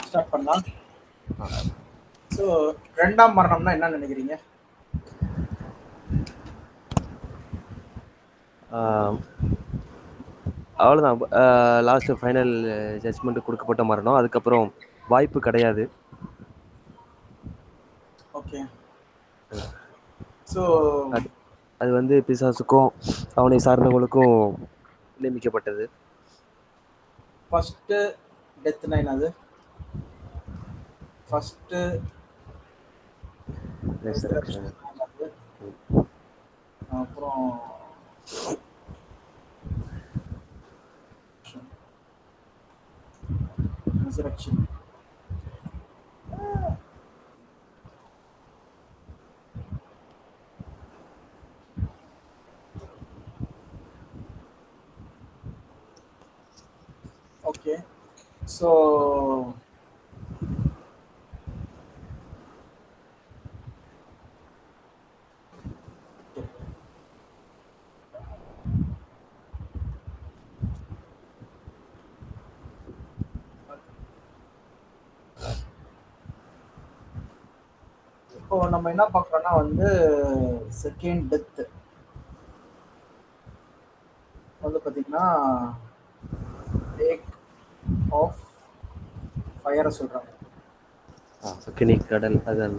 Start பண்ணலாம். ஆ. So ரெண்டாம் மரணம்னா என்ன நினைக்கிறீங்க? அவ்வளோதான். லாஸ்ட் ஃபைனல் ஜட்ஜ்மெண்ட் கொடுக்கப்பட்ட மரணம். அதுக்கப்புறம் வாய்ப்பு கிடையாது. ஓகே. ஸோ அது வந்து பிசாசுக்கும் அவனை சார்ந்தவங்களுக்கும் நியமிக்கப்பட்டது. ஃபர்ஸ்ட் டெத்னா என்னது? First resurrection. அப்புறம் ரெசரக்ஷன். ஓகே. ஸோ இப்போ நம்ம என்ன பார்க்குறோம்னா வந்து செகண்ட் டெத் வந்து பார்த்தீங்கன்னா லேக் ஆஃப் ஃபயரை சொல்கிறாங்க. அக்னி கடல். அதான்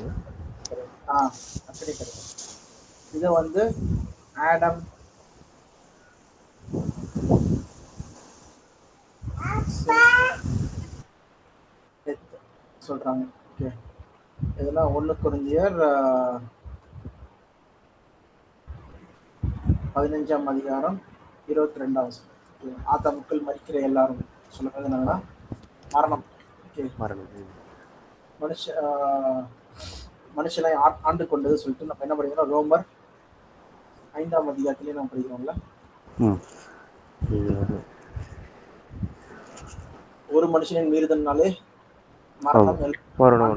அக்னி கடல். இதை வந்து ஆடம் டெத் சொல்கிறாங்க. ஓகே. இதெல்லாம் 1 கொரிந்தியர் 15ஆம் அதிகாரம் 22ஆம் வசனம். ஆதாமுக்குள் மரிக்கிற எல்லாரும் சொல்லுறது என்னன்னா மரணம். ஓகே. மரணம். மனுஷனை ஆண்டு கொண்டது சொல்லிட்டு நம்ம என்ன படிக்கிறோம்? ரோமர் 5ஆம் அதிகாரத்திலேயே நம்ம படிக்கிறோம்ல. ஒரு மனுஷனின் மீறுதல்னாலே மரணம். மரணம்.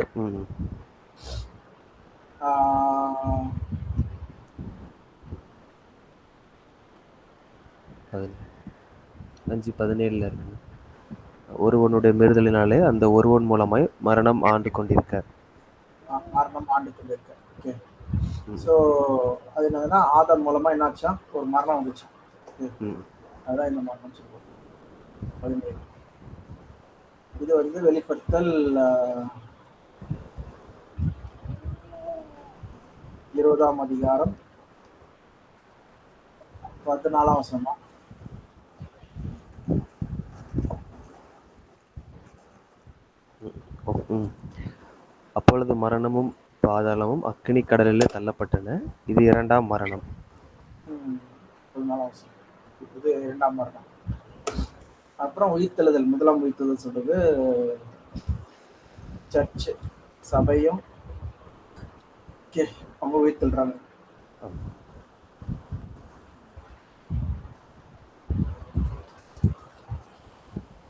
5:17 இருக்கு. ஒருவனுடைய மீறுதலினாலே அந்த ஒருவன் மூலமாய் மரணம் ஆண்டு கொண்டிருக்க. ஓகே. ஸோ அது என்னதுன்னா ஆதாம் மூலமா என்னாச்சா ஒரு மரணம் வந்துச்சு. அதான் இந்த மரணம் சொல்லுவோம். 17. இது வந்து வெளிப்படுத்தல் 20ஆம் அதிகாரம் 14ஆம் வசனமா? அப்பொழுது மரணமும் பாதாளமும் அக்னி கடலிலே தள்ளப்பட்டன. இது 2ஆம் மரணம். 14ஆம் வசனம். இது 2ஆம் மரணம். அப்புறம் உயிர்த்தெழுதல். 1ஆம் உயிர்த்தெழுதல் சொல்றது சர்ச் சபையும் அவங்க உயிர்த்தெழுறாங்க.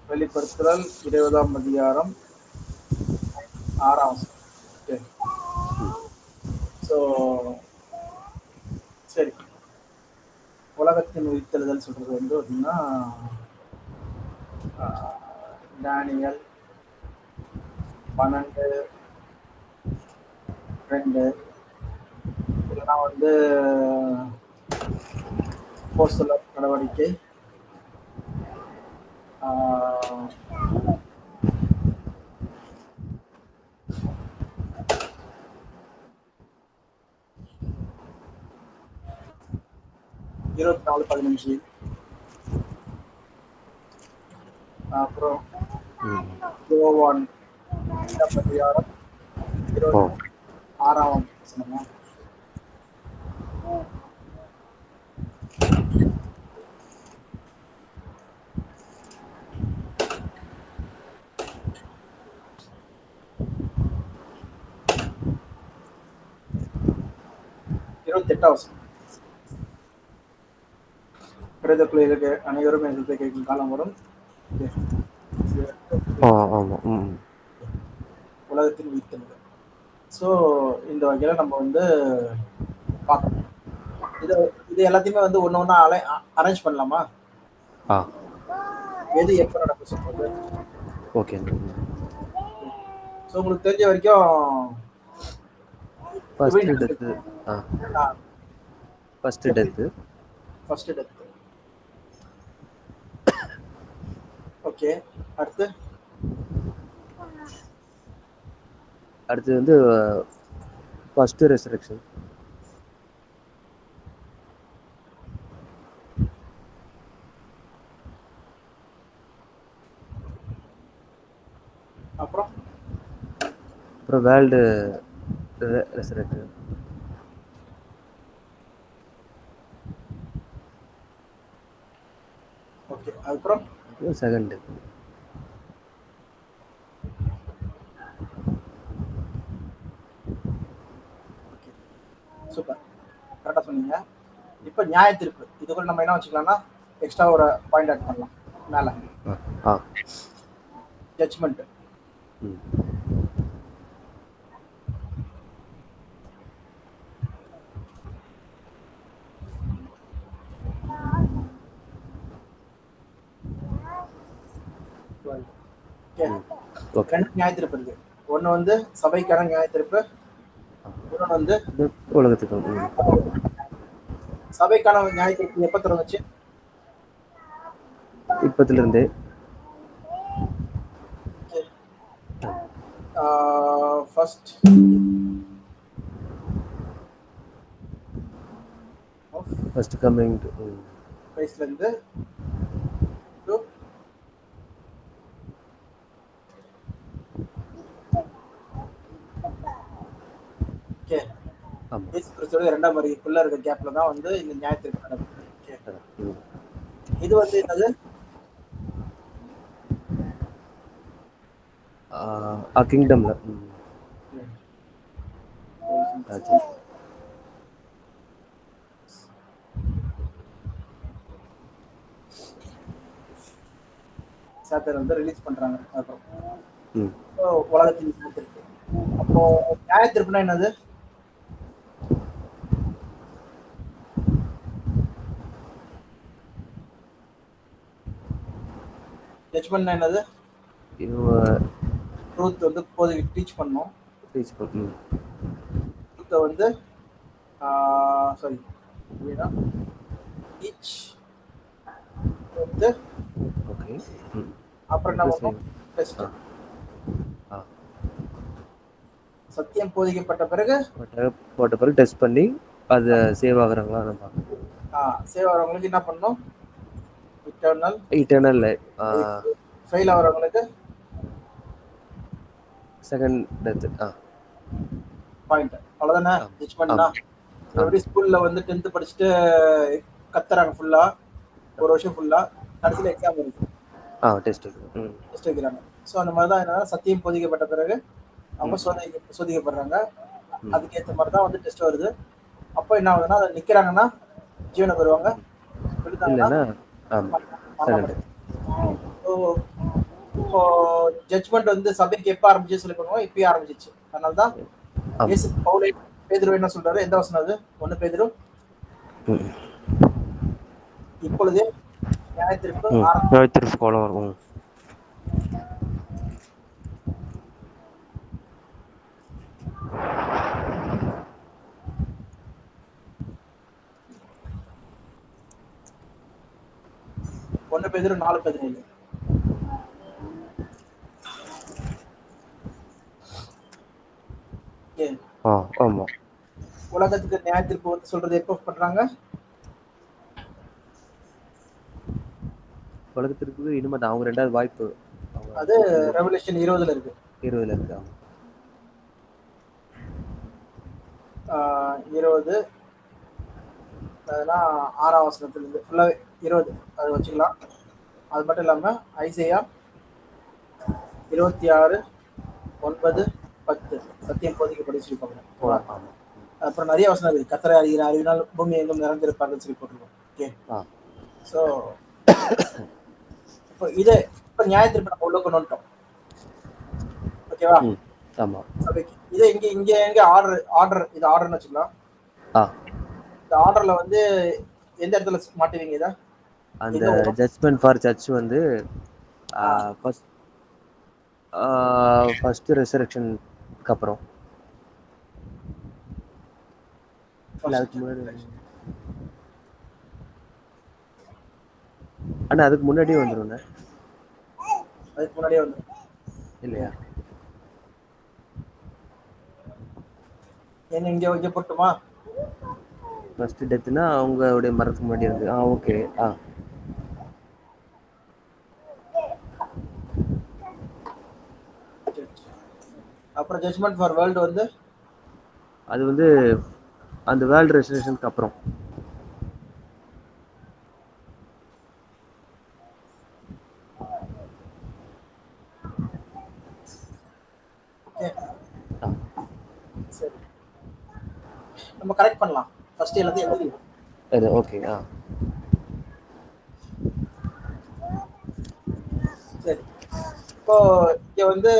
வெளிப்படுத்தல் 20ஆம் அதிகாரம் 6ஆம் வசனம். ஸோ சரி, உலகத்தின் உயிர்த்தெழுதல் சொல்றது வந்து அப்படின்னா தானியேல் 12:2 இல்லைன்னா வந்து அப்போஸ்தலர் நடவடிக்கை 24:15. அப்புறம் யோவான் 5ஆம் அதிகாரம் 26ஆம் வசனமா? பிரேத பிள்ளைகளுக்கு அனைவரும் எதிர்த்து கேட்கும் காலம் வரும். உலகத்தின் உயிர்த்தெழுதல். ஸோ இந்த வகையில நம்ம வந்து பார்க்கணும். இது எல்லாத்தையுமே வந்து ஒன்று ஒன்றா அரேஞ்ச் பண்ணலாமா? எது எப்போ நடக்க சொல்றது? ஓகே. ஸோ உங்களுக்கு தெரிஞ்ச வரைக்கும் first death. First death. First death. Okay, அடுத்து வந்து ஃபர்ஸ்ட் ரெசரக்ஷன். அப்புறம் வேர்ல்டு ரெசரக்ஷன். ஓகே, அதுக்கப்புறம் செகண்ட். சூப்பர், கரெக்டாக சொன்னீங்க. இப்போ நியாய தீர்ப்பு, இது கூட நம்ம என்ன வச்சுக்கலாம்னா எக்ஸ்ட்ரா ஒரு பாயிண்ட் ஆட் பண்ணலாம் மேலே. ஜட்ஜ்மெண்ட். ரெண்டு நியாய தீர்ப்பு இருக்கு. ஒன்று வந்து சபைக்கான நியாய தீர்ப்பு, இன்னொன்று வந்து உலகத்துக்கு. சபைக்கான நியாய தீர்ப்பு எப்போ தொடங்குச்சு? இப்பத்திலிருந்து. ஃபர்ஸ்ட் கமிங் பிரைஸ்ல இருந்து இயேசு கிறிஸ்துவோட இரண்டாம் வருகைக்குள்ள இருக்க கேப்ல தான் வந்து இந்த நியாய தீர்ப்பு நடக்குது. இது வந்து என்னது? கிங்டம்ல. சாத்தர் வந்து ரிலீஸ் பண்றாங்க. அப்புறம் உலகத்தின் நியாய தீர்ப்பு. அப்போ நியாய தீர்ப்புனா என்னது? ஜட்ஜ்மென்ட்னா என்னது? ட்ரூத் வந்து போதிக்கு டீச் பண்ணணும். ட்ரூத்தை வந்து சாரி டீச் வந்து அப்புறம் என்ன பண்ணணும்? டெஸ்ட். சத்தியம் போதிக்கப்பட்ட பிறகு டெஸ்ட் பண்ணி அது சேவ் ஆகுறாங்களா சேவ் ஆகிறவங்களுக்கு என்ன பண்ணணும்? இட்டர்னல். ஃபெயில் ஆகிறவங்களுக்கு செகண்ட் டெத். பாயிண்ட். அவ்வளவுதானே ஜட்ஜ்மென்ட்னா? எப்படி ஸ்கூல்ல வந்து 10th படிச்சுட்டு கத்துறாங்க ஃபுல்லா ஒரு வருஷம் ஃபுல்லா, கடைசியில் எக்ஸாம் இருக்கு, டெஸ்ட் வைக்கிறாங்க. ஸோ அந்த மாதிரி தான் என்னன்னா சத்தியம் போதிக்கப்பட்ட பிறகு அவங்க சோதிக்கப்படுறாங்க. அதுக்கேற்ற மாதிரி தான் வந்து டெஸ்ட் வருது. அப்போ என்ன ஆகுதுன்னா அதை நிற்கிறாங்கன்னா ஜீவனை பெறுவாங்க, விழுந்தாங்கன்னா. இப்போ ஜட்ஜ்மெண்ட் வந்து சபைக்கு எப்போ ஆரம்பிச்சு சொல்லி பண்ணுவோம், இப்பயே ஆரம்பிச்சிச்சு. அதனால தான் இயேசு பவுலை பேதுரு என்ன சொல்றாரு? எந்த வசனம் அது? 1 பேதுரு இப்பொழுதே நியாய தீர்ப்பு கோலம் வரும். ஒன்னு பேதுரு 4:17. ஆமா. உலகத்துக்கு நியாய தீர்ப்பு வந்து சொல்றது எப்போ பண்றாங்க? உலகத்திற்கு இனிமே அவங்க ரெண்டாவது வாய்ப்பு. அது ரெவல்யூஷன் 20ல இருக்கு. 20ல இருக்கு. 20 அதெல்லாம் 6ஆம் வசனத்துல இருந்து ஃபுல்லாவே 20 அதை வச்சுக்கலாம். அது மட்டும் இல்லாம ஐசையா 26:9-10 சத்தியம் போதிக்கப்படி சொல்லி பார்க்கணும். அப்புறம் நிறைய வசனம் இருக்கு. கர்த்தரை அறிகிற அறிவினால் பூமி எங்கும் நிறைந்திருப்பார்கள் சொல்லி போட்டிருக்கோம். ஓகே, ஸோ இப்போ இதை இப்போ நியாய தீர்ப்பு நம்ம உள்ள கொண்டு வந்துட்டோம். ஓகேவா? இதை இங்க எங்க ஆர்டர் இது ஆர்டர்னு வச்சுக்கலாம். இந்த ஆர்டர்ல வந்து எந்த இடத்துல மாட்டுவீங்க? இதை அந்த ஜட்ஜ்மென்ட் ஃபார் சர்ச் வந்து ஃபர்ஸ்ட் ரெசரக்ஷனுக்கு அப்புறம். இல்ல அதுக்கு முன்னாடி. அண்ணா அதுக்கு முன்னாடியே வந்துரும்ண்ணே. அதுக்கு முன்னாடியே வந்துடும் இல்லையா? என்ன இங்க வைக்கப்பட்டுமா? ஃபர்ஸ்ட் டெத்னா அவங்களுடைய மரணத்துக்கு முன்னாடி வந்து. ஓகே. அப்புறம் ஜட்ஜ்மெண்ட் ஃபார் வேர்ல்டு வந்து அது வந்து அந்த வேர்ல்டு ரெசல்யூஷனுக்கு அப்புறம். சரி, நம்ம கரெக்ட் பண்ணலாம். ஃபர்ஸ்ட் எல்லாத்தையும் எழுதி. ஓகே. சரி, இப்போ இங்க வந்து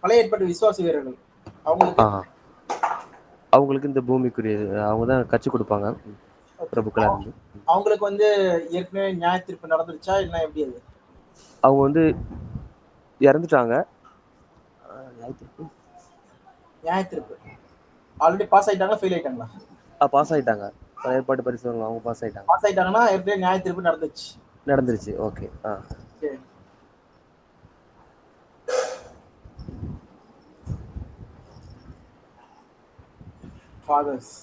பழைய ஏற்பாட்டு விசுவாச வீரர்கள் அவங்களுக்கு இந்த பூமிக்குரியது அவங்க தான் கற்றுக் கொடுப்பாங்க பிரபுக்களா இருந்து. அவங்களுக்கு வந்து ஏற்கனவே நியாய தீர்ப்பு நடந்துருச்சா இல்லை எப்படி? அது அவங்க வந்து இறந்துட்டாங்க. நியாய தீர்ப்பு ஆல்ரெடி பாஸ் ஆயிட்டாங்களா, ஃபெயில் ஆயிட்டாங்களா? பாஸ் ஆயிட்டாங்க. பழைய ஏற்பாட்டு பரிசுத்தவங்க அவங்க பாஸ் ஆயிட்டாங்க. பாஸ் ஆயிட்டாங்கன்னா ஏற்கனவே நியாய தீர்ப்பு நடந்துருச்சு. ஓகே. ஃபாதர்ஸ்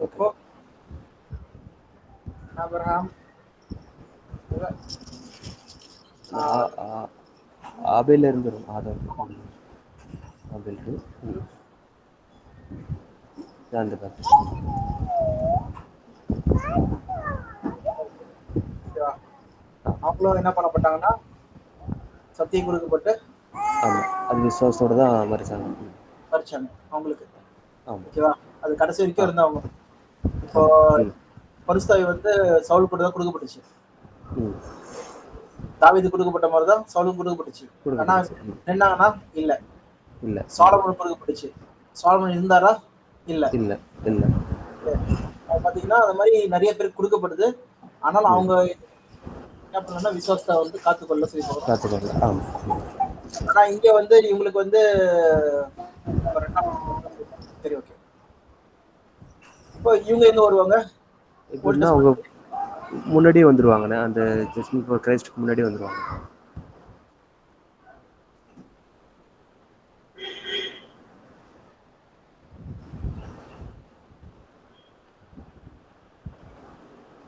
இப்போ ஆபிரகாம் ஆபேல்ல இருந்து வரும். ஆபேல் அவங்களும் என்ன பண்ணப்பட்டாங்கன்னா சத்தியம் கொடுக்கப்பட்டு அது விசுவாசத்தோட தான் மரிச்சாங்க அவங்களுக்கு. ஓகேவா? அது கடைசி வரைக்கும் இருந்தவங்க. இப்போ பரிசுத்தாவி வந்து சவுல் கூட தான் கொடுக்கப்பட்டுச்சு. தாவீது கொடுக்கப்பட்ட மாதிரி தான் சவுலும் கொடுக்கப்பட்டுச்சு. ஆனா என்னங்கன்னா இல்ல சாலமன் கொடுக்கப்பட்டுச்சு. சாலமன் இருந்தாரா? இல்ல. பாத்தீங்கன்னா அந்த மாதிரி நிறைய பேருக்கு கொடுக்கப்படுது. ஆனாலும் அவங்க என்ன பண்ணா விசுவாசத்தை வந்து காத்துக்கொள்ள சொல்லி. ஆனா இங்க வந்து இவங்களுக்கு வந்து சரி, ஓகே. இப்போ இவங்க எங்க வருவாங்க? அவங்க முன்னாடியே வந்துருவாங்க. அந்த ஜஸ்டிஸ் ஃபார் கிரைஸ்ட்க்கு முன்னாடியே வந்துருவாங்க.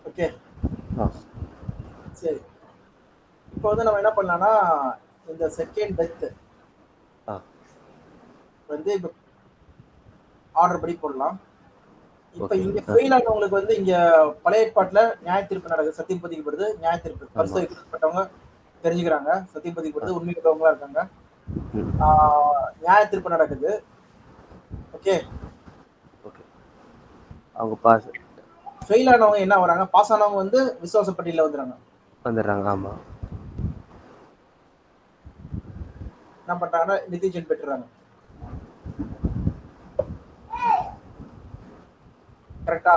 ஓகே. சரி, இப்போ வந்து நம்ம என்ன பண்ணலாம்னா இந்த செகண்ட் டெத் வந்து இப்போ ஆர்டர் படி போடலாம். இப்ப இங்க ஃபெயில் ஆனவங்களுக்கு வந்து இங்க பழைய ஏற்பாட்டுல நியாய தீர்ப்பு நடக்குது. சத்தியம் பதிக்கப்படுது. நியாய தீர்ப்பு பரிசுத்தம் கொடுக்கப்பட்டவங்க தெரிஞ்சுக்கிறாங்க. சத்தியம் பதிக்கப்படுது. உண்மையுள்ளவங்களா இருக்காங்க. நியாய தீர்ப்பு நடக்குது. ஓகே. அவங்க பாஸ் ஃபெயில் ஆனவங்க என்ன வராங்க? பாஸ் ஆனவங்க வந்து விசுவாச பட்டியல வந்துடுறாங்க. ஆமா. என்ன பண்றாங்கன்னா நிதிஜன் பெற்றுறாங்க. கரெக்டா?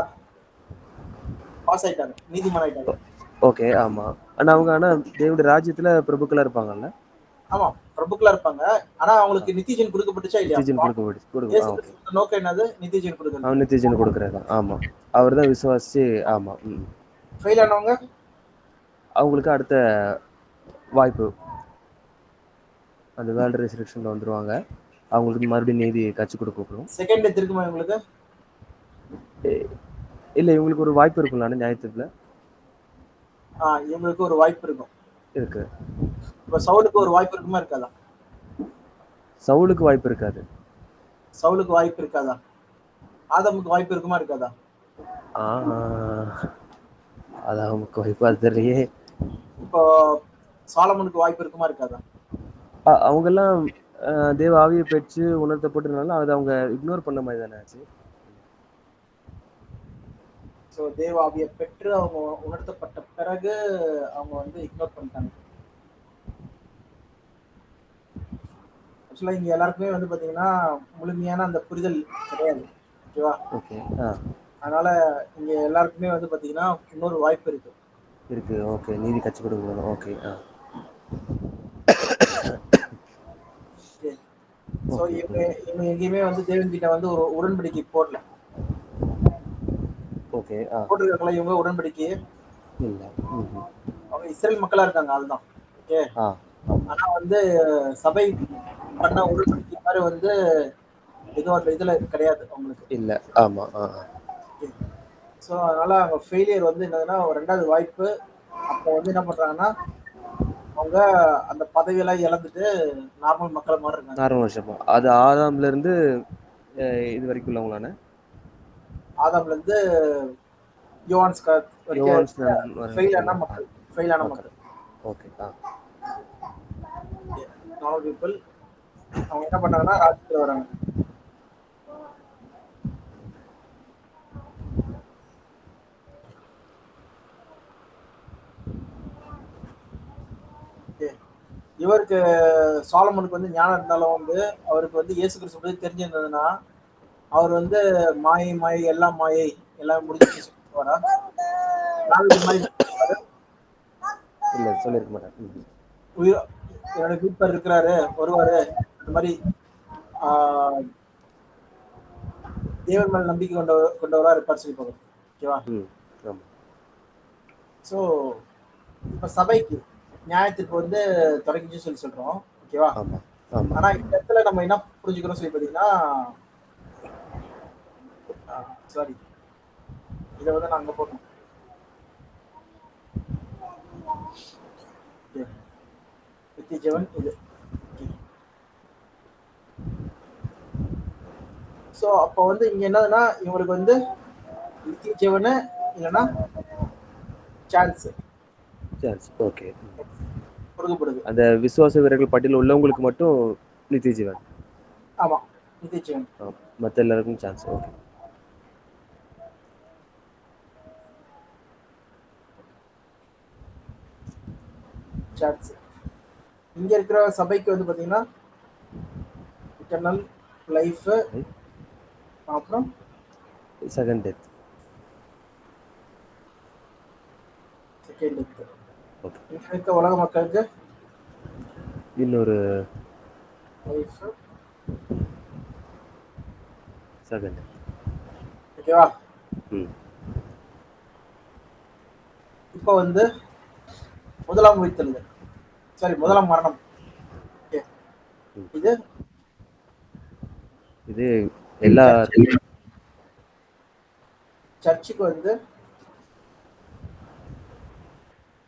பாஸ் ஆயிட்டாங்க, நீதிமான் ஆயிட்டாங்க. ஓகே. ஆமா. அவங்க தேவனுடைய ராஜ்யத்துல பிரபுக்களா இருப்பாங்கல்ல? ஆமா, பிரபுக்களா இருப்பாங்க. ஆனா அவங்களுக்கு நிதிஜன் கொடுக்கப்பட்டுச்சா இல்லையா? நிதிஜன் கொடுக்கப்பட்டுச்சு. நோக்கம் என்னது? நிதிஜன் கொடுக்கிறது. அவன் நிதிஜன் கொடுக்கறது. ஆமா, அவர்தான் விசுவாசி. ஆமா. ஃபெயில் ஆனவங்க அவங்களுக்கு அடுத்த வாய்ப்பு அந்த வேர்ல்ட் ரெசரக்ஷன்ல வந்துருவாங்க. அவங்களுக்கு மறுபடியும் நீதி கட்சி கொடுக்கப்படும். செகண்ட் டெத் இருக்குமா இவங்களுக்கு? இல்ல, இவங்களுக்கு ஒரு வாய்ப்பு இருக்கும்ல நியாயத்துல. இவங்களுக்கு ஒரு வாய்ப்பு இருக்கும். இருக்கு. இப்ப சவுலுக்கு ஒரு வாய்ப்பு இருக்குமா இருக்காதா? சவுலுக்கு வாய்ப்பு இருக்காது. சவுலுக்கு வாய்ப்பு இருக்காதா? ஆதாமுக்கு வாய்ப்பு இருக்குமா இருக்காதா? ஆதாமுக்கு வாய்ப்பு அது தெரியலையே. இப்போ சாலமனுக்கு வாய்ப்பு இருக்குமா இருக்காதா? அவங்க எல்லாம் தேவ ஆவியை பெற்று உணர்த்தப்பட்டதுனால அதை அவங்க இக்னோர் பண்ண மாதிரி தானே ஆச்சு. ஸோ தேவ ஆவியை பெற்று அவங்க உணர்த்தப்பட்ட பிறகு அவங்க வந்து இக்னோர் பண்ணிட்டாங்க. ஆக்சுவலா இங்க எல்லாருக்குமே வந்து பாத்தீங்கன்னா முழுமையான அந்த புரிதல் கிடையாது. ஓகேவா? அதனால இங்க எல்லாருக்குமே வந்து பாத்தீங்கன்னா இன்னொரு வாய்ப்பு இருக்கு. ஓகே, நீதி கட்சி கொடுக்கணும். ஓகே. ஸோ இவங்க எங்கேயுமே வந்து தேவன் கிட்ட வந்து ஒரு உடன்படிக்கை போடல. ஓகே. போட்டிருக்காங்களா இவங்க உடன்படிக்கை? இல்ல. அவங்க இஸ்ரேல் மக்களா இருக்காங்க, அதுதான். ஓகே. ஆனா வந்து சபை பண்ண உடன்படிக்கை மாதிரி வந்து ஏதோ அந்த இதுல கிடையாது அவங்களுக்கு. இல்ல. ஆமா. ஸோ அதனால அவங்க ஃபெயிலியர் வந்து என்னதுன்னா ரெண்டாவது வாய்ப்பு. அப்போ வந்து என்ன பண்றாங்கன்னா அவங்க அந்த பதவியெல்லாம் இழந்துட்டு நார்மல் மக்கள் மாதிரி இருக்காங்க. நார்மல் வருஷமா அது ஆதாம்ல இருந்து இது வரைக்கும் உள்ளவங்களானே? ஆதாம்ல இருந்து யோவான் ஸ்காட் வரைக்கும் ஃபெயிலான மக்கள். ஓகே. நார்மல் பீப்புள் அவங்க என்ன பண்ணாங்கன்னா ராஜ்யத்துல வராங்க. இவருக்கு சாலமனுக்கு வந்து ஞானம் இருந்தாலும் வந்து அவருக்கு வந்து இயேசு கிறிஸ்து பத்தி தெரிஞ்சிருந்ததுன்னா அவர் வந்து மாயை எல்லாம் மாயை எல்லாம் முடிஞ்சிச்சு சொல்லுவாரா? இல்ல, சொல்லிருக்க மாட்டேன். என்னோட மீட்பர் இருக்கிறாரு, வருவாரு, அந்த மாதிரி தேவன் மேல நம்பிக்கை கொண்டவரா இருப்பார் சொல்லி பார்க்கணும். ஓகேவா? ஸோ இப்ப சபைக்கு நியாயத்துக்கு வந்து தொடங்கிச்சு சொல்லி சொல்றோம். ஓகேவா? ஆனா இந்த இடத்துல நம்ம என்ன புரிஞ்சுக்கிறோம் சொல்லி பார்த்தீங்கன்னா, சாரி, இதை வந்து நான் அங்க போட்டோம். ஜெவன் இது. ஸோ அப்போ வந்து இங்க என்னதுன்னா இவங்களுக்கு வந்து நித்திய ஜீவனு இல்லைன்னா சான்ஸ். ஓகே. கொடுக்கப்படுது. அந்த விசுவாச வீரர்கள் பட்டியலில் உள்ளவங்களுக்கு மட்டும் நித்திய ஜீவன். ஆமா, நித்திய ஜீவன். மற்ற எல்லாருக்கும் சான்ஸ். ஓகே. சான்ஸ். இங்க இருக்கிற சபைக்கு வந்து பாத்தீங்கன்னா இட்டர்னல் லைஃப், அப்புறம் செகண்ட் டெத். இருக்க உலக மக்களுக்கு இன்னொரு செகண்ட். ஓகேவா? இப்போ வந்து முதலாம் உயிர்த்தெழுதல், சாரி முதலாம் மரணம். இது எல்லா சர்ச்சுக்கு வந்து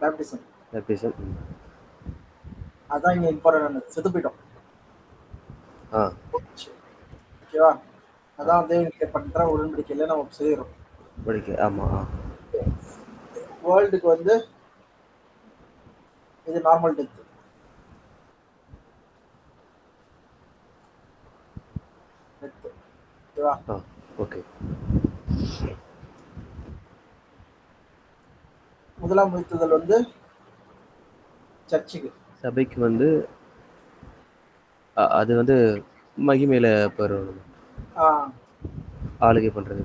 பேப்டிசம். அதான் இங்க இம்பார்ட்டன்ட். செத்து போயிட்டோம். ஓகேவா? அதான் தேவன் பண்ற உடன்படிக்கையில நம்ம செய்யறோம். ஆமா. வேர்ல்டுக்கு வந்து இது நார்மல் டெத். ஓகேவா? ஓகே. முதலாம் உயிர்த்தெழுதல் வந்து சர்ச்சுக்கு, சபைக்கு வந்து அது வந்து மகிமையில பெறணும், ஆளுகை பண்றது.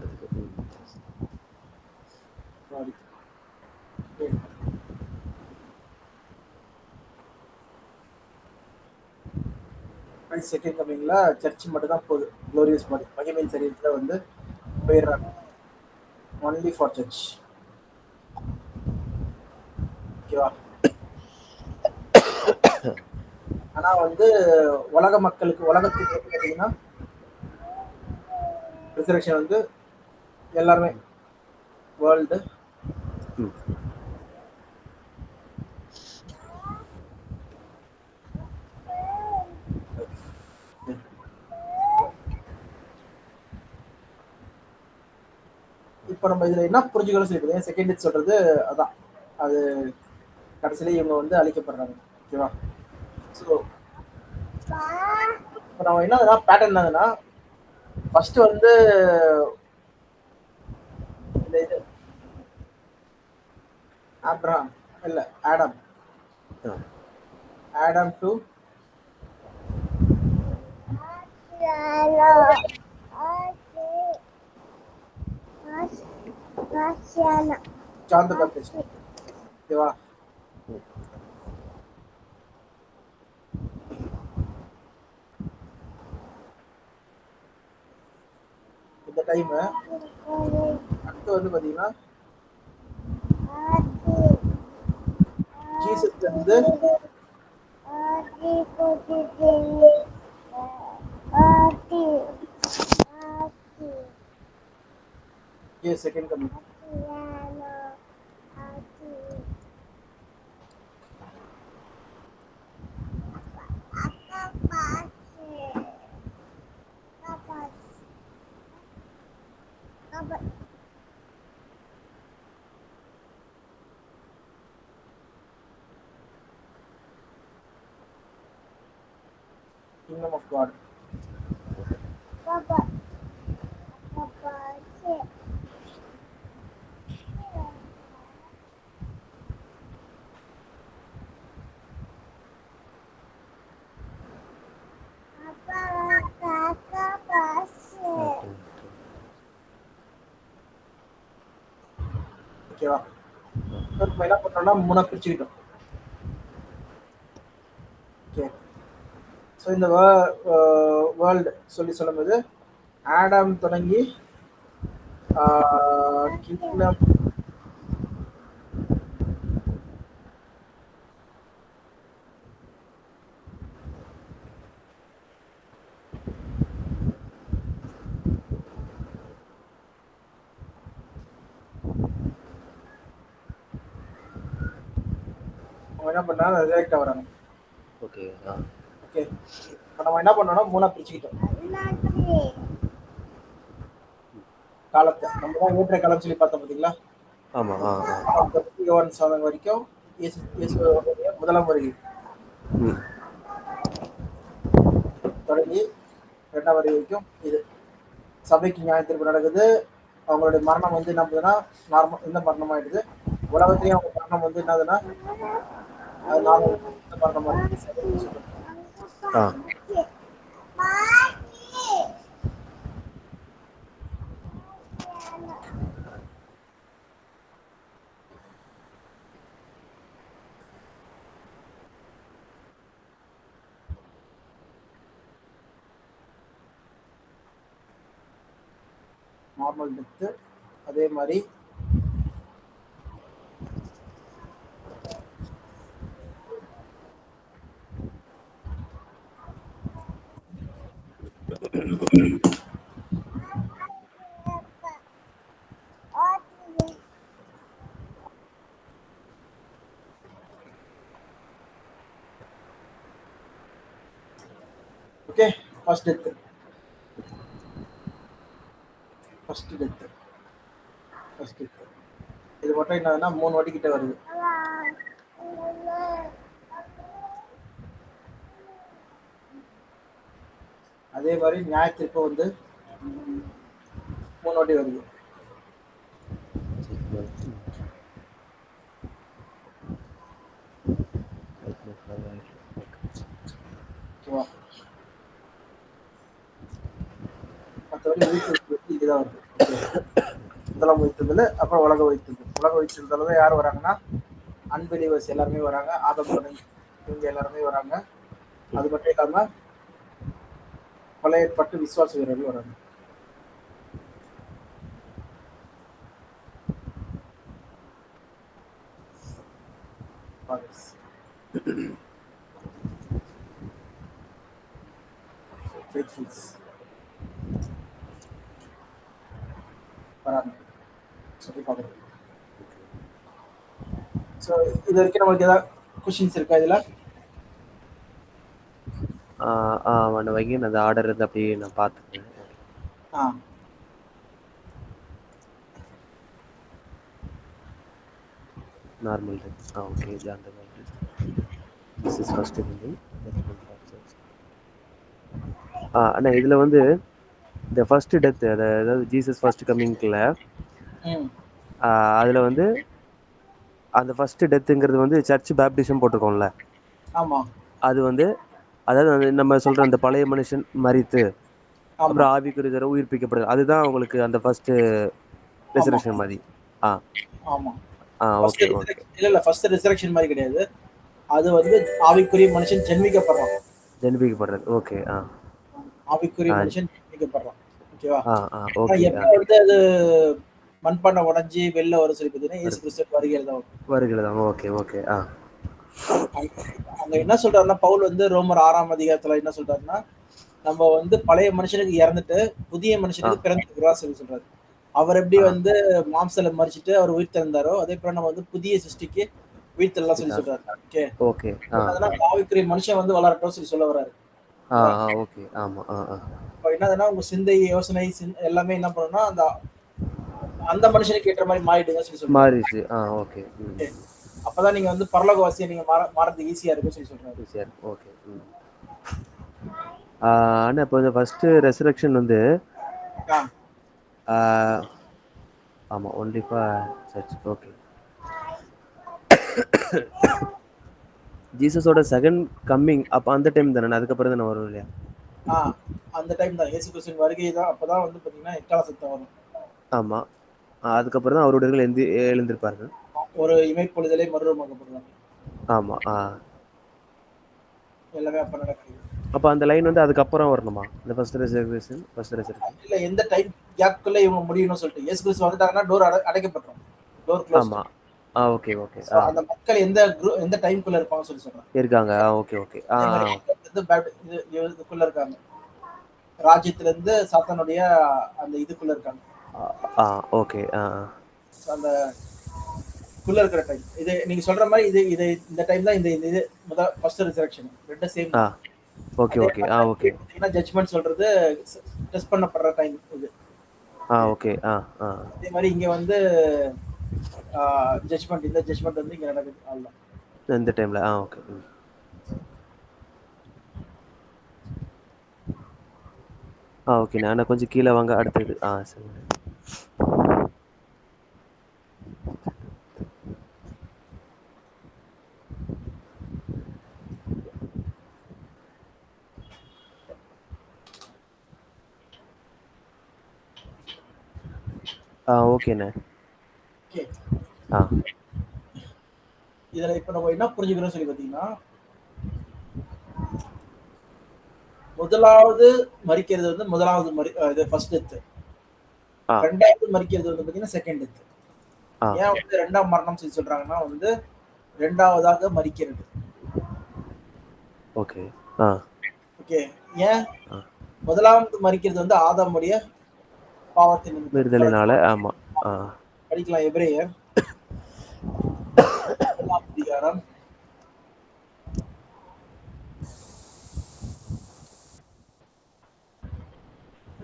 செகண்ட் கமிங்ல சர்ச் மட்டும் தான் போகுது. குளோரியஸ் பாடி மகிமை சரீரத்துல வந்து போயிடுறாங்க. Only for church. ஓகேவா? ஆனா வந்து உலக மக்களுக்கு, உலகத்துக்கு வந்து பார்த்தீங்கன்னா ரிசர்வேஷன் வந்து எல்லாருமே வேர்ல்டு இப்போ நம்ம இதுல என்ன புரிஞ்சுக்கணும் சொல்லி செகண்ட் டெத் சொல்றது அதான், அது கடைசியில இவங்க வந்து அழிக்கப்படுறாங்க. ஓகேவா? ஸோ இப்போ நம்ம என்ன பேட்டர்ன் என்னதுன்னா, ஃபர்ஸ்ட் வந்து இந்த இது ஆப்ரஹாம் இல்ல ஆடம் டு சாந்த பேப்டிஸ்ட். ஓகேவா? இந்த டைம் அடுத்து வந்து பாத்தீங்கன்னா ஜீசஸ் வந்து second coming. Kingdom of God. ஓகேவா? நம்ம என்ன பண்றோம்னா 3 பிரிச்சுக்கிட்டோம். ஓகே. ஸோ இந்த வேர்ல்டு சொல்லும்போது ஆடம் தொடங்கி கிங்டம் என்ன பண்ணா ரிசெக்ட் ஆகுறாங்க. ஓகே. ஓகே. நம்ம என்ன பண்ணோம்னா 3 பிரிச்சுக்கிட்டோம். காலத்தை நம்ம தான் ஏற்ற காலம் சொல்லி பார்த்தோம் பார்த்தீங்களா? ஆமா. யோவான் சாதகம் வரைக்கும் இயேசுவுடைய முதலாம் வருகை தொடங்கி 2ஆம் வருகை வரைக்கும் இது சபைக்கு நியாய தீர்ப்பு நடக்குது. அவங்களுடைய மரணம் வந்து என்ன பண்ணுதுன்னா நார்மல் இந்த மரணம் ஆயிடுது. உலகத்திலேயே அவங்க மரணம் வந்து என்னதுன்னா அது நார்மல் இந்த மரணம் ஆயிடுது. Normal death. அதே மாதிரி ஓகே. ஃபர்ஸ்ட் டெத் இது மட்டும் என்னதுன்னா 3 வாட்டி கிட்ட வருது. அதே மாதிரி நியாய தீர்ப்பு வந்து 3 வாட்டி வருது. மற்றபடி வைத்திருக்கிறது இதுதான் வருது. முதலாம் வைத்திருந்தது, அப்புறம் உலக வைத்திருந்தாலும் யார் வராங்கன்னா அன்பிலீவர்ஸ் எல்லாருமே வராங்க. ஆதம் இவங்க எல்லாருமே வராங்க. அது மட்டும் இல்லாம பழைய ஏற்பாட்டு விசுவாச வீரர்கள் வராங்க. வராங்க சொல்லி பார்க்குறது. ஸோ இது வரைக்கும் நம்மளுக்கு ஏதாவது கொஷின்ஸ் இருக்கா இதில்? வைங்க, அந்த ஆர்டர் இருந்து அப்படியே நான் பார்த்துக்கிறேன். Normal death. Okay. This is first building. அண்ணா இதில் வந்து இந்த ஃபர்ஸ்ட் டெத், அதாவது ஜீசஸ் ஃபர்ஸ்ட் கம்மிங்ல அதில் வந்து அந்த ஃபர்ஸ்ட் டெத்துங்கிறது வந்து சர்ச் பேப்டிசம் போட்டிருக்கோம்ல. ஆமாம். அது வந்து அதாவது நம்ம சொல்கிற அந்த பழைய மனுஷன் மரித்து அப்புறம் ஆவிக்குரிய உயிர்ப்பிக்கப்படுது, அதுதான் உங்களுக்கு அந்த ஃபர்ஸ்ட் ரெசரக்ஷன் மாதிரி. ஆ ஆமா. ஆ ஃபர்ஸ்ட் ஓகே ஓகே. ரிசரக்ஷன் இல்ல ஃபர்ஸ்ட் ரிசரக்ஷன் மாதிரி கிடையாது. அது வந்து ஆவிக்குரிய மனுஷன் ஜென்மிக்கப்படுறான். ஜெனிபிக்கப்படுறது. ஓகே. ஆவிக்குரிய ஆ மனுஷன் ஜென்மிக்கப்படுறான். ஓகேவா? ஆனா ஓகே. எப்ப வந்து அது மண்பாண்டம் உடைஞ்சு வெளில வரும் சொல்லி பார்த்தீங்கன்னா இயேசு வருது கிறிஸ்து வருகையில தான் வரும். வருகிறதா? Okay okay. அங்க அங்க என்ன சொல்றாருன்னா பவுல் வந்து ரோமர் 6ஆம் அதிகாரத்துல என்ன சொல்றாருன்னா நம்ம வந்து பழைய மனுஷனுக்கு இறந்துட்டு புதிய ஆ மனுஷனுக்கு பிறந்திருக்கிறோம் சொல்லி சொல்றாரு. அவர் எப்படி ஆ வந்து மாம்சல மறிச்சிட்டு அவர் உயிர் திறந்தாரோ அதே போல நம்ம வந்து புதிய சிருஷ்டிக்கு உயிர் தெல்லாம் சொல்லி சிஸ்டிகா. சொல்றாரு. ஓகே. ஓகே. அதனால ஆவிக்குரிய மனுஷன் வந்து வளரட்டும் சொல்லி சொல்ல வர்றாரு. ஓகேவா? ஓகே. ஆமா. இப்ப என்னதுன்னா உங்க சிந்தை யோசனை எல்லாமே என்ன பண்ணணும்னா அந்த அந்த மனுஷனுக்கு ஏற்ற மாதிரி மாறிடுங்க சொல்லி சொல்றாரு. மாறிடுச்சு. ஓகே. ஓகே. அப்பதான் நீங்க வந்து பரலோகவாசியை நீங்க மாறதுக்கு ஈஸியா இருக்கும் சொல்லி சொல்றாரு. ஈஸியா இருக்கு. ஓகே. ஆனா இப்போ இந்த ஃபர்ஸ்ட் ரெசரக்ஷன் வந்து ஆ, ஆ, ஆமா ஒன்லி ஃபார் சர்ச். ஓகே. ஜீசஸோட செகண்ட் கம்மிங் அப்ப அந்த டைம் தானே, அதுக்கப்புறம் தானே வரும் இல்லையா? ஆ, அந்த டைம் தான் இயேசு கிறிஸ்துவின் வருகை தான். அப்பதான் வந்து பாத்தீங்கன்னா எக்கால சத்தம் வரும். ஆமா. அதுக்கப்புறம் தான் அவருடைய எழுந்திருப்பார்கள். ஒரு இமைப்பொழுதலே மறுரூபமாக்கப்படுவாங்க. ஆமா. எல்லாமே அப்ப நடக்குது. அப்ப அந்த லைன் வந்து அதுக்கப்புறம் வரணுமா? இந்த ஃபர்ஸ்ட் ரெசரக்ஷன். இல்ல எந்த டைம் கேப்குள்ள இவங்க முடியணும்னு சொல்லிட்டு இயேசு கிறிஸ்து வந்துட்டாங்கன்னா டோர் அடைக்கப்பட்டுரும். Door closed. ஆமா. Okay okay. சோ அந்த மக்கள் எந்த டைம்குள்ள இருப்பாங்கன்னு சொல்லி சொல்றாங்க. இருக்காங்க. Okay okay. அதே மாதிரி இதுக்குள்ள இருக்காங்க. ராஜ்யத்துல இருந்து சாத்தானுடைய அந்த இதுக்குள்ள இருக்காங்க. ஓகே. அந்த குள்ள இருக்கிற டைம் இது நீங்க சொல்ற மாதிரி இது இந்த டைம் தான் இந்த இது முதல் ஃபர்ஸ்ட் ரிசரக்ஷன் ரெண்டும் சேம் தான். ஓகே அதே ஓகே. மாதிரி ஓகே. பார்த்தீங்கன்னா ஜட்ஜ்மெண்ட் சொல்றது டெஸ்ட் பண்ணப்படுற டைம் இது. ஓகே. அதே மாதிரி இங்க வந்து ஜட்ஜ்மெண்ட் இந்த ஜட்ஜ்மெண்ட் வந்து இங்க நடக்குது. அவ்வளவுதான். இந்த டைம்ல. ஓகே. ஓகே. நான் கொஞ்சம் கீழே வாங்க அடுத்தது. சரி. ஓகேண்ணே. ஓகே. ஆ இதுல இப்ப நம்ம என்ன புரிஞ்சுக்கிறோம் சொல்லி பாத்தீங்கன்னா முதலாவது மறிக்கிறது வந்து இது ஃபர்ஸ்ட் டெத். ரெண்டாவது மறிக்கிறது வந்து பாத்தீங்கன்னா செகண்ட் டெத். ஏன் வந்து ரெண்டாம் மரணம் சொல்லி சொல்றாங்கன்னா வந்து ரெண்டாவதாக மறிக்கிறது. ஓகே. ஓகே. ஏன் முதலாவது மறிக்கிறது வந்து ஆதாமுடைய பாவத்தின் விடுதலைனால. ஆமா. படிக்கலாம் எபிரேயர் 1ஆம் அதிகாரம்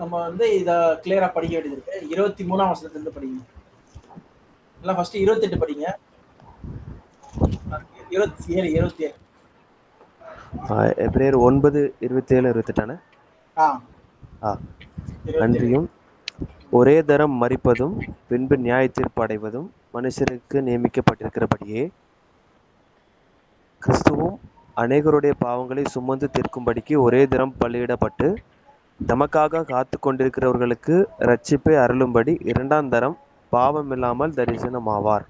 23 படிக்க வேண்டியது இருக்கு. 23ஆம் வசனத்துல இருந்து படிங்க. எல்லாம் ஃபர்ஸ்ட் 28 படிங்க. 27. எபிரேயர் 9:27-28. நன்றியும் ஒரே தரம் மரிப்பதும் பின்பு நியாய தீர்ப்பு அடைவதும் மனுஷருக்கு நியமிக்கப்பட்டிருக்கிறபடியே கிறிஸ்துவும் அநேகருடைய பாவங்களை சுமந்து தீர்க்கும்படிக்கு ஒரே தரம் பலியிடப்பட்டு தமக்காக காத்து கொண்டிருக்கிறவர்களுக்கு இரட்சிப்பை அருளும்படி இரண்டாம் தரம் பாவம் இல்லாமல் தரிசனமாவார்.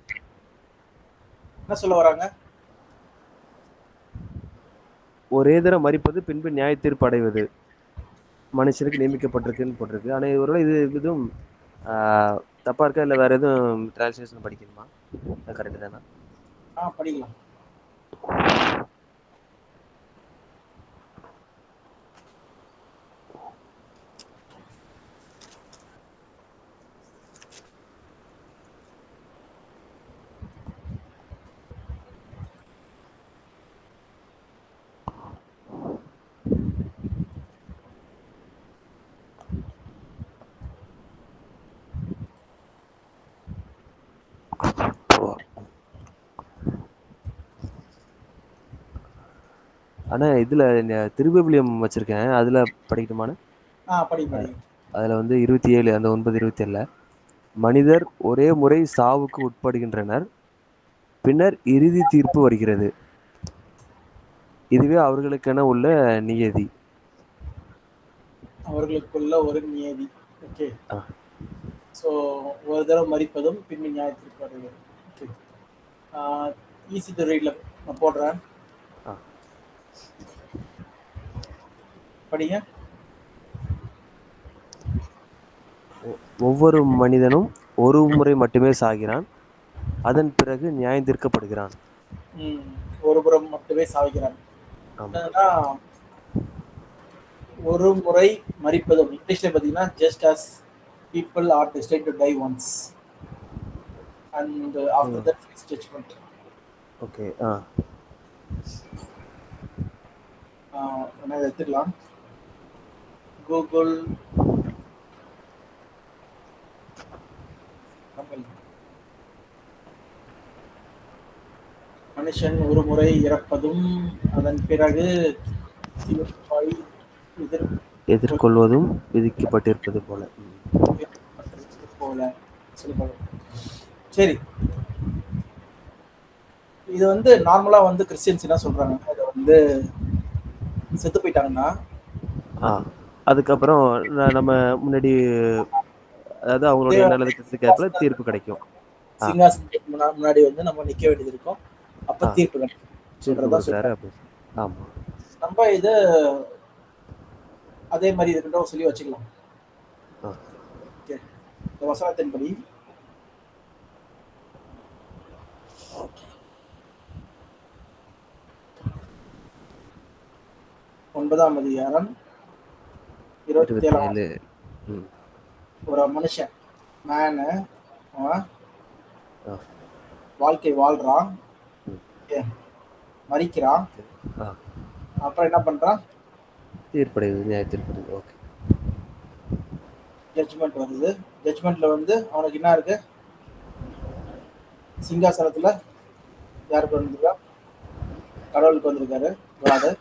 என்ன சொல்ல வராங்க? ஒரே தரம் மரிப்பது பின்பு நியாய தீர்ப்பு அடைவது மனுஷருக்கு நியமிக்கப்பட்டிருக்குன்னு போட்டிருக்கு. ஆனா ஒருவேளை இது எதுவும் தப்பா இருக்கா இல்ல வேற எதுவும் டிரான்ஸ்லேஷன் படிக்கணுமா? கரெக்ட் தானா? படிக்கலாம். ஆனா இதுல திருவிவிலியம் வச்சிருக்கேன், அதுல படிக்கட்டுமானு? அதுல வந்து 27 அந்த 9:27 மனிதர் ஒரே முறை சாவுக்கு உட்படுகின்றனர், பின்னர் இறுதி தீர்ப்பு வருகிறது, இதுவே அவர்களுக்கென உள்ள நியதி. அவர்களுக்குள்ள ஒரு நியதி. ஓகே. ஸோ ஒரு தடவை மறிப்பதும் பின்பு நியாயத்திற்கு அடைவதும். ஓகே, ஈஸி டு ரீட்ல நான் போடுறேன், ஆ. படிங்க. ஒவ்வொரு மனிதனும் ஒரு முறை மட்டுமே சாகிறான், அதன் பிறகு நியாயம் தீர்க்கப்படுகிறான். ஒரு புறம் மட்டுமே சாகிறான். ஆமா. என்னன்னா, ஒரு முறை மறிப்பதும் இங்கிலீஷ்ல பார்த்தீங்கன்னா just as people are destined to die once and after that face judgment. Okay. என்ன எடுத்துக்கலாம், கூகுள் மனுஷன் ஒரு முறை இறப்பதும் அதன் பிறகு எதிர்கொள்வதும் விதிக்கப்பட்டிருப்பது போல. சரி, இது வந்து நார்மலா வந்து கிறிஸ்டியன்ஸ் என்ன சொல்றாங்க, அது வந்து செத்து போயிட்டாங்கன்னா அதுக்கப்புறம் நம்ம முன்னாடி, அதாவது அவங்களுடைய நல்லதுக்கு கேட்கல தீர்ப்பு கிடைக்கும். சிங்காசனத்துக்கு முன்னாடி வந்து நம்ம நிக்க வேண்டியது இருக்கும், அப்ப தீர்ப்பு கிடைக்கும் சொல்றதா சொல்றாரு. ஆமா, நம்ம இது அதே மாதிரி இருக்கட்டும் சொல்லி வச்சுக்கலாம். இந்த வசனத்தின்படி ஒன்பதாம் அதிகாரம் 27 ஒரு மனுஷன் மேனு வாழ்க்கை வாழ்றான், மறிக்கிறான், அப்புறம் என்ன பண்றான், தீர்ப்படைவது, நியாய தீர்ப்படைவது. ஓகே, ஜட்ஜ்மெண்ட் வருது. ஜட்ஜ்மெண்ட்ல வந்து அவனுக்கு என்ன இருக்கு, சிங்காசனத்துல யாருக்கு வந்திருக்கா, கடவுளுக்கு வந்திருக்காரு காடு.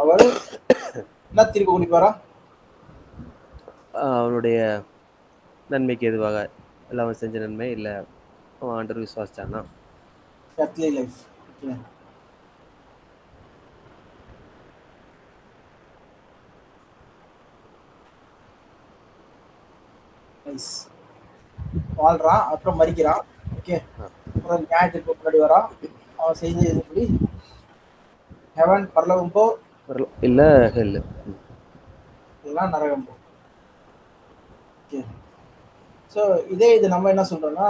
அவர் என்ன தீர்ப்பு குடிப்பாரா, அவனுடைய நன்மைக்கு எதுவாக இல்லை அவன் செஞ்ச நன்மை இல்லை அவன் ஆண்டவர் விசுவாசிச்சான்னா earthly life. வாழ்றான், அப்புறம் மறிக்கிறான். ஓகே, அப்புறம் நியாயத்துக்கு முன்னாடி வரான், அவன் செய்தபடி ஹெவன் பரலோகம் போ, இல்ல ஹெல் இதெல்லாம் நரகம் போ. ஓகே, ஸோ இதே இது நம்ம என்ன சொல்றோம்னா,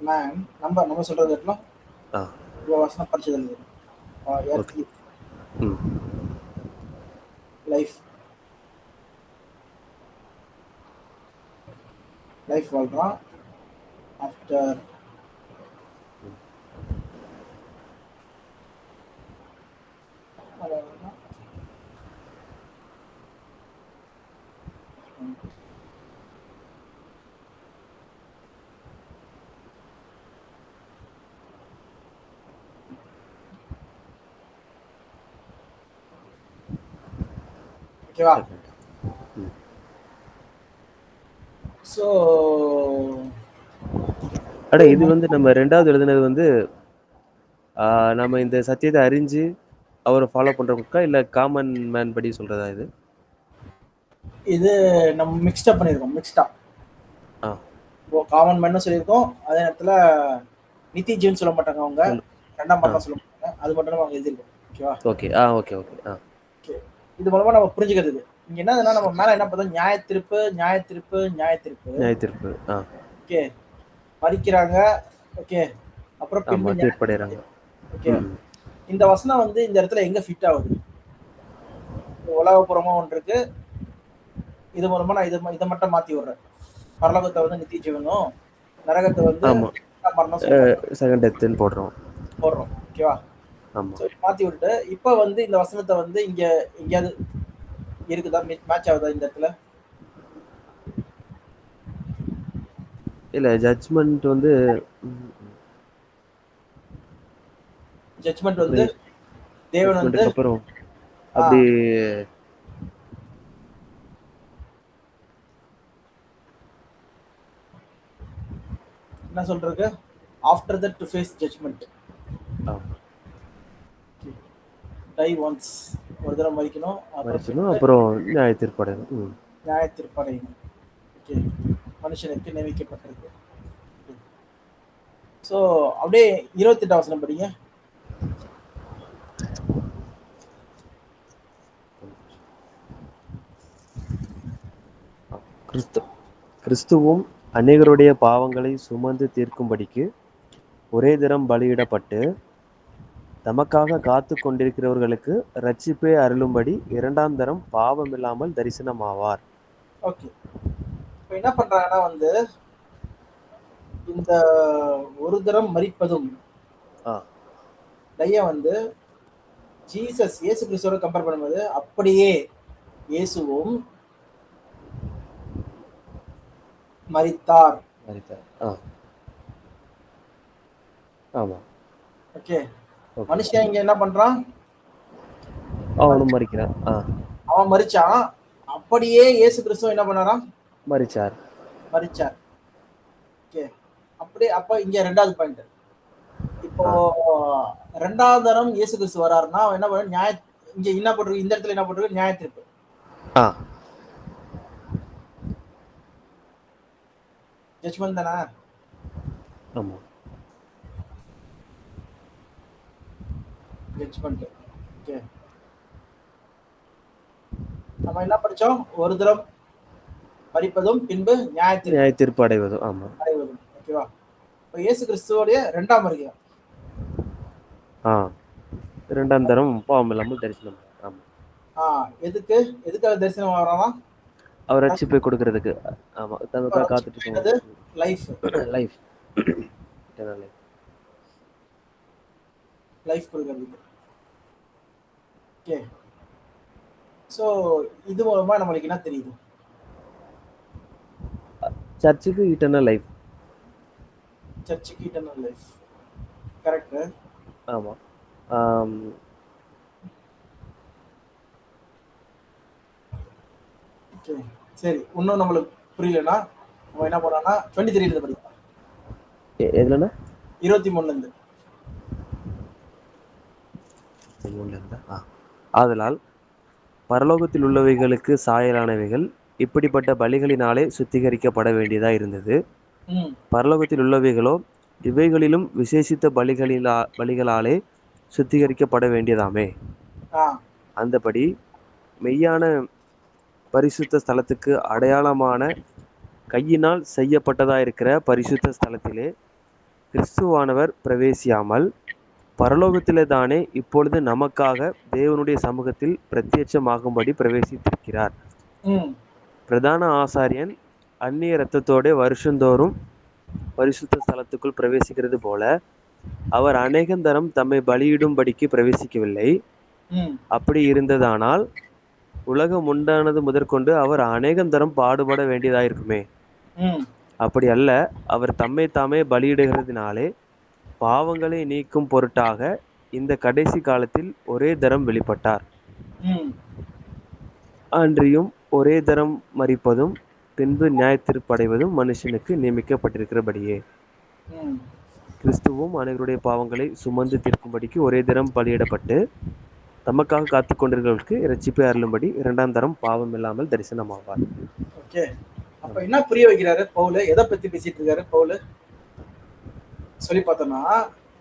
மேன் நம்ம சொல்றது எல்லாம் வசனம் படிச்சது லைஃப் வாழ்றான். ஆஃப்டர் ஓகேவா. ஸோ இது வந்து நம்ம ரெண்டாவது எழுதுனது வந்து நம்ம இந்த சத்தியத்தை அறிஞ்சு அவரை ஃபாலோ பண்றவங்களுக்கா இல்ல காமன் மேன் படி சொல்றதா? இது நம்ம மிக்ஸ்டப் பண்ணிருக்கோம். காமன் மேன் சொல்லியிருக்கோம், அதே நேரத்துல நித்தி ஜீவன் சொல்ல மாட்டாங்க, அவங்க ரெண்டாம் மரணம் சொல்ல மாட்டாங்க, அது மட்டும் நம்ம எழுதிருக்கோம். ஓகேவா. ஓகே ஓகே ஓகே ஓகே, இது மூலமா நம்ம புரிஞ்சுக்கிறது இங்க என்னதுன்னா, நம்ம மேல என்ன பார்த்தோம், நியாய தீர்ப்பு நியாய தீர்ப்பு நியாய தீர்ப்பு நியாய தீர்ப்பு. ஓகே, மறிக்கிறாங்க. ஓகே, அப்புறம் பின்பு தீர்ப்படைறாங்க. ஓகே, இந்த வசனம் வந்து இந்த இடத்துல எங்க ஃபிட் ஆகுது, உலகப்புறமா ஒன்று இருக்கு, இது மூலமா நான் இதை மட்டும் மாத்தி விடுறேன். பரலோகத்தை வந்து நித்திய ஜீவனும், நரகத்தை வந்து செகண்ட் டெத்னு போடுறோம். ஓகேவா. மாத்தி விட்டு இப்ப வந்து இந்த வசனத்தை வந்து இங்க எங்கேயாவது இருக்குதா, மேட்ச் ஆகுதா இந்த இடத்துல? இல்ல, ஜட்ஜ்மெண்ட் வந்து தேவன் வந்து அப்புறம் அப்படி என்ன சொல்றது, after that to face judgment. die once, ஒரு தடவை மரிக்கணும், அப்புறம் நியாய தீர்ப்படையணும். நியாய தீர்ப்படையணும். ஓகே, மனுஷனுக்கு நியமிக்கப்பட்டிருக்கு. ஸோ அப்படியே 28 வசனம் படிங்க. கிறிஸ்துவும் அநேகருடைய பாவங்களை சுமந்து தீர்க்கும்படிக்கு ஒரே தரம் பலியிடப்பட்டு தமக்காக காத்து கொண்டிருக்கிறவர்களுக்கு ரட்சிப்பை அருளும்படி 2ஆம் தரம் பாவம் இல்லாமல் தரிசனமாவார். ஓகே, இப்போ என்ன பண்றாங்கன்னா வந்து இந்த ஒரு தரம் மரிப்பதும் வந்து ஜீசஸ் இயேசு கிறிஸ்துவோட கம்பேர் பண்ணும்போது அப்படியே இயேசுவும் மரித்தார். ஆமா. ஓகே, மனுஷன் இங்க என்ன பண்றான்? அவனும் மரிக்கிறான். அவன் மரிச்சான், அப்படியே இயேசு கிறிஸ்து என்ன பண்ணாராம்? மரிச்சார். ஓகே, அப்படியே. அப்ப இங்க 2வது பாயிண்ட். இப்போ 2ஆம் தரம் இயேசு கிறிஸ்து வராருன்னா அவன் என்ன பண்ண? நியாய இங்க என்ன போட்டிருக்கு? இந்த இடத்துல என்ன போட்டிருக்கு? நியாய தீர்ப்பு. ஜட்ஜ்மென்ட் தானே? ஆமா, ஜட்ஜ்மென்ட். ஓகே, நம்ம என்ன படிச்சோம்? ஒரு தரம் மரிப்பதும் பின்பு நியாய தீர்ப்பு அடைவதும். ஆமா, அடைவதும். ஓகேவா? இப்போ இயேசு கிறிஸ்துவோட 2ஆம் வருகை. 2ஆம் தரம் பாவம் இல்லாமல் தரிசனம். ஆமா. எதுக்காக தரிசனம் ஆவறானா? அவர் ரட்சிப்பை கொடுக்கிறதுக்கு. ஆமா, தமக்காக காத்துட்டு இருக்கிறது. லைஃப் கொடுக்கிறதுக்கு. ஓகே, சோ இது மூலமா நமக்கு என்ன தெரியுது? சர்ச்சுக்கு இட்டர்னல் லைஃப். கரெக்ட். ஆமா. சரி, இன்னும் நம்மளுக்கு புரியலன்னா நம்ம என்ன பண்ணலாம்னா 23 படிக்கலாம். எதுலன்னா 23 ஆதலால் பரலோகத்தில் உள்ளவைகளுக்கு சாயலானவைகள் இப்படிப்பட்ட பலிகளினாலே சுத்திகரிக்கப்பட வேண்டியதா இருந்தது. பரலோகத்தில் உள்ளவைகளோ இவைகளிலும் விசேஷித்த பலிகளாலே சுத்திகரிக்கப்பட வேண்டியதாமே. அந்தபடி மெய்யான பரிசுத்த ஸ்தலத்துக்கு அடையாளமான கையினால் செய்யப்பட்டதா இருக்கிற பரிசுத்த ஸ்தலத்திலே கிறிஸ்துவானவர் பிரவேசியாமல் பரலோகத்திலே தானே இப்பொழுது நமக்காக தேவனுடைய சமூகத்தில் பிரத்யட்சமாகும்படி பிரவேசித்திருக்கிறார். பிரதான ஆசாரியன் அந்நிய இரத்தத்தோட வருஷந்தோறும் பரிசுத்த ஸ்தலத்துக்குள் பிரவேசிக்கிறது போல அவர் அநேகந்தரம் தம்மை பலியிடும்படிக்கு பிரவேசிக்கவில்லை. அப்படி இருந்ததானால் உலகம் உண்டானது முதற்கொண்டு அவர் அநேகந்தரம் பாடுபட வேண்டியதாயிருக்குமே. அப்படி அல்ல, அவர் தம்மை தாமே பலியிடுகிறதுனாலே பாவங்களை நீக்கும் பொருட்டாக இந்த கடைசி காலத்தில் ஒரே தரம் வெளிப்பட்டார். அன்றியும் ஒரே தரம் மரிப்பதும் பின்பு நியாயத்தீர்ப்படைவதும் மனுஷனுக்கு நியமிக்கப்பட்டிருக்கிறபடியே கிறிஸ்துவும் அனைவருடைய பாவங்களை சுமந்து தீர்க்கும்படிக்கு ஒரே தரம் பலியிடப்பட்டு தமக்காக காத்து கொண்டிருக்கிறவர்களுக்கு ரட்சிப்பை அருளும்படி 2ஆம் தரம் பாவம் இல்லாமல் தரிசனமாவார். ஓகே, அப்ப என்ன புரிய வைக்கிறாரு பவுல்? எதை பத்தி பேசிட்டு இருக்காரு பவுல் சொல்லி பார்த்தோம்னா,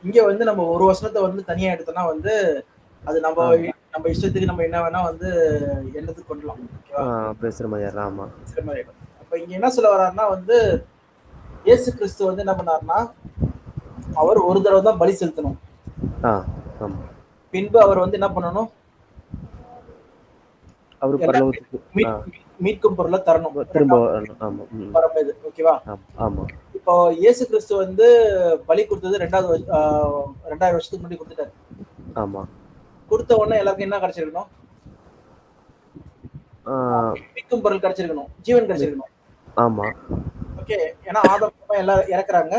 இங்க வந்து நம்ம ஒரு வசனத்தை வந்து தனியா எடுத்தோம்னா வந்து அது நம்ம இஷ்டத்துக்கு நம்ம என்ன வேணா வந்து என்னத்துக்கு கொள்ளலாம். பேசுற மாதிரி. ஆமா, அப்ப இங்க என்ன சொல்ல வர்றாருன்னா வந்து இயேசு கிறிஸ்து வந்து என்ன பண்ணாருன்னா அவர் ஒரு தடவை தான் பலி செலுத்தணும். பின்பு அவர் வந்து என்ன பண்ணணும்? மீட்கும் பொருளை தரணும். ஓகேவா? இப்போ இயேசு கிறிஸ்து வந்து பலி கொடுத்தது 2000 வருஷத்துக்கு முன்னாடி கொடுத்துட்டாரு. ஆமா, கொடுத்த உடனே எல்லாருக்கும் என்ன கிடைச்சிருக்கணும்? மீட்கும் பொருள் கிடைச்சிருக்கணும், ஜீவன் கிடைச்சிருக்கணும். ஆமா, ஓகே. ஏன்னா ஆதாம் எல்லாரும் இறக்குறாங்க.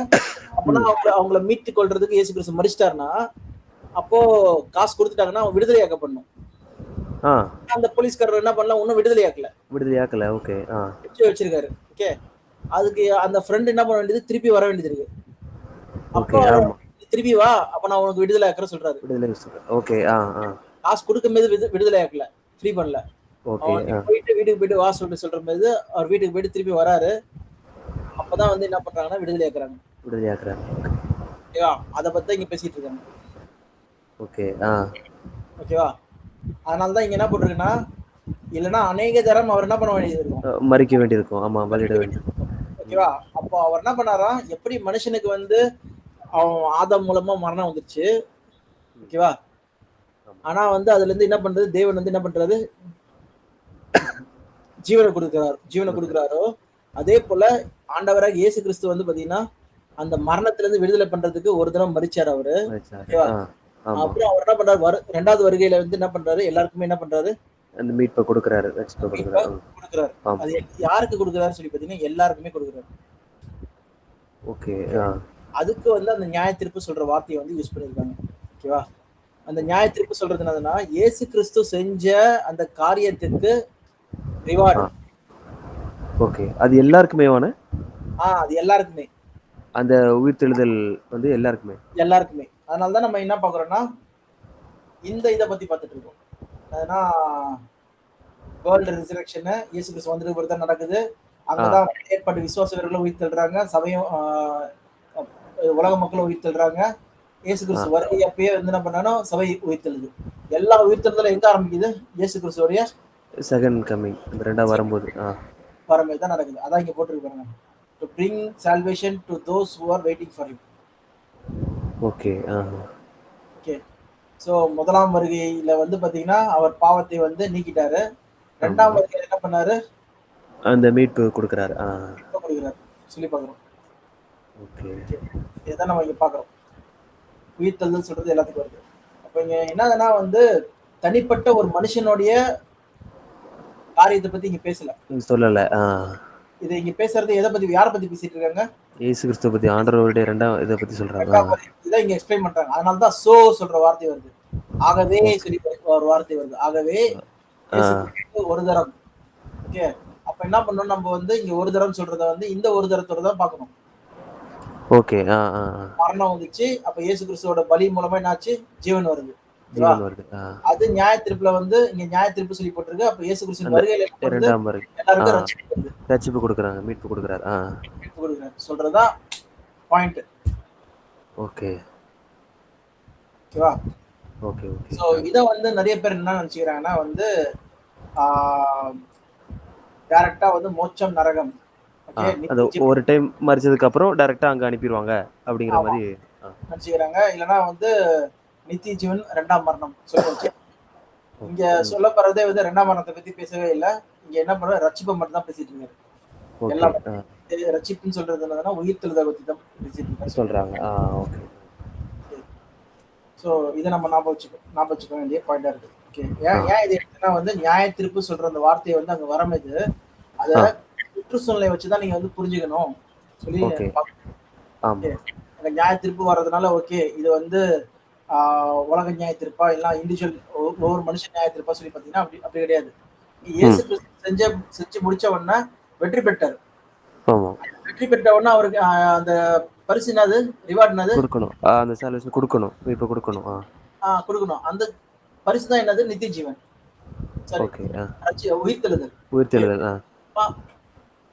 அப்பனா அவங்கள மீட்டு கொள்றதுக்கு இயேசு கிறிஸ்து மரிச்சிட்டாருன்னா அப்போ காசு கொடுத்துட்டாங்கன்னா அவன் விடுதலையாக்கப்படணும். அந்த போலீஸ்காரர் என்ன பண்ணலாம்? இன்னும் விடுதலையாக்கல. ஓகே, வச்சிருக்காரு. ஓகே, அதுக்கு அந்த ஃப்ரெண்ட் என்ன பண்ண வேண்டியது? திருப்பி வர வேண்டியது இருக்கு. அப்போ திருப்பி வா, அப்ப நான் உனக்கு விடுதலை ஆக்குற சொல்றாரு. ஓகே, காசு கொடுக்கும்போது விடுதலை ஆக்கல, ஃப்ரீ பண்ணல. போயிட்டு வீட்டுக்கு போயிட்டு வா சொல்ற போது அவர் வீட்டுக்கு போயிட்டு திருப்பி வராரு. அப்பதான் வந்து என்ன பண்றாங்கன்னா விடுதலை ஆக்குறாங்க. விடுதலையாக்குறாங்க. ஓகேவா? அதை பத்தி இங்க பேசிட்டு இருக்காங்க. ஓகே. ஓகேவா? அதனாலதான் இங்க என்ன போட்டிருக்குன்னா, இல்லைன்னா அநேக தரம் அவர் என்ன பண்ண வேண்டியது இருக்கும், மறிக்க வேண்டியிருக்கும். ஆமா, பலியிட வேண்டியிருக்கும். ஓகேவா? அப்போ அவர் என்ன பண்ணாராம், எப்படி மனுஷனுக்கு வந்து அவன் ஆதாம் மூலமா மரணம் வந்துருச்சு, ஓகேவா? ஆனா வந்து அதுல இருந்து என்ன பண்றது, தேவன் வந்து என்ன பண்றாரு, ஜீவனை கொடுக்கிறாரோ, அதே போல ஆண்டவராக இயேசு கிறிஸ்து வந்து பாத்தீங்கன்னா அந்த மரணத்துல இருந்து விடுதலை பண்றதுக்கு ஒரு தடவை மரிச்சாரு அவரு. ஓகேவா? அப்புறம் அவர் என்ன பண்றாரு, 2வது வருகையில வந்து என்ன பண்றாரு, எல்லாருக்குமே என்ன பண்றாரு, அந்த மீட்பை கொடுக்குறாரு, ரட்சிப்பை கொடுக்குறாரு. கொடுக்கிறாரு. அது யாருக்கு கொடுக்கிறாரு சொல்லி பாத்தீங்கன்னா எல்லாருக்குமே கொடுக்கிறாரு. ஓகே. அதுக்கு வந்து அந்த நியாய தீர்ப்பு சொல்ற வார்த்தையை வந்து யூஸ் பண்ணிருக்காங்க. ஓகேவா? அந்த நியாய தீர்ப்பு சொல்றது என்னதுன்னா, இயேசு கிறிஸ்து செஞ்ச அந்த காரியத்துக்கு ரிவார்டு. ஓகே. அது எல்லாருக்குமே அது எல்லாருக்குமே. அந்த உயிர்த்தெழுதல் வந்து எல்லாருக்குமே. அதனாலதான் நம்ம என்ன பாக்குறோம்னா, இந்த இதை பத்தி பார்த்துட்டு இருக்கோம். அதனா வேர்ல்டு ரிசரக்ஷன் இயேசு கிறிஸ்து வந்ததுக்கு பிறகு தான் நடக்குது. அங்கதான் ஏற்பட்ட விசுவாச வீரர்களும் உயிர் தள்ளுறாங்க, சபையும் உலக மக்களும் உயிர் தள்ளுறாங்க. இயேசு கிறிஸ்து வருகை அப்பயே வந்து என்ன பண்ணாலும் சபை உயிர் தள்ளுது. எல்லா உயிர் தள்ளுதலும் எங்க ஆரம்பிக்குது, இயேசு கிறிஸ்துவோடைய செகண்ட் கமிங், அந்த ரெண்டாவது வரும்போது தான் நடக்குது. அதான் இங்க போட்டுருக்காங்க, to bring salvation to those who are waiting for him. Okay. Okay. So முதலாம் வருகையில வந்து பாத்தீங்கன்னா அவர் பாவத்தை வந்து நீக்கிட்டாரு. 2ஆம் வருகையில என்ன பண்ணாரு, அந்த மீட்பு கொடுக்கிறாரு. சொல்லி பாக்குறோம். ஓகே. இதான் நம்ம இங்க பாக்குறோம். உயிர் தள்ளுதல் சொல்றது எல்லாத்துக்கும் வருது. அப்ப இங்க என்னதுன்னா வந்து தனிப்பட்ட ஒரு மனுஷனுடைய காரியத்தை பத்தி இங்க பேசல, சொல்லல. இது இங்க பேசுறது எதை பத்தி, யாரை பத்தி பேசிட்டு இருக்காங்க, இயேசு கிறிஸ்துவ பத்தி, ஆண்டவருடைய இரண்டாம் இதை பத்தி சொல்றாங்க. இதை இங்க எக்ஸ்பிளைன் பண்றாங்க. அதனாலதான் சோ சொல்ற வார்த்தை வருது, ஆகவே சொல்லி ஒரு வார்த்தை வருது. ஆகவே ஒரு தரம். ஓகே. அப்ப என்ன பண்ணணும், நம்ம வந்து இங்க ஒரு தரம் சொல்றத வந்து இந்த ஒரு தரத்தோட தான் பார்க்கணும். ஓகே. மரணம் வந்துச்சு, அப்ப இயேசு கிறிஸ்துவோட பலி மூலமா என்னாச்சு, ஜீவன் வருது. அது நியாய தீர்ப்புல வந்து இங்க நியாய தீர்ப்பு சொல்லி போட்டிருக்கு. அப்ப இயேசு கிறிஸ்து வருகையில இரண்டாம் வருகை எல்லாருக்கும் ரட்சிப்பு கொடுக்குறாங்க, மீட்பு கொடுக்குறாரு. சொல்றதா பாயிண்ட். ஓகே. ஓகேவா? ஓகே. ஓகே. சோ இத வந்து நிறைய பேர் என்ன நினைச்சுக்கிறாங்கன்னா வந்து டைரக்டா வந்து மோட்சம் நரகம், அது ஒரு டைம் மரிச்சதுக்கு அப்புறம் டைரக்டா அங்க அனுப்பிடுவாங்க அப்படிங்கிற மாதிரி நினைச்சுக்கிறாங்க. இல்லனா வந்து நித்திய ஜீவன் 2ஆம் மரணம் சொல்லுச்சு. இங்க சொல்லப்படுறதே வந்து 2ஆம் மரணத்தை பத்தி பேசவே இல்ல. இங்க என்ன பண்ற, ரட்சிப்பை மட்டும் தான் பேசிட்டு இருக்காரு. எல்லாம் ரட்சிப்புன்னு சொல்றது என்னன்னா உயிர் தெழுதலை பத்தி தான் பேசிட்டு இருக்காரு சொல்றாங்க. ஓகே. சோ இதை நம்ம ஞாபகம் வச்சுக்க வேண்டிய பாயிண்டா இருக்கு. ஓகே. ஏன் இது எடுத்தா வந்து நியாய தீர்ப்பு சொல்ற அந்த வார்த்தையை வந்து அங்க வரமேது அத சுற்று சூழ்நிலை வச்சுதான் நீங்க வந்து புரிஞ்சுக்கணும் சொல்லி நியாய தீர்ப்பு வர்றதுனால ஓகே இது வந்து உலக நியாய தீர்ப்பா இல்ல இண்டிவிஜுவல் ஒவ்வொரு மனுஷன் நியாய தீர்ப்பா சொல்லி பாத்தீங்கன்னா அப்படி கிடையாது. இயேசு கிறிஸ்து செஞ்சு முடிச்ச உடனே வெற்றி பெற்றார். வெற்றி பெற்ற உடனே அவருக்கு அந்த பரிசு என்னது, ரிவார்ட் என்னது, கொடுக்கணும். அந்த சால்வேஷன் கொடுக்கணும், இப்ப கொடுக்கணும். கொடுக்கணும். அந்த பரிசு தான் என்னது, நித்திய ஜீவன். சரி. உயிர்த்தெழுதல்.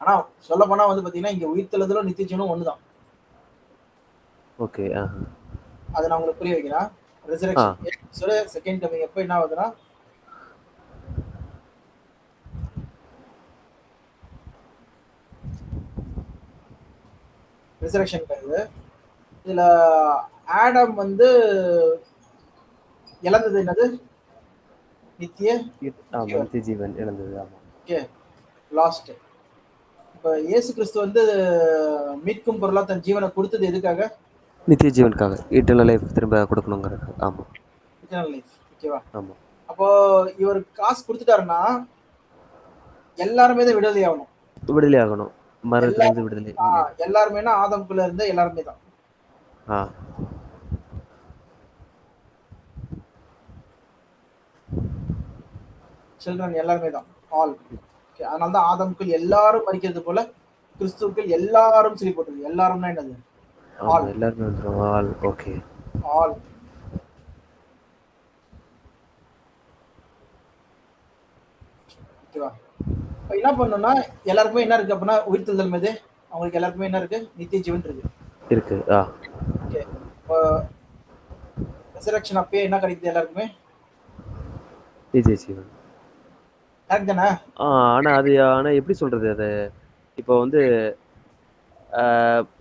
ஆனா சொல்ல போனா வந்து பாத்தீங்கன்னா இங்க உயிர்த்தெழுதலும் நித்திய ஜீவனும் ஒண்ணுதான். ஓகே. அதை நான் உங்களுக்கு புரிய வைக்கிறேன். ரெசரக்ஷன் செகண்ட் கமிங் எப்ப என்ன ஆகுதுன்னா, ரெசரக்ஷன் வருது. இதுல ஆடம் வந்து இழந்தது என்னது, நித்திய ஜீவன் இழந்தது. ஓகே. லாஸ்ட். இப்ப இயேசு கிறிஸ்து வந்து மீட்கும் பொருளா தன் ஜீவனை கொடுத்தது எதுக்காக, நித்திய ஜீவனுக்காக, இட்டர்னல் லைஃப் திரும்ப கொடுக்கணுங்கிறது. ஆமா, இட்டர்னல் லைஃப். ஓகேவா? ஆமா. அப்போ இவர் காசு கொடுத்துட்டாருன்னா எல்லாருமே தான் விடுதலை ஆகணும். மரணத்துல இருந்து விடுதலை. எல்லாருமே ஆதம்குள்ள இருந்து எல்லாருமே தான். சில்ட்ரன் எல்லாருமே தான், ஆல். அதனால தான் ஆதம்குள் எல்லாரும் மரிக்கிறது போல கிறிஸ்துவுக்குள் எல்லாரும் சொல்லி போட்டுருக்கு. எல்லாரும்னா என்னது, ஆல். எல்லாருமே வந்துரும். ஆல். ஓகே. ஆல். ஓகேவா? என்ன பண்ணணும்னா எல்லாருக்குமே என்ன இருக்கு அப்படின்னா உயிர்த்தெழுதல் மீது அவங்களுக்கு எல்லாருக்குமே என்ன இருக்கு? நித்திய ஜீவன் இருக்கு. இருக்கு. ஓகே. இப்போ ரெசரக்ஷன் அப்பயே என்ன கிடைக்குது எல்லாருக்குமே? நித்திய ஜீவன். கரெக்ட் தானே? ஆனா எப்படி சொல்றது அது? இப்போ வந்து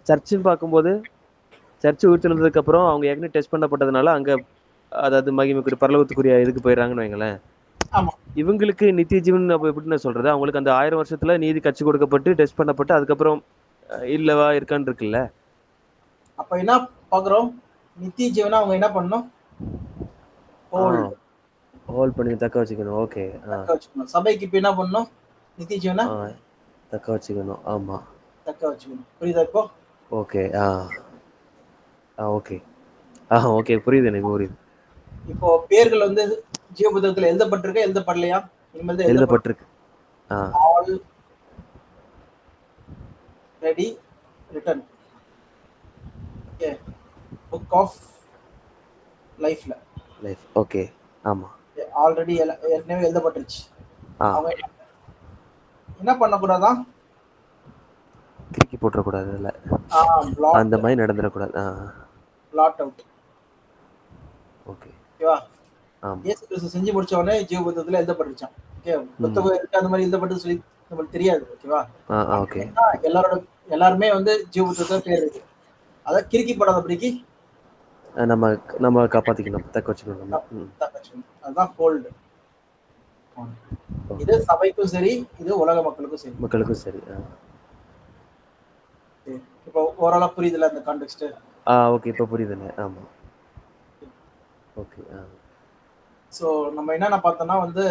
சர்ச்சுன்னு பார்க்கும்போது சர்ச் உயிர்த்தெழுந்ததுக்கு அப்புறம் அவங்க ஏற்கனவே டெஸ்ட் பண்ணப்பட்டதுனால அங்க அதாவது மகிமைக்குரிய பரலோகத்துக்குரிய இதுக்கு போயிடுறாங்கன்னு வைங்களேன். ஆமா. இவங்களுக்கு நித்திய ஜீவன் அப்ப எப்படி நான் சொல்றது? அவங்களுக்கு அந்த 1000 வருஷத்துல நீதி கட்சி கொடுக்கப்பட்டு டெஸ்ட் பண்ணப்பட்டு அதுக்கப்புறம் இல்லவா இருக்கான்னு இருக்குல்ல. அப்ப என்ன பாக்குறோம்? நித்திய ஜீவனை அவங்க என்ன பண்ணணும்? ஹோல்ட் பண்ணி தக்க வச்சுக்கணும். ஓகே. தக்க வச்சுக்கணும். சபைக்கு இப்ப என்ன பண்ணணும்? நித்திய ஜீவனை தக்க வச்சுக்கணும். ஆமா, தக்க வச்சுக்கணும். புரியுதா இப்போ? ஓகே. ஓகே. ஓகே, புரியுது எனக்கு, புரியுது. இப்போ பேர்கள் வந்து ஜீவ புத்தகத்துல எழுதப்பட்டிருக்க, எழுதப்படலையா? இனிமேல் தான் எழுதப்பட்டிருக்கு. Already written. Okay. Book of லைஃப்ல. லைஃப். ஓகே. ஆமா. ஆல்ரெடி ஏற்கனவே எழுதப்பட்டுருச்சு. அவங்க என்ன பண்ணக்கூடாதா? கிறுக்கி போட்டுறக்கூடாது இல்ல. அந்த மாதிரி நடந்துடக்கூடாது. Plot out. ஓகே. ஓகேவா? இயேசு கிறிஸ்து செஞ்சு முடிச்ச உடனே ஜீவ புத்தகத்துல எழுதப்பட்டுருச்சான். ஓகே. புத்தகம் இருக்கு அந்த மாதிரி எழுதப்பட்டு சொல்லி நம்மளுக்கு தெரியாது. ஓகேவா? ஓகே. எல்லாருமே வந்து ஜீவ புத்தகத்துல பேர் இருக்கு. அத கிறுக்கி போடாதபடிக்கு நம்ம காப்பாத்திக்கணும், தக்க வச்சுக்கணும். அதுதான் ஹோல்டு. இது சபைக்கும் சரி, இது உலக மக்களுக்கும் சரி. இப்போ ஓரளவு புரியுதுல அந்த கான்டெக்ஸ்ட்? ஓகே, இப்போ புரியுதுங்க. ஆமா. ஓகே. சோ நம்ம என்னென்ன பார்த்தோம்னா வந்து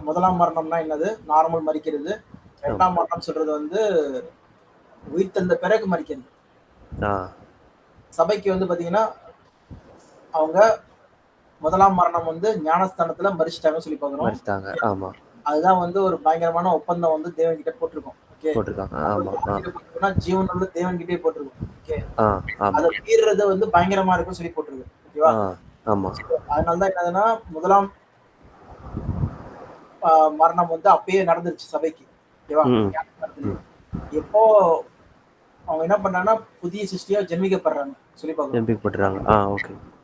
முதலாம் மரணம்னா என்னது? நார்மல் மரிக்கிறது. இரண்டாம் மரணம் சொல்றது வந்து உயிர்த்தெழுந்த பிறகு மரிக்கிறது. சபைக்கு வந்து பாத்தீங்கன்னா அவங்க முதலாம் மரணம் வந்து ஞானஸ்தானத்துல மரிச்சிட்டாங்கன்னு சொல்லி பாக்குறோம். ஆமா. அதுதான் வந்து ஒரு பயங்கரமான ஒப்பந்தம் வந்து தேவன் கிட்ட போட்டிருக்கோம். ஜீவன் உள்ள தேவன் கிட்டே போட்டிருக்கோம். ஓகே. அதை மீறது வந்து பயங்கரமா இருக்கும் சொல்லி போட்டிருக்கு. ஓகேவா? அதனாலதான் என்னதுன்னா முதலாம் மரணம் வந்து அப்பயே நடந்துருச்சு சபைக்கு. ஓகேவா? எப்போ அவங்க என்ன பண்றாங்கன்னா புதிய சிருஷ்டியா ஜென்மிக்கப்படுறாங்க சொல்லி பாக்குறாங்க.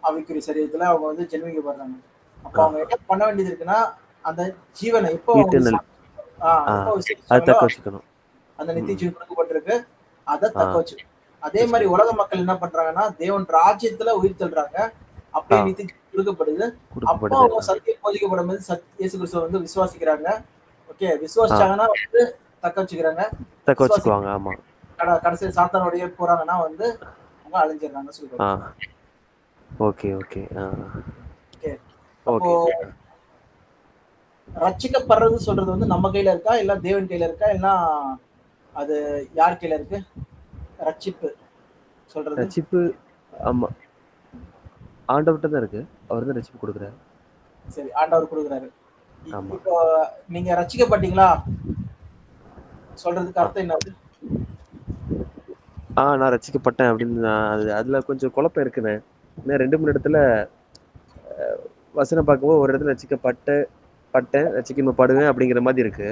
ஆவிக்குரிய சரீரத்துல அவங்க வந்து ஜென்மிக்கப்படுறாங்க. அப்ப அவங்க என்ன பண்ண வேண்டியது இருக்குன்னா அந்த ஜீவனை இப்போ அந்த நித்திய ஜீவன் கொடுக்கப்பட்டிருக்கு, அதை தக்க வச்சுக்கணும். அதே மாதிரி உலக மக்கள் என்ன பண்றாங்கன்னா தேவன் ராஜ்யத்துல உயிர் தள்ளுறாங்க, அப்படியே நித்திய ஜீவன் கொடுக்கப்படுது. அப்போ அவங்க சத்தியம் போதிக்கப்படும் போது இயேசு கிறிஸ்துவை வந்து விசுவாசிக்கிறாங்க. ஓகே. விசுவாசிச்சாங்கன்னா வந்து தக்க வச்சுக்கிறாங்க. ஆமா. கடைசியில் சாத்தானுடைய போறாங்கன்னா வந்து அவங்க அழிஞ்சிடறாங்க சொல்லுவாங்க. ஓகே. ஓகே. அப்போ ரட்சிக்கப்படுறது சொல்றது வந்து நம்ம கையில இருக்கா, இல்ல தேவன் கையில இருக்கா, இல்ல அது யார் கையில இருக்கு? ரட்சிப்பு சொல்றது. ரட்சிப்பு ஆமா ஆண்டவர்கிட்ட தான் இருக்கு. அவர் தான் ரட்சிப்பு கொடுக்குறாரு. சரி, ஆண்டவர் கொடுக்குறாரு. இப்போ நீங்க ரட்சிக்கப்பட்டீங்களா சொல்றதுக்கு அர்த்தம் என்னது? நான் ரட்சிக்கப்பட்டேன் அப்படின்னு அதுல கொஞ்சம் குழப்பம் இருக்குன்னு. ஏன்னா 2-3 இடத்துல வசனம் பார்க்கும்போது ஒரு இடத்துல ரட்சிக்கப்பட்டேன், ரட்சிக்கப்படுவேன் அப்படிங்கிற மாதிரி இருக்கு.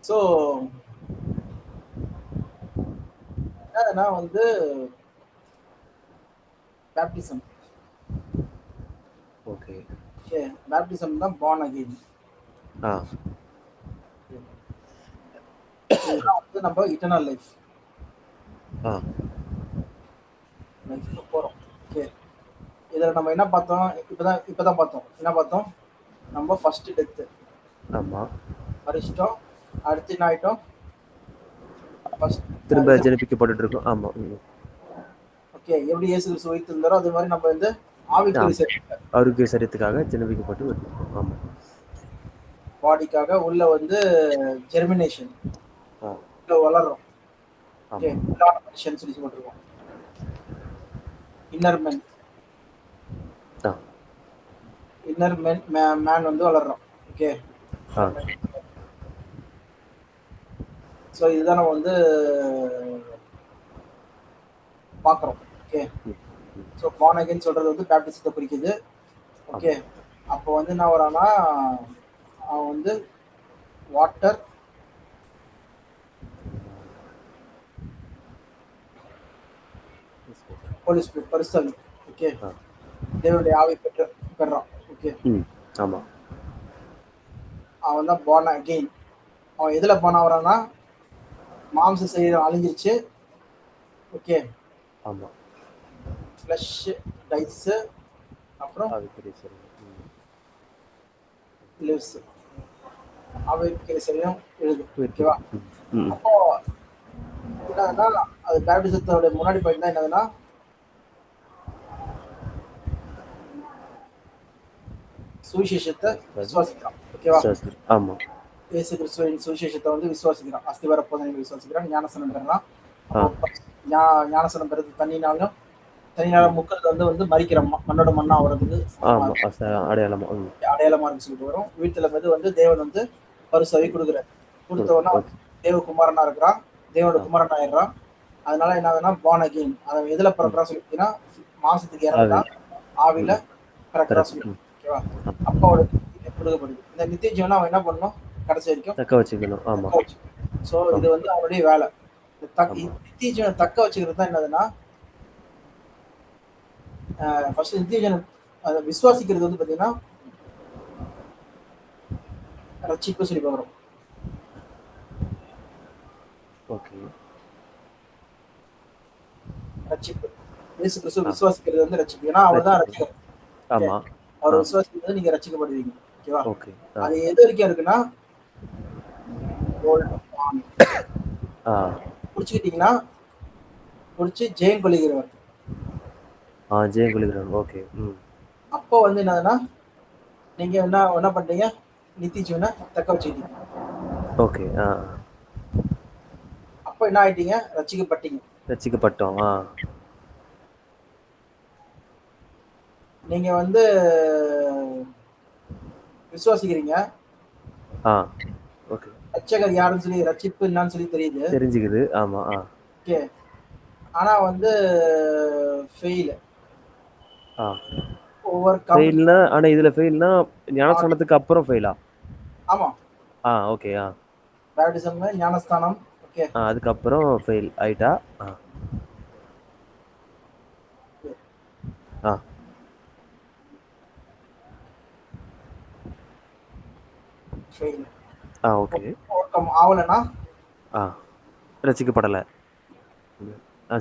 சோ என்னன்னா வந்து பேப்டிசம். ஓகே. பேப்டிசம் தான் born again. இதுதான் வந்து நம்ம இட்டர்னல் லைஃப் போறோம். ஓகே. இதுல நம்ம என்ன பார்த்தோம்? இப்பதான் பார்த்தோம். என்ன பார்த்தோம்? நம்ம ஃபர்ஸ்ட் டெத். ஆமா. மரிச்சிட்டோம். அடுத்து என்ன ஆயிட்டோம்? திரும்ப ஜெனிபிக்கப்பட்டு இருக்கோம். ஆமா. ஓகே. எப்படி இயேசு கிறிஸ்து உயிர்த்தெழுந்தாரோ அதே மாதிரி நம்ம வந்து ஆவிக்குரிய சரீரத்துக்காக ஜெனிபிக்கப்பட்டு இருக்கோம். ஆமா. பாடிக்காக உள்ள வந்து ஜெர்மினேஷன் வளர்றோம். ஓகே. இன்னார்மேஷன் சொல்லி போட்டுருக்கோம். இன்னர் மேன் வந்து வளர்றோம். ஓகே. ஸோ இதுதான் நம்ம வந்து பார்க்குறோம். ஓகே. ஸோ born again சொல்றது வந்து பேப்டிசத்தை குறிக்குது. ஓகே. அப்போ வந்து என்ன வரான்னா அவன் வந்து வாட்டர் ஹோலி ஸ்பிரிட் பரிசுத்தாவி. ஓகே, தேவனுடைய ஆவி பெறான். ஓகே, ஆமா, அவன் தான் born again. அவன் எதுல born ஆகுறான்னா மாம்ச சரீரம் அழிஞ்சிருச்சு. ஓகே, ஆமா, ஃப்ளஷ் டைஸ், அப்புறம் லிவ்ஸ், ஆவிக்குரிய சரீரம் எழுது. ஓகேவா? அப்போ என்னதுன்னா அது பேப்டிசத்தோட முன்னாடி பாயிண்ட் தான் என்னதுன்னா சுவிசேஷத்தை விசுவாசிக்கிறான். ஓகேவா? ஆமா, இயேசு கிறிஸ்துவின் சுவிசேஷத்தை வந்து விசுவாசிக்கிறான். அஸ்திவார போதனை விசுவாசிக்கிறான். ஞானசனம் பெறலாம். ஞானசனம் பெறது தண்ணினாலும் முக்கிறது வந்து மறிக்கிற மண்ணோட மண்ணா வர்றதுக்கு அடையாளமா இருக்கு சொல்லிட்டு வரும். வீட்டுல வந்து தேவன் வந்து பரிசுவை கொடுக்குறாரு. கொடுத்தவனா தேவகுமாரனா இருக்கிறான், தேவனோட குமாரன் ஆயிடுறான். அதனால என்ன ஆகுதுன்னா born again. அதை எதுல பிறக்கிறா சொல்லிட்டீங்கன்னா மாசத்துக்கு இறங்குதான், ஆவில பிறக்கிறா சொல்லி. ஓகேவா? அப்பாவோட கொடுக்கப்படுது. இந்த நித்திய ஜீவனை அவன் என்ன பண்ணணும்? கடைசி வரைக்கும் தக்க வச்சுக்கணும். சோ இது வந்து அவனுடைய வேலை. நித்திய ஜீவனை தக்க வச்சுக்கிறது தான் என்னதுன்னா ஃபர்ஸ்ட் நித்திய ஜீவனை அதை விசுவாசிக்கிறது வந்து பாத்தீங்கன்னா ரட்சிப்பு சொல்லி பார்க்கிறோம். ரட்சிப்பு இயேசு கிறிஸ்துவை விசுவாசிக்கிறது வந்து ரட்சிப்பு. ஏன்னா அவர் தான் ரட்சிகர். அவர் விசுவாசிக்கிறது நீங்க ரட்சிக்கப்படுவீங்க. ஓகேவா? அது எது வரைக்கும் இருக்குன்னா புடிச்சுக்கிட்டீங்கன்னா புடிச்சு ஜெயம் கொள்ளுகிறவர். அப்போ வந்து என்னதுன்னா நீங்க என்ன பண்றீங்க? நித்திய ஜீவனை தக்க வச்சுக்கிட்டீங்க. அப்போ என்ன ஆயிட்டீங்க? ரட்சிக்கப்பட்டோம். நீங்க வந்து விசுவாசிக்கிறீங்க. ரட்சகர் யாருன்னு சொல்லி, ரட்சிப்பு என்னன்னு சொல்லி தெரிஞ்சுக்குது. ஆமா. ஓகே, ஆனா வந்து ஃபெயில். ஃபெயில்னா ஆனா இதுல ஃபெயில்னா ஞானஸ்தானத்துக்கு அப்புறம் ஃபெயிலா? ஆமா. ஓகே. பேப்டிசம் ஞானஸ்தானம். ஓகே, அதுக்கு அப்புறம் ஃபெயில் ஆயிட்டா. ஃபெயில். ஓகே. ஓவர்கம் ஆவலனா ரட்சிக்கப்படல.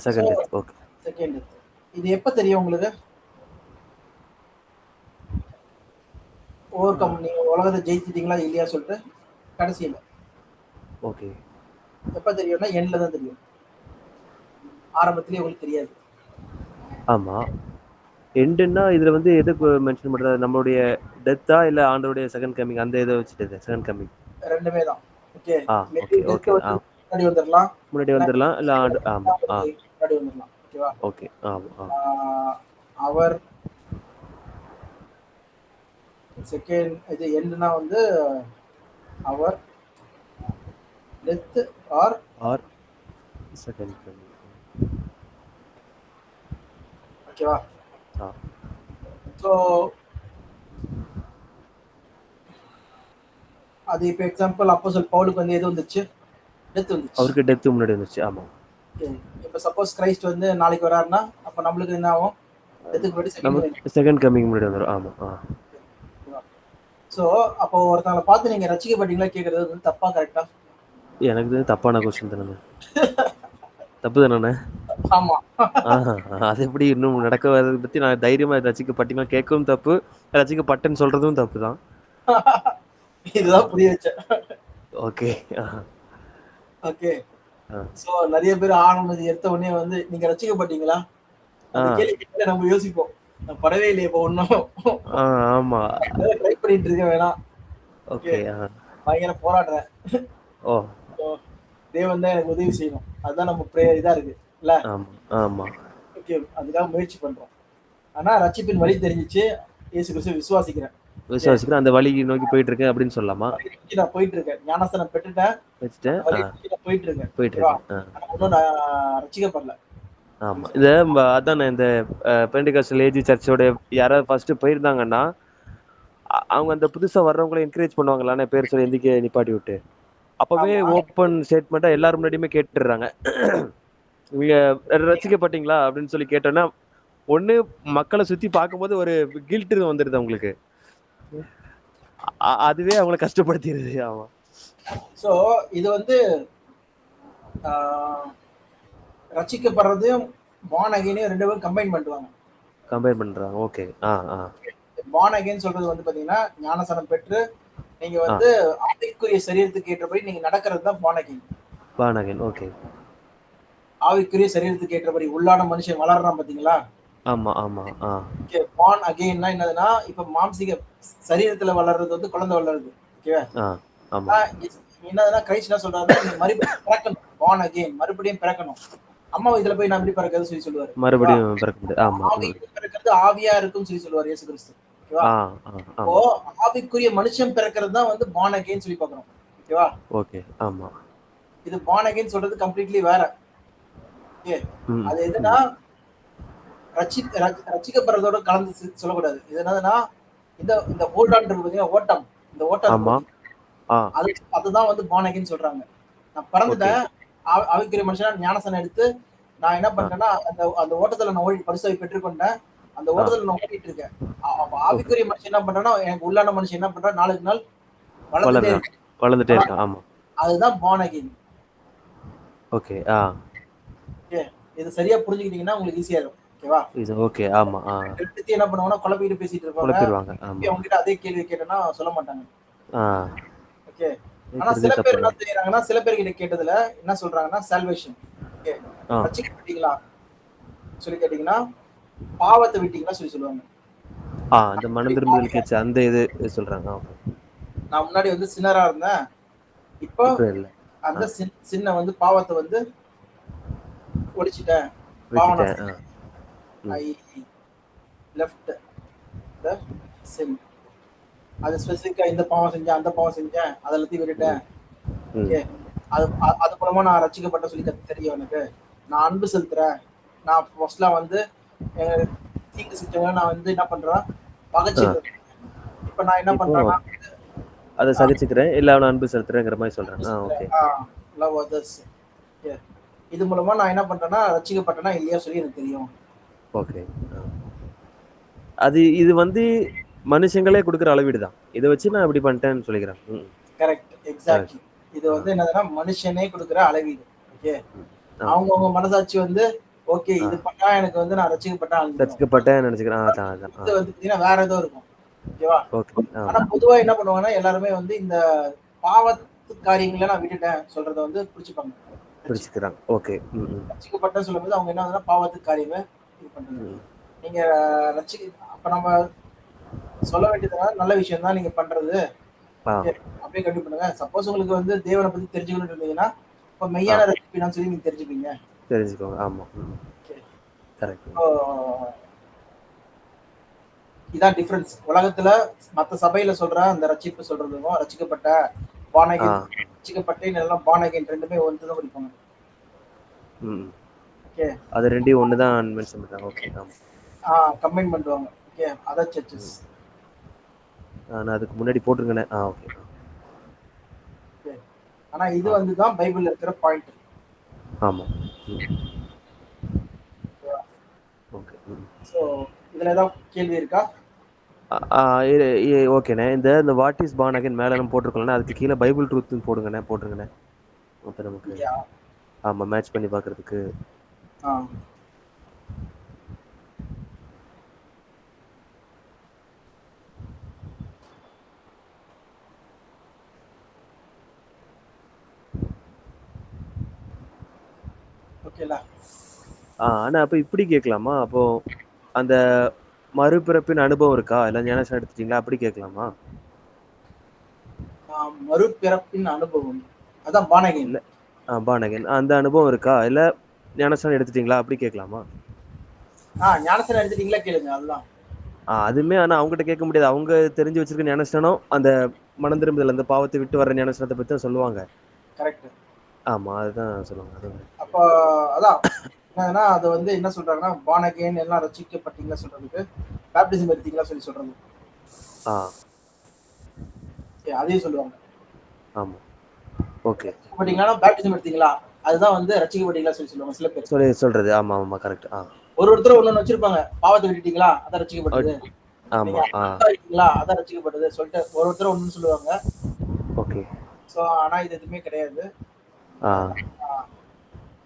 Second death. Okay, second death. இது எப்ப தெரியும் உங்களுக்கு? ஓவர்கம் நீங்க உலகத்தை ஜெயிச்சிட்டீங்களா இல்லையா சொல்லிட்டு கடைசியில. ஓகே. எப்ப தெரியும்னா எண்ட்ல தான் தெரியும். ஆரம்பத்திலே உங்களுக்கு தெரியாது. ஆமா. எண்டுன்னா இதுல வந்து எதுக்கு மென்ஷன் பண்றது? நம்மளுடைய டெத்தா இல்ல ஆண்டவருடைய செகண்ட் கமிங் அந்த இதை வச்சுட்டு செகண்ட் கமிங் ரெண்டுமே தான். ஓகே, முன்னாடி வந்துடலாம் இல்ல ஆண்டு. ஆமா, முன்னாடி வந்துடலாம். ஓகேவா? ஓகே. ஆமா. அவர் செகண்ட் இது எண்ட்னா வந்து அவர் டெத் ஆர் செகண்ட் கமிங். ஓகேவா? ஸோ அது இப்போ எக்ஸாம்பிள் அப்போஸ்தலன் பவுலுக்கு வந்து எது வந்துச்சு? டெத் வந்துச்சு. அவருக்கு டெத் முன்னாடி வந்துச்சு. ஆமா. இப்போ சப்போஸ் கிரைஸ்ட் வந்து நாளைக்கு வராருன்னா அப்ப நம்மளுக்கு என்ன ஆகும்? டெத்துக்கு முன்னாடி செகண்ட் கமிங் முன்னாடி வந்துரும். ஆமா. ஸோ அப்போ ஒருத்தவங்களை பார்த்து நீங்க ரட்சிக்கப்பட்டீங்களா கேட்கறது வந்து தப்பா கரெக்டா? எனக்கு தப்பான கொஸ்டின் தானே. தப்பு தானே? ஆமா. அது எப்படி இன்னும் நடக்காத பத்தி நான் தைரியமா ரசிக்கப்பட்டீங்கன்னா கேட்கவும் தப்பு, ரசிக்கப்பட்டேன்னு சொல்றதும் தப்பு தான். இதுதான் புரிய வச்சேன். ஓகே. சோ நிறைய பேர் ஆரம்பத்துல எடுத்த உடனே வந்து நீங்க ரசிக்கப்பட்டீங்களா கேள்வி நம்ம யோசிப்போம். நான் படவே இல்லையே இப்போ ஒன்னும். ஆமா, ட்ரை பண்ணிட்டு இருக்க வேணாம். ஓகே. பயங்கர போராடுறேன். தேவன் தான் எனக்கு உதவி செய்யணும். அதுதான் நம்ம பிரேயர் இதா இருக்கு இல்ல? ஆமா. ஓகே, அதுக்காக முயற்சி பண்றோம். ஆனா ரட்சிப்பின் வழி தெரிஞ்சிச்சு. இயேசு கிறிஸ்துவை விசுவாசிக்கிறேன். அந்த வழி நோக்கி போயிட்டு இருக்கேன் அப்படின்னு சொல்லலாமா? நான் போயிட்டு இருக்கேன். ஞானஸ்தானம் பெற்றுட்டேன். போயிட்டு இருக்கேன். நான் ரட்சிக்கப்படல. ஆமா. இத அதான் இந்த பெண்டெகாஸ்டல் ஏஜ் சர்ச்சோட யாராவது ஃபர்ஸ்ட் போயிருந்தாங்கன்னா அவங்க அந்த புதுசா வர்றவங்களை என்கரேஜ் பண்ணுவாங்களான்னு பேர் சொல்லி எந்திக்க நிப்பாட்டி விட்டு அப்பவே ஆமா. ஓப்பன் ஸ்டேட்மெண்ட்டா எல்லாரும் முன்னாடியுமே கேட்டுடுறாங்க. நீங்க ரசிக்கப்பட்டீங்களா அப்படின்னு சொல்லி கேட்டோன்னா ஒண்ணு மக்களை சுத்தி பார்க்கும்போது ஒரு கில்ட் வந்துடுது அவங்களுக்கு. அதுவே அவங்கள கஷ்டப்படுத்திடுது. ஆமா. ஸோ இது வந்து ஆஹ், ரட்சிக்கப்படுறதையும் பார்ன் அகைனையும் ரெண்டு பேரும் கம்பைன் பண்ணுவாங்க. கம்பேர் பண்றாங்க. ஓகே. பார்ன் அகைன் சொல்றது வந்து பாத்தீங்கன்னா ஞானசனம் பெற்று நீங்க வந்து ஆவிக்குரிய சரீரத்துக்கு ஏற்றபடி நீங்க நடக்கிறது தான் born again. Born again. Okay. ஆவிக்குரிய சரீரத்துக்கு ஏற்றபடி உள்ளான மனுஷன் வளர்றான் பாத்தீங்களா? ஆமா ஆமா. பார்ன் அகைன்னா என்னதுன்னா இப்ப மாம்சிக சரீரத்துல வளர்றது வந்து குழந்தை வளருது. ஓகேவா? ஆமா. என்னதுன்னா கிரைஸ்ட் என்ன சொல்றாருன்னா நீங்க மறுபடியும் பிறக்கணும். பார்ன் அகைன் மறுபடியும் பிறக்கணும். அம்மா இதுல போய் நான் எப்படி பிறக்கிறது சொல்லி சொல்லுவாரு. மறுபடியும் பிறக்கிறது. ஆமா. பிறக்கிறது ஆவியா இருக்கும்னு சொல்லி சொல்லுவாரு இயேசு கிறிஸ்து. ஓகேவா? இப்போ ஆவிக்குரிய மனுஷன் பிறக்கிறது தான் வந்து பார்ன் அகைன் சொல்லி பார்க்கணும். ஓகேவா? ஓகே. ஆமா. இது பார்ன் அகைன் சொல்றது கம்ப்ளீட்லி வேற. ஓகே. அது எதுனா ரட்சிக்கப்படுறதோட கலந்து சொல்லக்கூடாது. இது என்னதுன்னா இந்த ஹோல்ட் ஆன் இருக்கு பாத்தீங்கன்னா ஓட்டம். இந்த ஓட்டம் அதுதான் வந்து பார்ன் அகைன் சொல்றாங்க. நான் பிறந்துட்டேன் ஆவிக்குரிய மனுஷனா ஞானசனம் எடுத்து நான் என்ன பண்றேன்னா அந்த ஓட்டத்துல நான் ஓடி பரிசுவை பெற்றுக்கொண்டேன். அந்த ஓட்டத்துல நான் ஓடிட்டு இருக்கேன். ஆவிக்குரிய மனுஷன் என்ன பண்றான்னா எனக்கு உள்ளான மனுஷன் என்ன பண்றா நாளுக்கு நாள் வளர்ந்துட்டே இருக்கான். ஆமா. அதுதான் பார்ன் அகைன். ஓகே. இது சரியா புரிஞ்சுக்கிட்டீங்கன்னா உங்களுக்கு ஈஸியா இருக்கும். ஓகேவா? இது ஓகே. ஆமா. ரெண்டுத்தையும் என்ன பண்ணுவாங்கன்னா குழப்பிட்டு பேசிட்டு இருப்பாங்க. அவங்க கிட்ட அதே கேள்வி கேட்டனா சொல்ல மாட்டாங்க. ஓகே. ஆனா சில பேர் என்ன செய்யறாங்கன்னா சில பேர் கிட்ட கேட்டதுல என்ன சொல்றாங்கன்னா சால்வேஷன். ஓகே. ரட்சிக்கப்பட்டீங்களா சொல்லி கேட்டீங்கன்னா பாவத்தை விட்டீங்களா சொல்லி சொல்லுவாங்க. அந்த மனம் திரும்புதல் கேட்ச அந்த இது சொல்றாங்க. நான் முன்னாடி வந்து சின்னரா இருந்தேன். இப்போ அந்த சின்ன வந்து பாவத்தை வந்து ஒழிச்சிட்டேன். I left the sin. அது ஸ்பெசிஃபிக்கா இந்த பாவம் செஞ்சேன் அந்த பாவம் செஞ்சேன் அதெல்லாத்தையும் விட்டுட்டேன். ஓகே. அது மூலமா நான் ரட்சிக்கப்பட்ட சொல்லி தெரியும் எனக்கு. நான் அன்பு செலுத்துறேன். நான் ஃபர்ஸ்ட்ல வந்து தீங்கு செஞ்சவங்க நான் வந்து என்ன பண்றேன் பகைச்சிக்கிறேன். இப்போ நான் என்ன பண்றேன்னா அதை சகிச்சுக்கிறேன் இல்ல அவனை அன்பு செலுத்துறேங்கிற மாதிரி சொல்றேன். ஓகே. Love others. இது மூலமா நான் என்ன பண்றேன்னா ரட்சிக்கப்பட்டனா இல்லையா சொல்லி எனக்கு தெரியும். ஓகே. அது இது வந்து மனுஷங்களே கொடுக்குற அளவீடு தான். இதை வச்சு நான் இப்படி பண்ணிட்டேன்னு சொல்லிக்கிறேன். கரெக்ட். எக்ஸாக்ட்லி. இது வந்து என்னதுன்னா மனுஷனே கொடுக்குற அளவீடு. ஓகே. அவங்க மனசாட்சி வந்து ஓகே இது பண்ணா எனக்கு வந்து நான் ரட்சிக்கப்பட்டேன் நினைச்சுக்கிறேன். இது வந்து பாத்தீங்கன்னா வேற ஏதோ இருக்கும். ஓகேவா? ஆனா பொதுவா என்ன பண்ணுவாங்கன்னா எல்லாருமே வந்து இந்த பாவத்து காரியங்களை நான் விட்டுட்டேன் சொல்றத வந்து பிடிச்சுக்கிறாங்க. ஓகே. ரட்சிக்கப்பட்ட சொல்லும்போது அவங்க என்ன பாவத்து காரியமே இது பண்றது. நீங்க அப்ப நம்ம சொல்ல வேண்டியதுனா நல்ல விஷயம் தான் நீங்க பண்றது. அப்படியே கண்டிப்பா பண்ணுங்க. சப்போஸ் உங்களுக்கு வந்து தேவனை பத்தி தெரிஞ்சுக்கணும்னு இருந்தீங்கன்னா இப்ப மெய்யான ரெசிபின்னு சொல்லி நீங்க தெரிஞ்சுக்கோங்க. ஆமா. கரெக்ட். இதான் டிஃபரன்ஸ். உலகத்துல மத்த சபையில சொல்ற அந்த ரட்சிப்பு சொல்றதுக்கும் ரட்சிக்கப்பட்ட பார்ன் அகைன் ரட்சிக்கப்பட்டேன் எல்லாம் பார்ன் அகைன் ரெண்டுமே ஒன்று தான் குறிப்பாங்க. ஓகே. அது ரெண்டும் ஒன்று தான் மென்ஷன் பண்றாங்க. ஓகே. கம்பைன் பண்ணுவாங்க. ஓகே. அதர் சர்ச்சஸ் நான் அதுக்கு முன்னாடி போட்டுருங்கனே. ஓகே. ஆனா இது வந்து தான் பைபிள்ல இருக்கிற பாயிண்ட். ஆமா. ஓகே. சோ இதுல ஏதாவது கேள்வி இருக்கா? ஓகேண்ணே. இந்த வாட் இஸ் பார்ன் அகைன் மேல நம்ம போட்டுருக்கோம்னா அதுக்கு கீழே பைபிள் ட்ரூத்னு போட்டுருங்கண்ணே. அப்ப நமக்கு ஆமா மேட்ச் பண்ணி பார்க்கிறதுக்கு. ஆனா அப்ப இப்படி கேட்கலாமா? அப்போ அந்த மறுபிறப்பின் அனுபவம் இருக்கா இல்ல ஞானசனம் எடுத்துட்டீங்களா அப்படி கேட்கலாமா? மறுபிறப்பின் அனுபவம் அதான் பார்ன் அகைன் இல்ல. பார்ன் அகைன் அந்த அனுபவம் இருக்கா இல்ல ஞானசனம் எடுத்துட்டீங்களா அப்படி கேட்கலாமா? ஞானசனம் எடுத்துட்டீங்களா கேளுங்க. அதுதான் அதுமே. ஆனா அவங்ககிட்ட கேட்க முடியாது. அவங்க தெரிஞ்சு வச்சிருக்க ஞானசனம் அந்த மனம் திரும்புதல் அந்த பாவத்தை விட்டு வர ஞானசனத்தை பத்தி தான் சொல்லுவாங்க. கரெக்ட். ஆமா அதுதான் சொல்லுவாங்க. அப்ப அதான் என்னன்னா அது வந்து என்ன சொல்றாங்கன்னா பார்ன் அகைன் எல்லாம் ரட்சிக்கப்பட்டீங்களா சொல்றதுக்கு பேப்டிசம் எடுத்தீங்களா சொல்லி சொல்றாங்க. அதையும் சொல்லுவாங்க. ஆமா. ஓகே. ரட்சிக்கப்பட்டீங்களா, பேப்டிசம் எடுத்தீங்களா, அதுதான் வந்து ரட்சிக்கப்பட்டீங்களா சொல்லி சொல்லுவாங்க சில பேர். சொல்றது. ஆமா, ஆமா. கரெக்ட். ஒருத்தர் ஒண்ணு வச்சிருப்பாங்க. பாவத்தை விட்டுட்டீங்களா, அதான் ரட்சிக்கப்பட்டது. நீங்க ஆமா. இருக்கீங்களா, அதான் ரட்சிக்கப்பட்டது சொல்லிட்டு ஒருத்தர் ஒண்ணு சொல்லுவாங்க. ஓகே. சோ ஆனா இது எதுவுமே கிடையாது.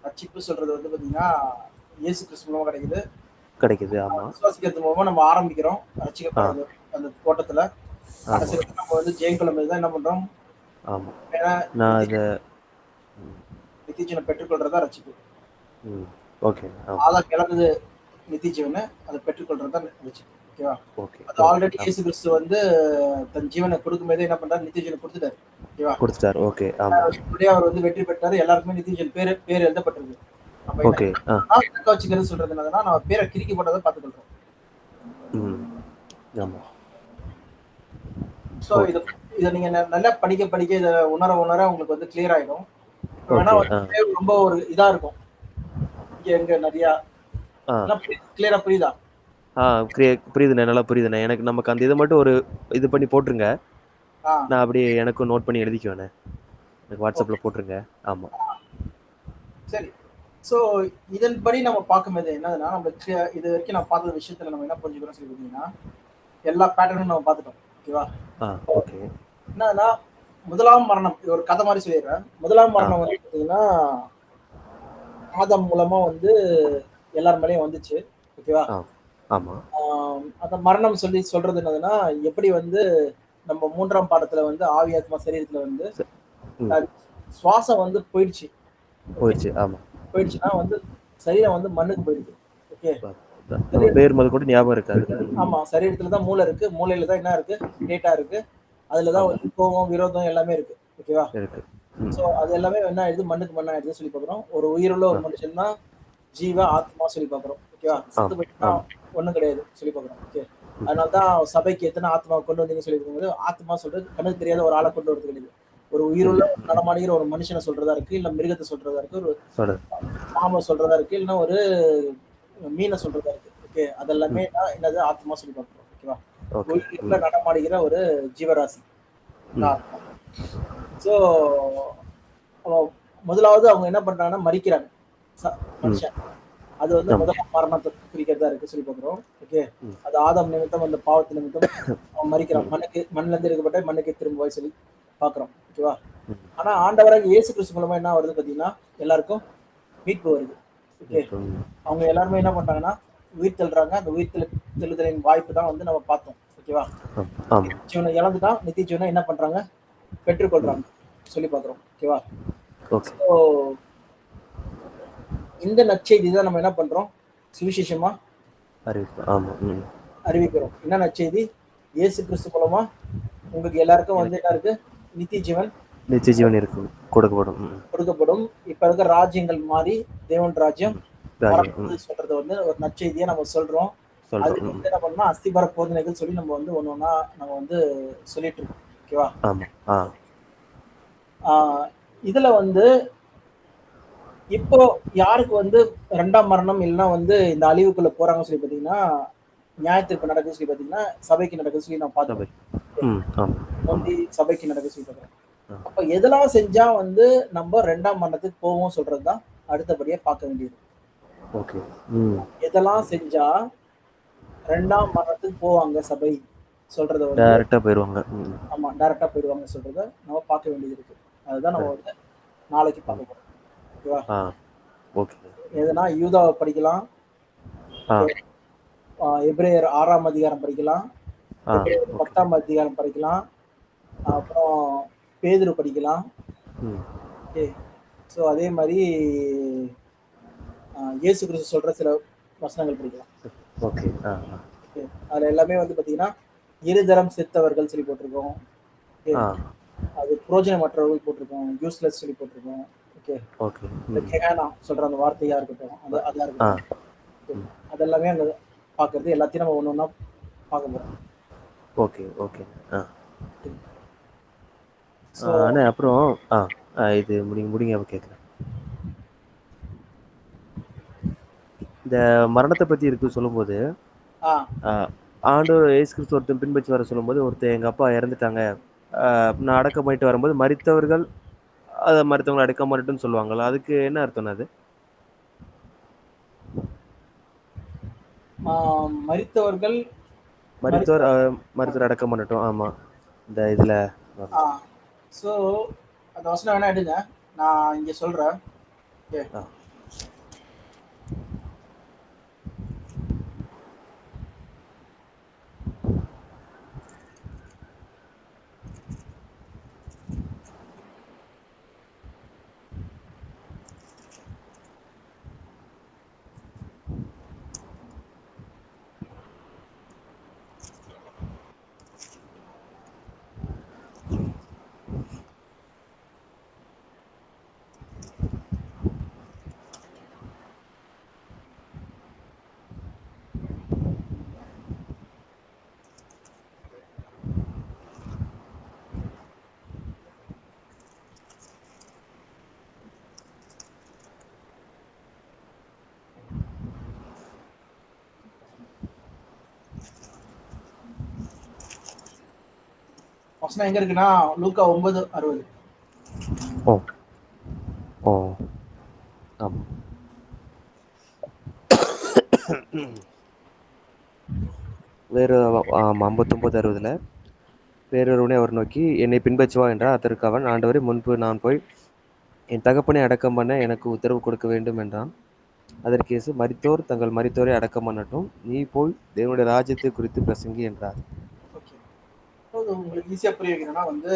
ரட்சிப்பு சொல்றது வந்து பாத்தீங்கன்னா இயேசு கிறிஸ்து மூலமா கிடைக்குது. ஆமா. விசுவாசிக்கிறது மூலமா நம்ம ஆரம்பிக்கிறோம் ரட்சிக்கப்படுறது அந்த ஓட்டத்துல. கடைசியில நம்ம வந்து ஜெயங்கொள்ளும் தான் என்ன பண்றோம். ஆமா. நான் இத நித்திய பெற்றுக்கொள்றதா ரட்சிப்பு. ஓகே. ஆதாம் இழந்தது நித்திய ஜீவனை அதை பெற்றுக்கொள்றதா ரட்சிப்பு. ஓகேவா? அது ஆல்ரெடி இயேசு கிறிஸ்து வந்து தன் ஜீவனை கொடுக்கும் போதே என்ன பண்றாரு, நித்திய ஜீவனை கொடுத்துட்டாரு. ஓகேவா? கொடுத்துட்டாரு. ஓகே. ஆமா. அவர் வந்து வெற்றி பெற்றாரு. எல்லாருக்குமே நித்திய ஜீவன் பேர் எழுதப்பட்டிருக்கு. ஓகே. தக்க வச்சுக்கிறது சொல்றது என்னதுன்னா, நம்ம பேரை கிறுக்கி போட்டதை பார்த்துக்கொள்றோம். ஆமா. சோ இத நீங்க நல்லா படிக்க இத உணர உங்களுக்கு வந்து கிளியர் ஆயிடும். வேணா ரொம்ப ஒரு இதா இருக்கும். எங்க நிறைய கிளியரா புரியுதா? புரியுதுண்ணே, நல்லா புரியுதுண்ணே. எனக்கு நமக்கு அந்த இதை மட்டும் ஒரு இது பண்ணி போட்டுருங்க. நான் அப்படியே எனக்கும் நோட் பண்ணி எழுதிக்குவேண்ணே. எனக்கு வாட்ஸ்அப்ல போட்டுருங்க. ஆமா. சரி. சோ இதன்படி நம்ம பார்க்கும்போது என்னதுன்னா, நம்மளுக்கு இது வரைக்கும் நான் பார்த்த விஷயத்துல நம்ம என்ன புரிஞ்சுக்கிறோம் சொல்லி பார்த்தீங்கன்னா, எல்லா பேட்டர்னும் நம்ம பார்த்துட்டோம். ஓகேவா? ஓகே. என்னன்னா, முதலாம் மரணம், இது ஒரு கதை மாதிரி சொல்லிடுறேன். முதலாம் மரணம் வந்து பார்த்தீங்கன்னா ஆதாம் மூலமா வந்து எல்லார் மேலேயும் வந்துச்சு. ஓகேவா? ஆமா. அந்த மரணம் சொல்றது என்னதுன்னா, எப்படி வந்து நம்ம 3ஆம் பாடத்துல வந்து ஆவி ஆத்மா சரீரத்துல வந்து சுவாசம் வந்து போயிடுச்சு. ஆமா. போயிடுச்சுன்னா வந்து சரீரம் வந்து மண்ணுக்கு போயிடுது. ஓகே. பேர் முதல் கூட ஞாபகம் இருக்காது. ஆமா, சரீரத்துல தான் மூளை இருக்கு. மூளையில தான் என்ன இருக்கு, டேட்டா இருக்கு. அதுலதான் வந்து கோபம், விரோதம் எல்லாமே இருக்கு. ஓகேவா? சோ அது எல்லாமே என்ன ஆயிடுது, மண்ணுக்கு மண்ணா ஆயிடுது சொல்லி பாக்குறோம். ஒரு உயிருள்ள ஒரு மனுஷன் தான் ஜீவ ஆத்மா சொல்லி பாக்குறோம். ஓகேவா? செத்து போயிட்டா ஒண்ணும் கிடையாது சொல்லி பாக்குறோம். ஓகே. அதனாலதான் சபைக்கு எத்தனை ஆத்மா கொண்டு வந்தீங்க சொல்லி பாக்கும்போது, ஆத்மா சொல்றது கண்ணுக்கு தெரியாத ஒரு ஆளை கொண்டு வரது கிடையாது. ஒரு உயிருள்ள நடமாடுகிற ஒரு மனுஷனை சொல்றதா இருக்கு, இல்ல மிருகத்தை சொல்றதா இருக்கு, ஒரு பாம்பை சொல்றதா இருக்கு, இல்லைன்னா ஒரு மீனை சொல்றதா இருக்கு. ஓகே. அதெல்லாமே என்னது ஆத்மா சொல்லி பாக்குறோம். ஓகேவா? உயிருள்ள நடமாடுகிற ஒரு ஜீவராசி. சோ முதலாவது அவங்க என்ன பண்றாங்கன்னா மரிக்கிறாங்க மனுஷன். அது வந்து முதல் மரணத்தை குறிக்கிறதா இருக்கு சொல்லி பாக்குறோம். ஓகே. அது ஆதாம் நிமித்தம், அந்த பாவத்து நிமித்தம் அவன் மரிக்கிறான். மண்ணுல இருந்து எடுக்கப்பட்ட மண்ணுக்கு திரும்ப சொல்லி பாக்குறோம். ஓகேவா? ஆனா ஆண்டவராக இயேசு கிறிஸ்து மூலமா என்ன வருது பாத்தீங்கன்னா, எல்லாருக்கும் மீட்பு வருது. ஓகே. அவங்க எல்லாருமே என்ன பண்றாங்கன்னா உயிர் தெழுறாங்க. அந்த உயிர் தெழுதலின் வாய்ப்பு தான் வந்து நம்ம பார்த்தோம். ஓகேவா? ஜீவனை இழந்துதான் நித்திய ஜீவனை என்ன பண்றாங்க, பெற்றுக்கொள்றாங்க சொல்லி பாக்குறோம். ஓகேவா? இந்த நற்செய்தி தான் நம்ம என்ன பண்றோம், சுவிசேஷமா அறிவிக்கிறோம். என்ன நற்செய்தி? இயேசு கிறிஸ்து மூலமா உங்களுக்கு எல்லாருக்கும் வந்து என்ன இருக்கு, நித்திய ஜீவன் இருக்கு, கொடுக்கப்படும். இப்ப இருக்க ராஜ்யங்கள் மாறி தேவன் ராஜ்யம் சொல்றது வந்து ஒரு நற்செய்தியா நம்ம சொல்றோம். அது வந்து என்ன பண்ணா அஸ்திபார போதனைகள் சொல்லி நம்ம வந்து ஒன்னொன்னா நம்ம வந்து சொல்லிட்டு இருக்கோம். ஓகேவா? இதுல வந்து இப்போ யாருக்கு வந்து 2ஆம் மரணம் இல்லைன்னா வந்து இந்த அழிவுக்குள்ள போறாங்க சொல்லி பாத்தீங்கன்னா, நியாயத்தீர்ப்பு நடக்குது சொல்லி பாத்தீங்கன்னா சபைக்கு நடக்குது சொல்லி நான் பார்த்தேன். சபைக்கு நடக்குது சொல்லி பாக்குறேன். அப்ப எதெல்லாம் செஞ்சா வந்து நம்ம 2ஆம் மரணத்துக்கு போவோம் சொல்றதுதான் அடுத்தபடியா பார்க்க வேண்டியது. எதெல்லாம் செஞ்சா 2ஆம் மரணத்துக்கு போவாங்க சபை சொல்றத வந்து டைரக்டா போயிடுவாங்க. ஆமா, டைரக்டா போயிடுவாங்க சொல்றத நம்ம பார்க்க வேண்டியது இருக்கு. அதுதான் நம்ம வந்து நாளைக்கு பார்க்க போறோம். ஓகேவா? எதுனா யூதாவை படிக்கலாம், எபிரேயர் 6ஆம் அதிகாரம் படிக்கலாம், 10ஆம் அதிகாரம் படிக்கலாம், அப்புறம் பேதுரு படிக்கலாம். ஓகே. ஸோ அதே மாதிரி இயேசு கிறிஸ்து சொல்ற சில வசனங்கள் படிக்கலாம். ஓகே. அதுல எல்லாமே வந்து பாத்தீங்கன்னா இருதரம் செத்தவர்கள் சொல்லி போட்டிருக்கோம். அது புரோஜனமற்றவர்கள் போட்டிருக்கோம், யூஸ்லெஸ் சொல்லி போட்டிருக்கோம். ஓகே. சொல்ற அந்த வார்த்தையா இருக்கட்டும், அதா இருக்கட்டும், அதெல்லாமே அங்க பாக்குறது எல்லாத்தையும் நம்ம ஒண்ணு ஒண்ணா பார்க்க போறோம். அப்புறம் இது முடிங்க கேட்குறேன். இந்த மரணத்தை பத்தி இருக்கு சொல்லும்போது, ஆண்டவர் இயேசு கிறிஸ்து ஒருத்தன் பின்பற்றி வர சொல்லும்போது, ஒருத்தர் எங்க அப்பா இறந்துட்டாங்க, நான் அடக்கம் பண்ணிட்டு வரும்போது மரித்தவர்கள் அதை மருத்துவங்களை அடக்க மாட்டேன்னு சொல்லுவாங்கல்ல, அதுக்கு என்ன அர்த்தம் அது? மரித்தவர்கள் மருத்துவர் மருத்துவர் அடக்கம் பண்ணட்டும். ஆமா, இந்த இதுல ஸோ அந்த வசனம் வேணா எடுங்க, நான் இங்க சொல்றேன். ஓகே, வசனம் எங்க இருக்குன்னா லூக்கா 9:60. ஓ ஓ ஆமா. வேறு 59:60 வேறொருவனை அவர் நோக்கி, என்னை பின்பற்றுவா என்றார். அதற்கு அவன், ஆண்டவரே, முன்பு நான் போய் என் தகப்பனை அடக்கம் பண்ண எனக்கு உத்தரவு கொடுக்க வேண்டும் என்றான். அதற்கு இயேசு, மரித்தோர் தங்கள் மரித்தோரை அடக்கம் பண்ணட்டும், நீ போய் தேவனுடைய ராஜ்யத்தை குறித்து பிரசங்கி என்றார். உங்களுக்கு ஈஸியா புரிய வைக்கணும்னா வந்து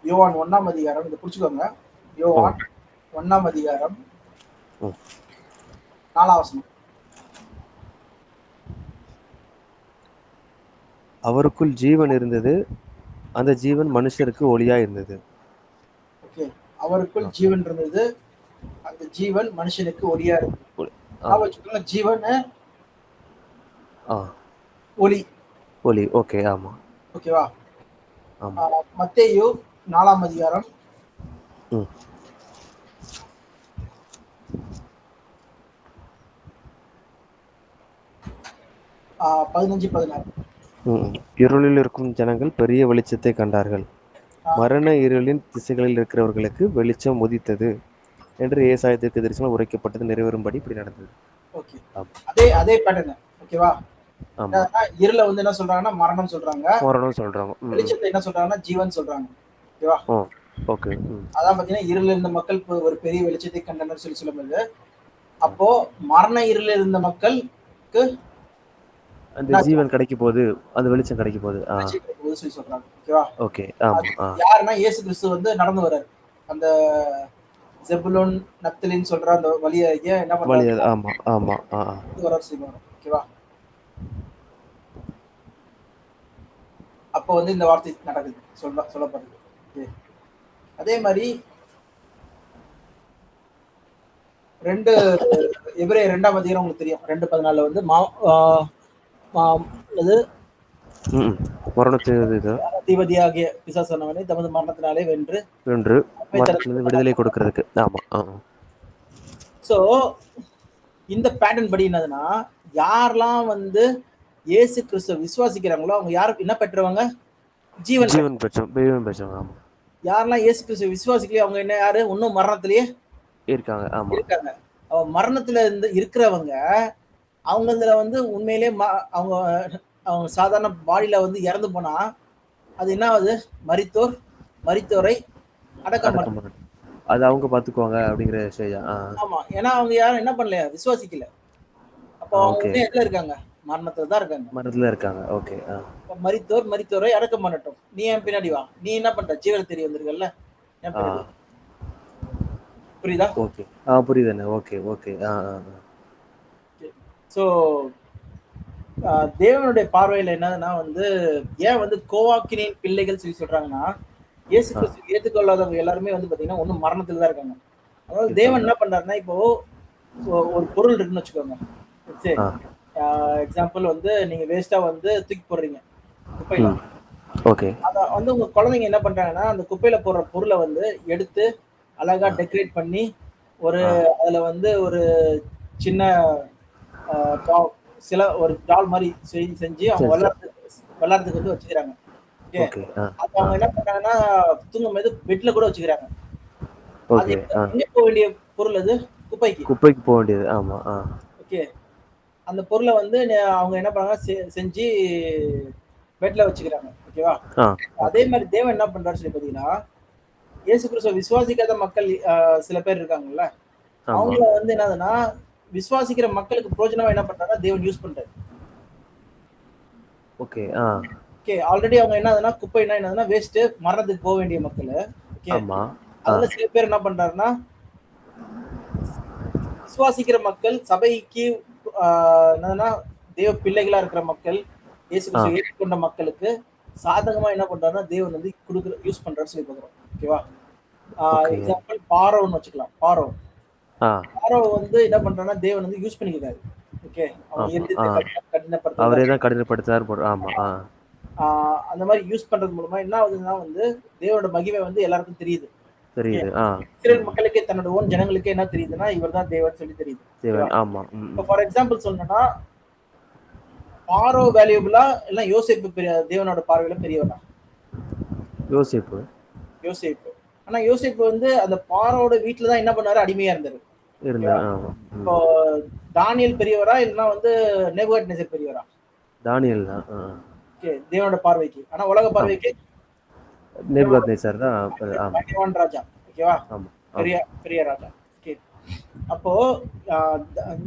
யோவான் 1ஆம் அதிகாரம், இதை புடிச்சுக்கோங்க. யோவான் 1ஆம் அதிகாரம் 4ஆம் வசனம். அவருக்குள் ஜீவன் இருந்தது, அந்த ஜீவன் மனுஷருக்கு ஒளியா இருந்தது. ஓகே, அவருக்குள் ஜீவன் இருந்தது, அந்த ஜீவன் மனுஷனுக்கு ஒளியா இருந்தது. ஜீவன் ஒளி. ஒளி, ஓகே, ஆமா. ஓகேவா? மத்தேயு 4ஆம் அதிகாரம் 15-16. இருளில் இருக்கும் ஜனங்கள் பெரிய வெளிச்சத்தை கண்டார்கள், மரண இருளின் திசைகளில் இருக்கிறவர்களுக்கு வெளிச்சம் உதித்தது என்று ஏசாயா தீர்க்கதரிசனம் உரைக்கப்பட்டது நிறைவேறும்படி இப்படி நடந்தது. ஓகே, அதே பேட்டர்ன். ஓகேவா? இருள வந்து என்ன சொல்றாங்கன்னா மரணம் சொல்றாங்க, வெளிச்சத்தை என்ன சொல்றாங்கன்னா ஜீவன் சொல்றாங்க. ஓகேவா? ஓகே. அதான் பாத்தீங்கன்னா இருளில் இருந்த மக்கள் ஒரு பெரிய வெளிச்சத்தை கண்டனர் சொல்லி சொல்லும்போது, அப்போ மரண இருளில் இருந்த மக்களுக்கு அந்த ஜீவன் கிடைக்க போகுது, அந்த வெளிச்சம் கிடைக்க போகுது சொல்லி சொல்றாங்க. ஓகேவா? ஓகே, ஆமா. யாருன்னா இயேசு கிறிஸ்து வந்து நடந்து வர்றாரு, அந்த ஜெபுலூன் நப்தலின்னு சொல்ற அந்த வழியை என்ன பண்றாரு? ஆமா ஆமா வர்றாரு சொல்லுவாங்க. ஓகேவா? அப்போ வந்து இந்த வார்த்தை நடக்குது, சொல்லப்படுது. அதே மாதிரி எபிரேயர் 2ஆம் அதிகாரம் உங்களுக்கு தெரியும், 2:14 வந்து அதிபதியாகிய பிசாசானவனை தமது மரணத்தினாலே வென்று விடுதலை கொடுக்கிறதுக்கு. ஆமா. சோ இந்த பேட்டர்ன் படி என்னதுன்னா, யாரெல்லாம் வந்து இயேசு கிறிஸ்துவ விசுவாசிக்கிறாங்களோ அவங்க யாருக்கு என்ன பெற்றவங்க? ஜீவன் பெற்றவங்க. யாரெல்லாம் இயேசு கிறிஸ்துவ விசுவாசிக்கலையோ அவங்க என்ன யாரு? இன்னும் மரணத்திலேயே இருக்காங்க. மரணத்துல இருக்கிறவங்க அவங்கள வந்து உண்மையிலே அவங்க சாதாரண பாடியில வந்து இறந்து போனா அது என்ன ஆகுது? மரித்தோரை அடக்கம் அது அவங்க பாத்துக்குவாங்க அப்படிங்கிற ஸ்டேஜா? ஆமா, ஏன்னா அவங்க யாரும் என்ன பண்ணல, விசுவாசிக்கல. அப்போ அவங்க எதுல இருக்காங்க? மரணத்துல தான் இருக்காங்க. மரணத்துல இருக்காங்க. ஓகே. மரித்தோரை அடக்கம் பண்ணட்டும், நீ என் பின்னாடி வா. நீ என்ன பண்ற? ஜீவன் தெரிய வந்திருக்கல, என் பின்னாடி. புரியுதா? ஓகே, புரியுதுண்ணே. ஓகே. சோ தேவனுடைய பார்வையில என்னதுன்னா வந்து ஏன் வந்து கோவாக்கினின் பிள்ளைகள் சொல்லி சொல்றாங்கன்னா, இயேசு கிறிஸ்து ஏற்றுக்கொள்ளாதவங்க எல்லாருமே வந்து பாத்தீங்கன்னா ஒன்னும் மரணத்துல தான் இருக்காங்க. அதாவது தேவன் என்ன பண்றாருன்னா, இப்போ ஒரு பொருள் இருக்குன்னு வச்சுக்கோங்க. சரி, எக்ஸாம்பிள் வந்து நீங்க வேஸ்டா வந்து தூக்கி போடுறீங்க குப்பையில. ஓகே. அத வந்து உங்க குழந்தைங்க என்ன பண்றாங்கன்னா, அந்த குப்பையில போடுற பொருளை வந்து எடுத்து அழகா டெக்கரேட் பண்ணி அதுல வந்து ஒரு சின்ன ஒரு டால் மாதிரி செஞ்சு அவங்க விளையாடுறதுக்கு வந்து வச்சுக்கிறாங்க. ஓகே. அப்ப அவங்க என்ன பண்றாங்கன்னா தூங்கும் போது பெட்ல கூட வச்சுக்கிறாங்க. அது ஓகே. எங்க போக வேண்டிய பொருள் அது? குப்பைக்கு. குப்பைக்கு போக வேண்டியது. ஆமா. ஓகே. அந்த பொருளை வந்து அவங்க என்ன பண்ணாங்க செஞ்சு பெட்ல வச்சுக்கிறாங்க. ஓகேவா? அதே மாதிரி தேவன் என்ன பண்றாரு சொல்லி பாத்தீங்கன்னா, இயேசு கிறிஸ்துவ விசுவாசிக்காத மக்கள் சில பேர் இருக்காங்கல்ல, அவங்கள வந்து என்னதுன்னா விசுவாசிக்கிற மக்களுக்கு பிரோஜனமா என்ன பண்றாங்கன்னா தேவன் யூஸ் பண்றாரு. ஓகே. ஓகே. ஆல்ரெடி அவங்க என்னதுன்னா குப்பைனா என்னதுன்னா வேஸ்ட், மரணத்துக்கு போக வேண்டிய மக்கள். ஓகே. ஆமா. அதுல சில பேர் என்ன பண்றாருன்னா விசுவாசிக்கிற மக்கள், சபைக்கு என்னன்னா தேவ பிள்ளைகளா இருக்கிற மக்கள், இயேசு கிறிஸ்துவை ஏற்றுக்கொண்ட மக்களுக்கு சாதகமா என்ன பண்றாருன்னா தேவன் வந்து யூஸ் பண்றாரு சொல்லி பார்க்கிறோம். ஓகேவா? எக்ஸாம்பிள் பார்வோன்னு வச்சுக்கலாம். பார்வோ வந்து என்ன பண்றாருன்னா தேவன் வந்து யூஸ் பண்ணிக்கிறாரு. ஓகே. அவன் கடினப்படுத்த அவரே தான் கடினப்படுத்தாரு. ஆமா. அந்த மாதிரி யூஸ் பண்றது மூலமா என்ன ஆகுதுன்னா வந்து தேவனோட மகிமை வந்து எல்லாருக்கும் தெரியுது. இஸ்ரேல் மக்களுக்கே தன்னோட ஓன் ஜனங்களுக்கே என்ன தெரியுதுன்னா இவர் தான் தேவன் சொல்லி தெரியுது. ஃபார் எக்ஸாம்பிள் சொல்லணும்னா பார்வோ வேல்யூபிளா இல்ல யோசேப்பு தேவனோட பார்வையில பெரியவனா? யோசேப்பு. ஆனா யோசேப்பு வந்து அந்த பார்வோட வீட்டுல தான் என்ன பண்ணாரு? அடிமையா இருந்தாரு. இப்போ தானியேல் பெரியவரா இல்லைன்னா வந்து நேபுகாத்நேசர் பெரியவரா? தானியேல் தான். ஓகே. தேவனோட பார்வைக்கு. ஆனா உலக பார்வைக்கு நேபுகாத்நேசர் தான் ராஜா. ஓகேவா? பெரிய ராஜா. ஓகே. அப்போ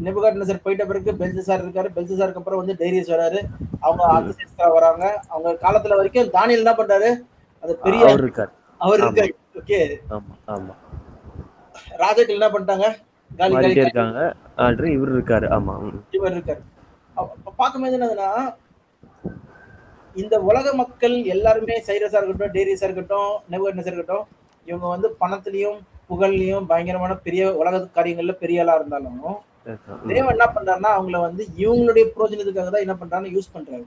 நேபுகாத்நேசர் போயிட்ட பிறகு பெல்ஷாசார் இருக்காரு. பெல்ஷாசாருக்கு அப்புறம் வந்து டைரியஸ் வராரு. அவங்க ஆர்தசஷ்டா வராங்க. அவங்க காலத்துல வரைக்கும் தானியேல் என்ன பண்றாரு? அது பெரிய அவர் இருக்காரு. ஓகே. ராஜாக்கள் என்ன பண்ணிட்டாங்க? காலி இருக்காங்க. இவர் இருக்காரு. ஆமா. இவர் இருக்காரு. பார்க்கும்போது என்னதுன்னா இந்த உலக மக்கள் எல்லாருமே சைரஸா இருக்கட்டும், டேரியஸா இருக்கட்டும், நேபுகாத்நேசர் இருக்கட்டும், இவங்க வந்து பணத்திலையும் புகழ்லையும் பயங்கரமான பெரிய உலக காரியங்கள்ல பெரிய ஆளா இருந்தாலும் தேவன் என்ன பண்றாருன்னா அவங்கள வந்து இவங்களுடைய பிரயோஜனத்துக்காக தான் என்ன பண்றாருன்னு யூஸ் பண்றாரு.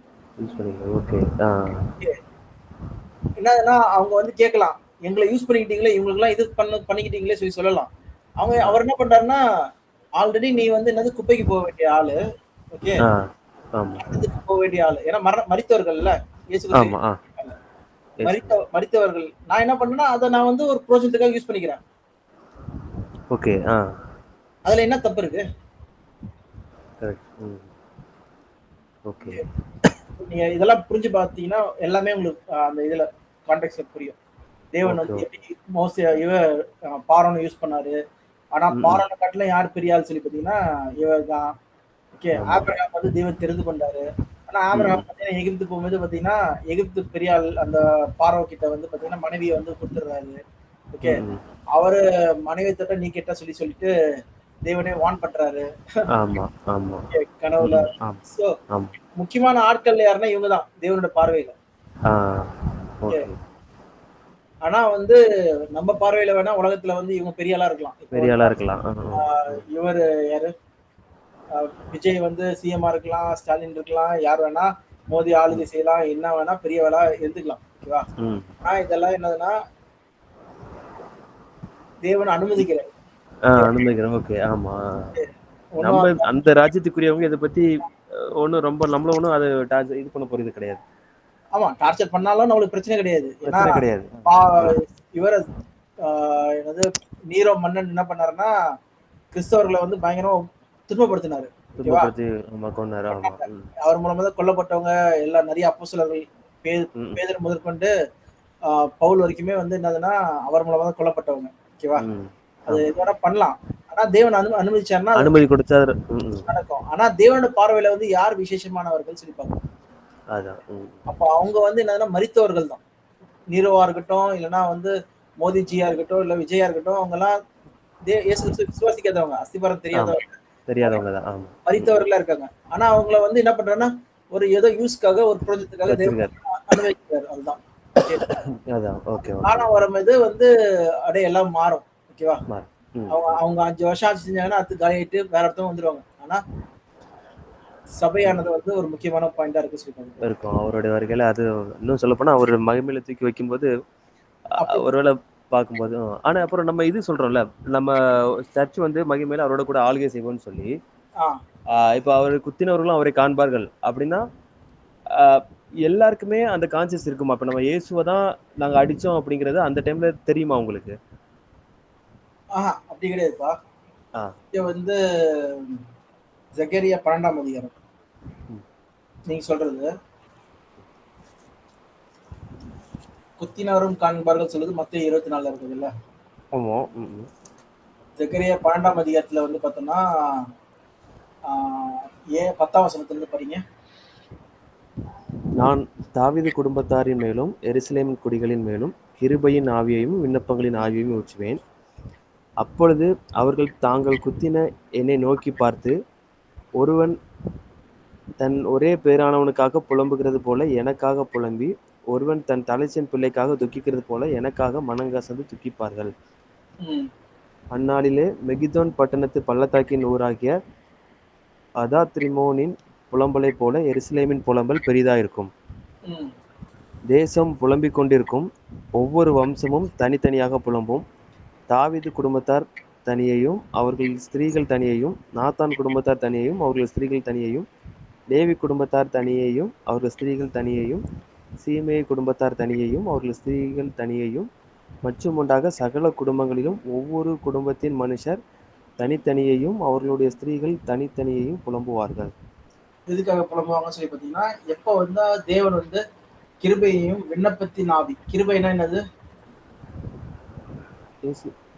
என்னதுன்னா அவங்க வந்து கேட்கலாம், எங்களை யூஸ் பண்ணிக்கிட்டீங்களே, இவங்களுக்கு எல்லாம் இது பண்ணிக்கிட்டீங்களே சொல்லி சொல்லலாம். அவர் என்ன பண்றாருன்னா ஆல்ரெடி நீ வந்து என்னது குப்பைக்கு போக வேண்டிய ஆளு. ஓகே. போக வேண்டிய ஆளு. ஏன்னா மரித்தவர்கள்ல மரித்தவர்கள் நான் என்ன பண்றேன்னா அதை நான் வந்து ஒரு ப்ரோஜெக்ட்டுக்காக யூஸ் பண்ணிக்கிறேன். ஓகே. அதுல என்ன தப்பு இருக்கு? ஓகே. நீங்க இதெல்லாம் புரிஞ்சு பார்த்தீங்கன்னா எல்லாமே உங்களுக்கு அந்த இதுல கான்டெக்ஸ்ட் புரியும். தேவன் வந்து எப்படி பார்வோனை யூஸ் பண்ணாரு. ஆனா பார்வோனை காட்டிலும் யார் பெரிய ஆள் சொல்லி பார்த்தீங்கன்னா இவர் தான். ஓகே. ஆபிரகாம் வந்து தேவன் தெரிந்து கொண்டாரு. ஆனா ஆபிரகாம் பார்த்தீங்கன்னா எகிப்து போகும்போது பார்த்தீங்கன்னா எகிப்து பெரிய ஆள் அந்த பார்வோ கிட்ட வந்து பார்த்தீங்கன்னா மனைவியை வந்து கொடுத்துடுறாரு. ஓகே. அவரு மனைவி தட்ட நீ கேட்டா சொல்லிட்டு தேவனே வான் பண்றாரு கனவுல. சோ முக்கியமான ஆட்கள் யாருன்னா இவங்கதான் தேவனோட பார்வையில. ஆனா வந்து நம்ம பார்வையில வேணா உலகத்துல வந்து இவங்க பெரிய ஆளா இருக்கலாம். இவர் யாரு? விஜய் வந்து சிஎம்ஆ இருக்கலாம், ஸ்டாலின் இருக்கலாம், யார் வேணா மோடி ஆளுகை செய்யலாம், என்ன வேணா பெரிய வேலை இருந்துக்கலாம். ஓகேவா? ஆனா இதெல்லாம் என்னதுன்னா தேவன் அனுமதிக்கிறார். ஓகே. ஆமா. நம்ம அந்த ராஜ்யத்துக்குரியவங்க இதை பத்தி ஒன்னும் ரொம்ப நம்மள ஒன்னும் அது இது பண்ண போறது கிடையாது. ஆமா, டார்ச்சர் பண்ணாலும் நம்மளுக்கு பிரச்சனை கிடையாது. இவர என்னது நீரோ மன்னன் என்ன பண்ணாருன்னா கிறிஸ்தவர்களை வந்து பயங்கரமா துன்பப்படுத்தினாரு. அவர் மூலமா தான் கொல்லப்பட்டவங்க எல்லாம் நிறைய அப்போஸ்தலர்கள் பேதுரு முதற்கொண்டு பவுல் வரைக்குமே வந்து என்னதுன்னா அவர் மூலமா தான் கொல்லப்பட்டவங்க. ஓகேவா? அது எதோட பண்ணலாம். ஆனா தேவன் அனுமதிச்சாருன்னா அனுமதி கொடுத்தாரு நடக்கும். ஆனா தேவனோட பார்வையில வந்து யார் விசேஷமானவர்கள் சொல்லி பார்க்கணும். அப்ப அவங்க வந்து என்னன்னா மரித்தவர்கள் தான். நீரோவா இருக்கட்டும், இல்லைன்னா வந்து மோதிஜியா இருக்கட்டும், இல்ல விஜயா இருக்கட்டும், அவங்க எல்லாம் விசுவாசிக்காதவங்க, அஸ்திபாரம் தெரியாதவங்க தான், மரித்தவர்களா இருக்காங்க. ஆனா அவங்கள வந்து என்ன பண்றாங்கன்னா ஒரு ஏதோ யூஸ்க்காக ஒரு ப்ராஜெக்ட்டுக்காக அனுமதிக்கிறாரு. அதுதான். ஆனா வரும்போது வந்து அப்படியே எல்லாம் மாறும். ஓகேவா? அவங்க 5 வருஷம் ஆட்சி செஞ்சாங்கன்னா அது காலியாயிட்டு வேற ஒருத்தவங்க வந்துருவாங்க. ஆனா சபையானது வந்து ஒரு முக்கியமான பாயிண்டா இருக்கும் அவருடைய வருகையில. அது இன்னும் சொல்ல போனா அவர் மகிமையில தூக்கி வைக்கும்போது ஒருவேளை பார்க்கும்போது. ஆனா அப்புறம் நம்ம இது சொல்றோம்ல, நம்ம சர்ச் வந்து மகிமையில அவரோட கூட ஆளுகை செய்வோம்னு சொல்லி இப்ப அவர் குத்தினவர்களும் அவரை காண்பார்கள் அப்படின்னா எல்லாருக்குமே அந்த கான்சியஸ் இருக்குமா? இப்ப நம்ம இயேசுவ தான் நாங்க அடிச்சோம் அப்படிங்கிறது அந்த டைம்ல தெரியுமா உங்களுக்கு? அப்படி கிடையாதுப்பா. ஆ. இது வந்து ஜெகரியா 12ஆம் அதிகாரம் நீங்க சொல்றது குத்தினாரும் காண்பார்கள் சொல்லுது மத்திய 24 இருக்குதுல்ல. ஆமா. ஜெகரியா 12ஆம் அதிகாரத்துல வந்து பார்த்தோம்னா 10ஆம் வசனத்திலிருந்து படிங்க. நான் தாவீது குடும்பத்தாரின் மேலும் எருசலேமின் குடிகளின் மேலும் கிருபையின் ஆவியையும் விண்ணப்பங்களின் ஆவியையும் ஊற்றுவேன். அப்பொழுது அவர்கள் தாங்கள் குத்தின என்னை நோக்கி பார்த்து, ஒருவன் தன் ஒரே பேரானவனுக்காக புலம்புகிறது போல எனக்காக புலம்பி, ஒருவன் தன் தலைச்சன் பிள்ளைக்காக துக்கிக்கிறது போல எனக்காக மனங்கசந்து துக்கிப்பார்கள். அந்நாளிலே மெகிதோன் பட்டணத்து பள்ளத்தாக்கின் ஊராகிய அதாத்ரிமோனின் புலம்பலை போல எருசலேமின் புலம்பல் பெரிதாயிருக்கும். தேசம் புலம்பிக் கொண்டிருக்கும். ஒவ்வொரு வம்சமும் தனித்தனியாக புலம்பும். தாவீது குடும்பத்தார் தனியையும் அவர்கள் ஸ்திரீகள் தனியையும், நாத்தான் குடும்பத்தார் தனியையும் அவர்கள் ஸ்திரீகள் தனியையும், லேவி குடும்பத்தார் தனியையும் அவர்கள் ஸ்திரீகள் தனியையும், சீமேய் குடும்பத்தார் தனியையும் அவர்கள் ஸ்திரீகள் தனியையும், மற்றும் உண்டாக சகல குடும்பங்களிலும் ஒவ்வொரு குடும்பத்தின் மனுஷர் தனித்தனியையும் அவர்களுடைய ஸ்திரீகள் தனித்தனியையும் புலம்புவார்கள். எதுக்காக புலம்புவாங்கன்னு சொல்லி பார்த்தீங்கன்னா, எப்போ வந்து தேவன் வந்து கிருபையையும் விண்ணப்பத்தின் ஆவி, கிருபைனா என்னது?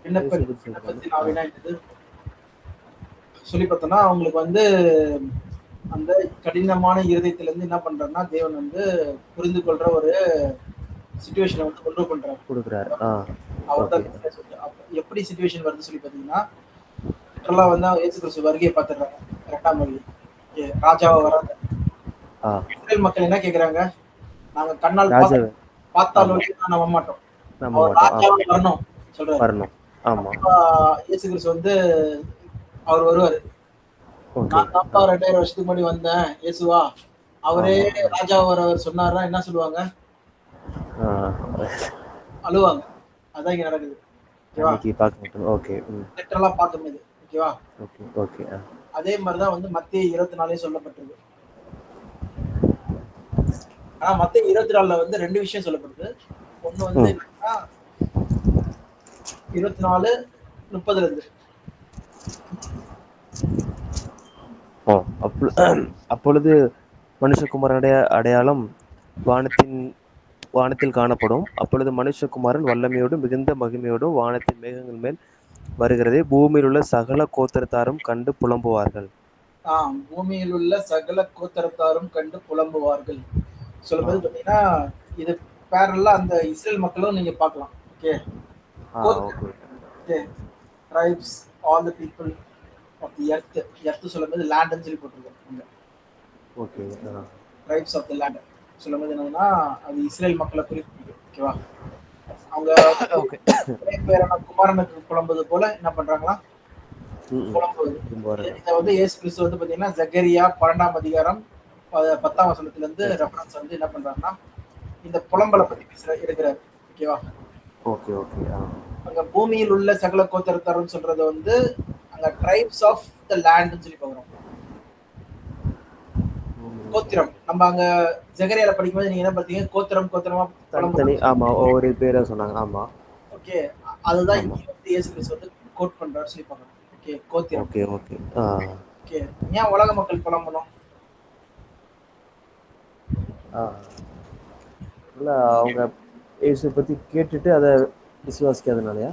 விண்ணப்பத்தின் ஆவினா என்னது சொல்லி பார்த்தோம்னா, அவங்களுக்கு வந்து அந்த கடினமான இருதயத்திலிருந்து என்ன பண்றாருன்னா, தேவன் வந்து புரிந்து கொள்ற ஒரு சிச்சுவேஷனை வந்து கொண்டு பண்றாரு. அவர் தான் எப்படி சிச்சுவேஷன் வருது சொல்லி பார்த்தீங்கன்னா, வந்து இயேசு கிறிஸ்து வருகையை பார்த்துடுறாங்க. 2ஆம் வருகை ராஜாவா வராங்க. இஸ்ரேல் மக்கள் என்ன கேக்குறாங்க? நாங்க கண்ணால் பார்த்தால் நம்ப மாட்டோம், ராஜாவா வரணும் சொல்றாரு. இயேசு கிறிஸ்து வந்து அவர் வருவாரு. நான் தான்ப்பா 2000 வருஷத்துக்கு முன்னாடி வந்தேன் இயேசுவா, அவரே ராஜாவா வரவர் சொன்னாரா என்ன சொல்லுவாங்க? அழுவாங்க. அதான் இங்க நடக்குது. ஓகேவா? பார்க்கும்போது ஓகேவா? அதே மாதிரிதான் வந்து மத்திய 24 சொல்லப்பட்டிருக்கு. ஆனா மத்திய 24 வந்து 2 விஷயம் சொல்லப்படுது. ஒண்ணு வந்து 24:30 இருந்து அப்பொழுது மனுஷகுமாரனுடைய அடையாளம் வானத்தில் காணப்படும். அப்பொழுது மனுஷகுமாரன் வல்லமையோடு மிகுந்த மகிமையோடு வானத்தின் மேகங்கள் மேல் வருகிறதை பூமியில் உள்ள சகல கோத்திரத்தாரும் கண்டு புலம்புவார்கள். பூமியில் உள்ள சகல கோத்திரத்தாரும் கண்டு புலம்புவார்கள் சொல்லும்போது பாத்தீங்கன்னா, இது பேரலா அந்த இஸ்ரேல் மக்களும் நீங்க பார்க்கலாம். Okay, tribes, all the people of the earth சொல்லும்போது லேண்ட்னு சொல்லி போட்டுருக்கோம். Okay, tribes of the land சொல்லும்போது என்னன்னா அது இஸ்ரேல் மக்களை குறிப்பிடுது. ஓகேவா? அவங்க பேரான குமாரனுக்கு புலம்புவது போல என்ன பண்றாங்களா? புலம்புவது. இதை வந்து இயேசு கிறிஸ்து வந்து பாத்தீங்கன்னா ஜெகரியா 12ஆம் அதிகாரம் 10ஆம் வசனத்துல இருந்து ரெஃபரன்ஸ் வந்து என்ன பண்றாங்கன்னா இந்த புலம்பலை பத்தி எடுக்கிறாரு. ஓகேவா? Okay okay. அங்க பூமியில் உள்ள சகல கோத்திரத்தாரும் சொல்றது வந்து அங்க ட்ரைப்ஸ் ஆஃப் த லேண்ட்னு சொல்லி பார்க்கிறோம். கோத்திரம் நம்ம அங்க ஜெகரியால படிக்கும்போது நீங்க என்ன பார்த்தீங்க? கோத்திரம் கோத்திரமா தனி. ஆமா, ஒவ்வொரு பேரா சொன்னாங்க. ஆமா, ஓகே. அதுதான் இங்க வந்து இயேசு கிறிஸ்து வந்து கோட் பண்றாரு சொல்லி பார்க்கிறோம். ஓகே, கோத்திரம். Okay okay. ஓகே, ஏன் உலக மக்கள் புலம்பணும்? இல்ல, அவங்க இயேசு பத்தி கேட்டுட்டு அதை விசுவாசிக்காதனாலயா?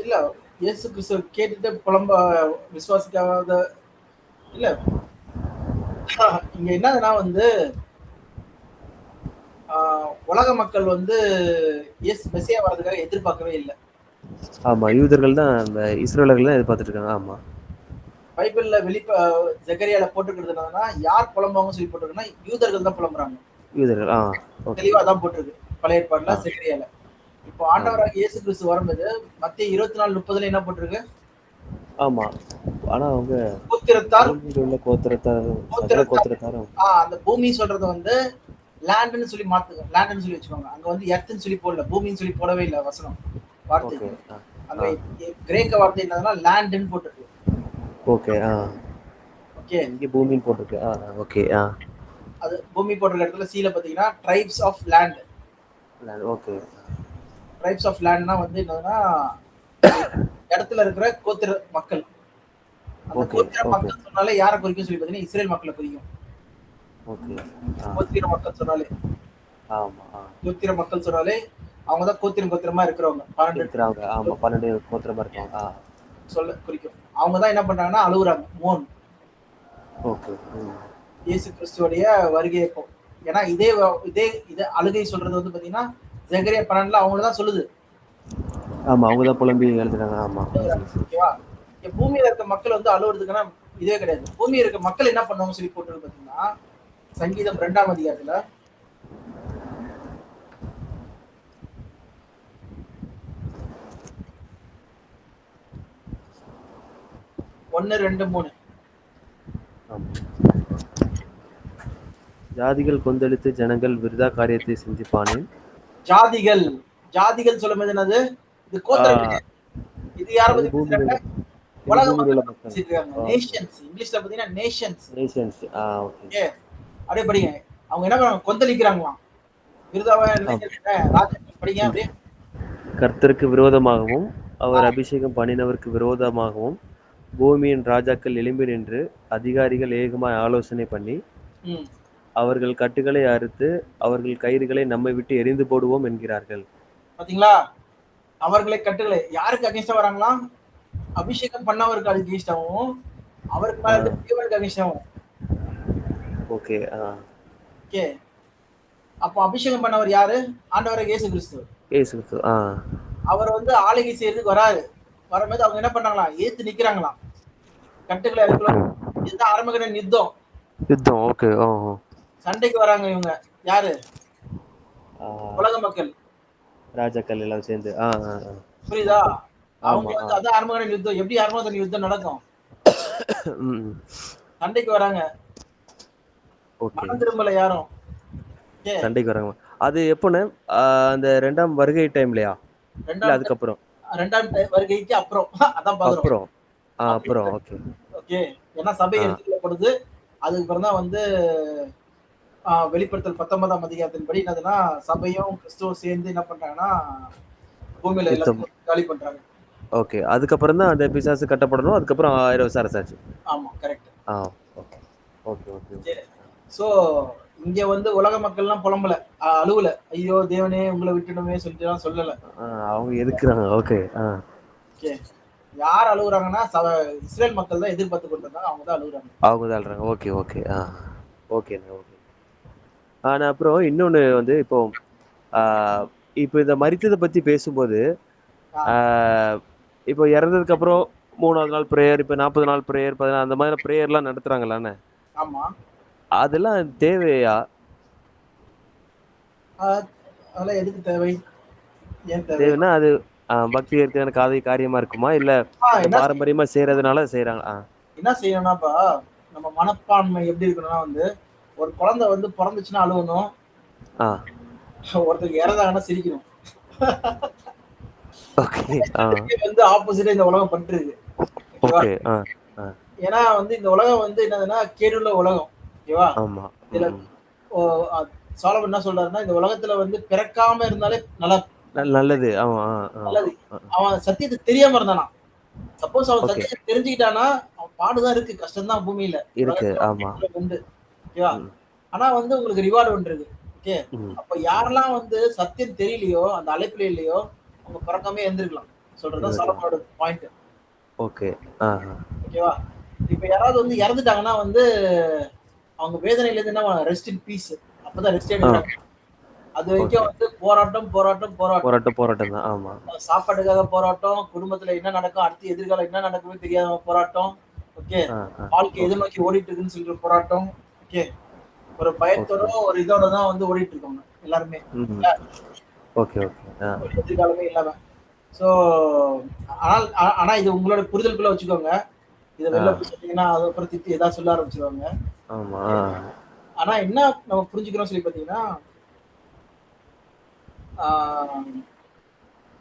இல்ல, இயேசு கிறிஸ்து கேட்டுட்டு புலம்ப விசுவாசிக்காத இல்ல. இங்க என்னதுன்னா வந்து உலக மக்கள் வந்து இயேசு மெசியா வர்றதுக்காக எதிர்பார்க்கவே இல்லை. ஆமா, யூதர்கள் தான், அந்த இஸ்ரேலர்கள் தான் எதிர்பார்த்துட்டு இருக்காங்க. ஆமா, பைபிள்ல ஜெகரியால போட்டுக்கிறதுனா யார் புலம்புவாங்க சொல்லி போட்டிருக்குன்னா யூதர்கள் தான் புலம்புறாங்க. யூதர்கள் தெளிவா தான் போட்டிருக்கு பழைய ஏற்பாடுல ஜெகரியால. இப்போ ஆண்டவராக இயேசு கிறிஸ்து வரும்போது மத்திய 24:30 என்ன போட்டிருக்கு? ஆமா, ஆனா அவங்க கோத்திரத்தார் கோத்திரத்தார் அந்த பூமி சொல்றது வந்து லேண்ட்னு சொல்லி மாத்துங்க, லேண்ட்னு சொல்லி வச்சுக்கோங்க. அங்க வந்து எர்த்னு சொல்லி போடல, பூமின்னு சொல்லி போடவே இல்லை வசனம் வார்த்தை. அந்த கிரேக்க வார்த்தை என்னதுன்னா லேண்ட்னு போட்டிருக்கு. ஓகே ஓகே, இங்க பூமின்னு போட்டிருக்கு. ஓகே. அது பூமி போட்டிருக்க இடத்துல சீல பாத்தீங்கன்னா tribes of land. Okay. Tribes of லேண்ட்னா வந்து என்னதுன்னா அந்த இடத்துல இருக்கிற கோத்திர மக்கள். அந்த ஓகே. கோத்திர ஓகே. மக்கள் சொன்னாலே யாரை குறிக்கும் சொல்லி பாத்தீங்கன்னா இஸ்ரேல் மக்களை குறிக்கும். ஓகே. கோத்திர மக்கள் சொன்னாலே ஆமா. கோத்திர மக்கள் சொன்னாலே அவங்கதான் கோத்திரமா இருக்கிறவங்க. 12 இருக்கிறாங்க. ஆமா, 12 கோத்திரமா இருக்காங்க. சொல்ல குறிக்கும். அவங்கதான் என்ன பண்றாங்கன்னா அழுகுறாங்க, மோன். ஓகே. இயேசு கிறிஸ்துவோடைய வருகை இப்போ. ஏன்னா இதே அழுகை சொல்றது வந்து பாத்தீங்கன்னா ஜெகரியா 12 அவங்க தான் சொல்லுது. ஆமா, அவங்கதான் புலம்பி எழுதுறாங்க. ஆமா. ஓகேவா? பூமியில இருக்க மக்கள் வந்து அழுவுறதுக்குன்னா இதே கிடையாது. பூமியில இருக்க மக்கள் என்ன பண்ணுவாங்க சொல்லி போட்டு பாத்தீங்கன்னா சங்கீதம் 2ஆம் அதிகாரத்துல 1, 2, 3. ஜாதிகள் கொந்தளித்து ஜனங்கள் விருதா காரியத்தை சிந்திப்பானேன். ஜாதிகள் சொல்லும்போது என்னது? இது கோத்திரம். இது யாரை பத்தி பேசுறாங்க? உலக மக்கள் பேசிருக்காங்க. நேஷன்ஸ். இங்கிலீஷ்ல பாத்தீங்கன்னா நேஷன்ஸ். ஓகே. அப்படியே படிங்க. அவங்க என்ன பண்றாங்க? கொந்தளிக்கிறாங்களாம். விருதாவா ராஜாக்கள் படிங்க அப்படியே. கர்த்தருக்கு விரோதமாகவும் அவர் அபிஷேகம் பண்ணினவருக்கு விரோதமாகவும் பூமியின் ராஜாக்கள் எழும்பி நின்று அதிகாரிகள் ஏகமாய் ஆலோசனை பண்ணி அவர்கள் கட்டுகளை அறுத்து அவர்கள் கயிறுகளை நம்மை விட்டு எரிந்து போடுவோம் என்கிறார்கள். பாத்தீங்களா? அவர்களை கட்டுகளை யாருக்கு அகைன்ஸ்டா வராங்களா? அபிஷேகம் பண்ணவருக்கு அகைன்ஸ்டாவும் அவருக்கு மேல இருக்க தேவனுக்கு அகைன்ஸ்டாவும். ஓகே. ஓகே. அப்ப அபிஷேகம் பண்ணவர் யாரு? ஆண்டவர் இயேசு கிறிஸ்து. அவர் வந்து ஆளுகை செய்யறதுக்கு வராரு. வரும்போது அவங்க என்ன பண்ணாங்களா? ஏத்து நிக்கிறாங்களாம். கட்டுகளை அறுக்கலாம். இதுதான் ஆரம்பகடன் யுத்தம். ஓகே. சண்டைக்கு வராங்க இவங்க. யாரு? உலக மக்கள், ராஜாக்கள் எல்லாம் சேர்ந்து. புரியுதா? அவங்க வந்து அதான் ஆரம்பகடன் யுத்தம். எப்படி ஆரம்பகடன் யுத்தம் நடக்கும்? சண்டைக்கு வராங்க. மனம் திரும்பல யாரும். சண்டைக்கு வராங்க. அது எப்போன்னு? அந்த 2ஆம் வருகை டைம்லயா? இல்ல அதுக்கப்புறம்? 2ஆம் வருகைக்கு அப்புறம். அதான் பாக்குறோம். அப்புறம். ஓகே. ஓகே. ஏன்னா சபை எடுத்துக்கொள்ளப்படுது. அதுக்கப்புறம் தான் வந்து வெளிப்படுத்தல் 19ஆம் அதிகாரத்தின்படி என்னதுன்னா சபையும் கிறிஸ்துவும் சேர்ந்து என்ன பண்றாங்கன்னா பூமியில எல்லாத்தையும் காலி பண்றாங்க. ஓகே. அதுக்கப்புறம் தான் அந்த பிசாசு கட்டப்படணும். அதுக்கப்புறம் 1000 வருஷம் அரசாட்சி. ஆமா, கரெக்ட். ஓகே. சோ இங்க வந்து உலக மக்கள்லாம் புலம்பல, அழுவல. ஐயோ தேவனே உங்களை விட்டுடுமே சொல்லிட்டுலாம் சொல்லல. அவங்க எதுக்குறாங்க? ஓகே. யார் அழுகுறாங்கன்னா இஸ்ரேல் மக்கள் தான் எதிர்பார்த்து கொண்டிருந்தாங்க. அவங்க தான் அழுகுறாங்க. ஓகே. ஓகேண்ணா. ஆனா அப்புறம் இன்னொன்னு வந்து இப்போ இந்த மரித்ததை பத்தி பேசும்போது இப்போ இறந்ததுக்கு அப்புறம் 3வது நாள் பிரேயர், இப்போ 40 நாள் பிரேயர், 16 அந்த மாதிரி பிரேயர்லாம் நடத்துறாங்களாண்ணே? ஆமா. அதெல்லாம் தேவையா? அதெல்லாம் எதுக்கு தேவை? ஏன் தேவைன்னா அது பக்தி இருக்கிற காரியமா இருக்குமா இல்ல பாரம்பரியமா செய்யறதுனால செய்யறாங்க? என்ன செய்யணும்னாப்பா நம்ம மனப்பான்மை எப்படி இருக்கணும்னா வந்து ஒரு குழந்தை வந்து பிறந்துச்சுன்னா அழுவணும், ஒருத்தருக்கு இறந்தாங்கன்னா சிரிக்கணும். வந்து ஆப்போசிட்டா இந்த உலகம் பண்றது. ஏன்னா வந்து இந்த உலகம் வந்து என்னதுன்னா கேடுள்ள உலகம். ஓகேவா? இதுல சாலமன் என்ன சொல்றாருன்னா இந்த உலகத்துல வந்து பிறக்காம இருந்தாலே நல்லது. அவன் சத்தியத்தை தெரியாம இருந்தானா. சப்போஸ் அவன் சத்தியத்தை தெரிஞ்சுக்கிட்டானா அவன் பாடுதான் இருக்கு, கஷ்டம் தான் பூமியில உண்டு. ஓகேவா? ஆனா வந்து உங்களுக்கு ரிவார்டு ஒன்று இருக்கு. ஓகே. அப்ப யாரெல்லாம் வந்து சத்தியம் தெரியலையோ அந்த அழைப்புல இல்லையோ அவங்க பிறக்காம எழுந்திருக்கலாம் சொல்றதுதான் சாலமனோட பாயிண்ட். ஓகேவா? இப்ப யாராவது வந்து இறந்துட்டாங்கன்னா வந்து அவங்க வேதனையில இருந்து என்ன ரெஸ்ட் இன் பீஸ், அப்பதான் ரெஸ்ட் எடுக்கிறாங்க. அது வரைக்கும் வந்து போராட்டம் தான். ஆமா. சாப்பாட்டுக்காக போராட்டம், குடும்பத்துல என்ன நடக்கும், அடுத்து எதிர்காலம் என்ன நடக்குமே தெரியாத போராட்டம். ஓகே. வாழ்க்கை எது நோக்கி ஓடிட்டு இருக்குன்னு சொல்ற போராட்டம். ஓகே. ஒரு பயத்தோட ஒரு இதோட தான் வந்து ஓடிட்டு இருக்காங்க எல்லாருமே. எதிர்காலமே இல்லாம. சோ ஆனா இது உங்களோட புரிதலுக்குள்ள வச்சுக்கோங்க. இதை வெளில சொன்னீங்கன்னா அதை அப்புறம் திட்டி ஏதாவது சொல்ல ஆரம்பிச்சிருவாங்க. ஆனா என்ன நம்ம புரிஞ்சுக்கிறோம் சொல்லி பாத்தீங்கன்னா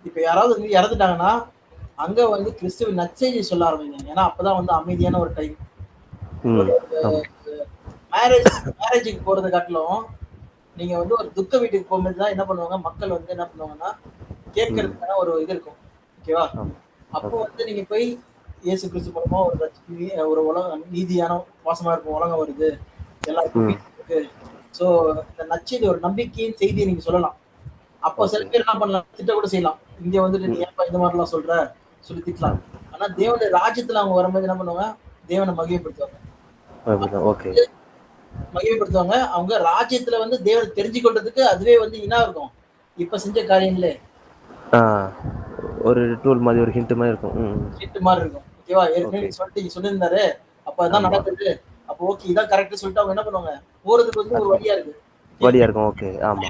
இப்ப யாராவது வந்து இறந்துட்டாங்கன்னா அங்க வந்து கிறிஸ்துவின் நற்செய்தி சொல்ல ஆரம்பிங்க. ஏன்னா அப்பதான் வந்து அமைதியான ஒரு டைம். ஒரு மேரேஜுக்கு போறது காட்டிலும் நீங்க வந்து ஒரு துக்க வீட்டுக்கு போகும்போது தான் என்ன பண்ணுவாங்க, மக்கள் வந்து என்ன பண்ணுவாங்கன்னா கேட்கறதுக்கான ஒரு இது இருக்கும். ஓகேவா? அப்போ வந்து நீங்க போய் இயேசு கிறிஸ்து மூலமா ஒரு உலகம் நீதியான வாசமா இருக்கும் உலகம் வருது, எல்லாருக்கும் இருக்கு. ஸோ இந்த நச்செய்தி ஒரு நம்பிக்கையின் செய்தியை நீங்க சொல்லலாம். அப்போ சில பேர் என்ன பண்ணலாம், திட்ட கூட செய்யலாம். இங்க வந்துட்டு நீ ஏன்பா இந்த மாதிரிலாம் சொல்ற சொல்லி திட்டலாம். ஆனா தேவனுடைய ராஜ்யத்துல அவங்க வரும்போது என்ன பண்ணுவாங்க, தேவனை மகிமைப்படுத்துவாங்க. மகிமைப்படுத்துவாங்க. அவங்க ராஜ்யத்துல வந்து தேவனை தெரிஞ்சு கொள்றதுக்கு அதுவே வந்து என்ன இருக்கும், இப்ப செஞ்ச காரியங்களே ஒரு டூல் மாதிரி, ஒரு ஹிண்ட் மாதிரி இருக்கும். ஹிண்ட் மாதிரி இருக்கும். ஓகேவா? ஏற்கனவே சொல்லிட்டு சொல்லியிருந்தாரு, அப்ப அதான் நடக்குது, அப்போ ஓகே இதான் கரெக்ட் சொல்லிட்டு அவங்க என்ன பண்ணுவாங்க, போறதுக்கு வந்து ஒரு வழியா இருக்கு. வழியா இருக்கும். ஓகே, ஆமா.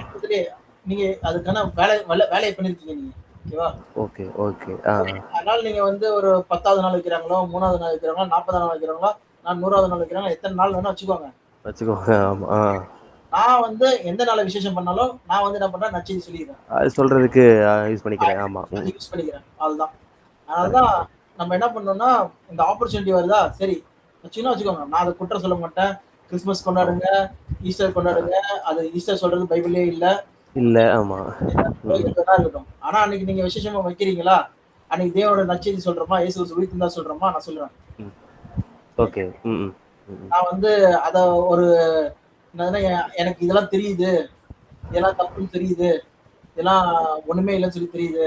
நீங்க அதுக்கான வேலையை பண்ணிருக்கீங்க நீங்க. ஓகேவா? Okay, okay. அதனால நீங்க வந்து ஒரு 10வது நாள் வைக்கிறாங்களோ, 3வது நாள் வைக்கிறாங்களோ, 40வது நாள் வைக்கிறாங்களோ, நான் 100வது நாள் வைக்கிறாங்க, எத்தனை நாள் வேணா வச்சுக்கோங்க. ஆமா. நான் வந்து எந்த நாள் விசேஷம் பண்ணாலும் நான் வந்து என்ன பண்றேன், நச்செய்தி சொல்லிடுறேன். அது சொல்றதுக்கு யூஸ் பண்ணிக்கிறேன். ஆமா, யூஸ் பண்ணிக்கிறேன். அதுதான். அதனாலதான் நம்ம என்ன பண்ணோம்னா, இந்த ஆப்பர்ச்சுனிட்டி வருதா, சரி வச்சுன்னா வச்சுக்கோங்க. நான் அதை குற்றம் சொல்ல மாட்டேன். கிறிஸ்துமஸ் கொண்டாடுங்க, ஈஸ்டர் கொண்டாடுங்க. அது ஈஸ்டர் சொல்றது பைபிளே இல்ல. ஆமா. இருக்கட்டும். ஆனா அன்னைக்கு நீங்க விசேஷமா வைக்கிறீங்களா, அன்னைக்கு தேவனோட நச்செய்தி சொல்றோமா, இயேசு உயிர்த்தெழுந்தா சொல்றோமா, நான் சொல்றேன். ஓகே. நான் வந்து அத ஒரு எனக்கு இதெல்லாம் தெரியுது, இதெல்லாம் தப்புன்னு தெரியுது, இதெல்லாம் ஒண்ணுமே இல்லைன்னு சொல்லி தெரியுது,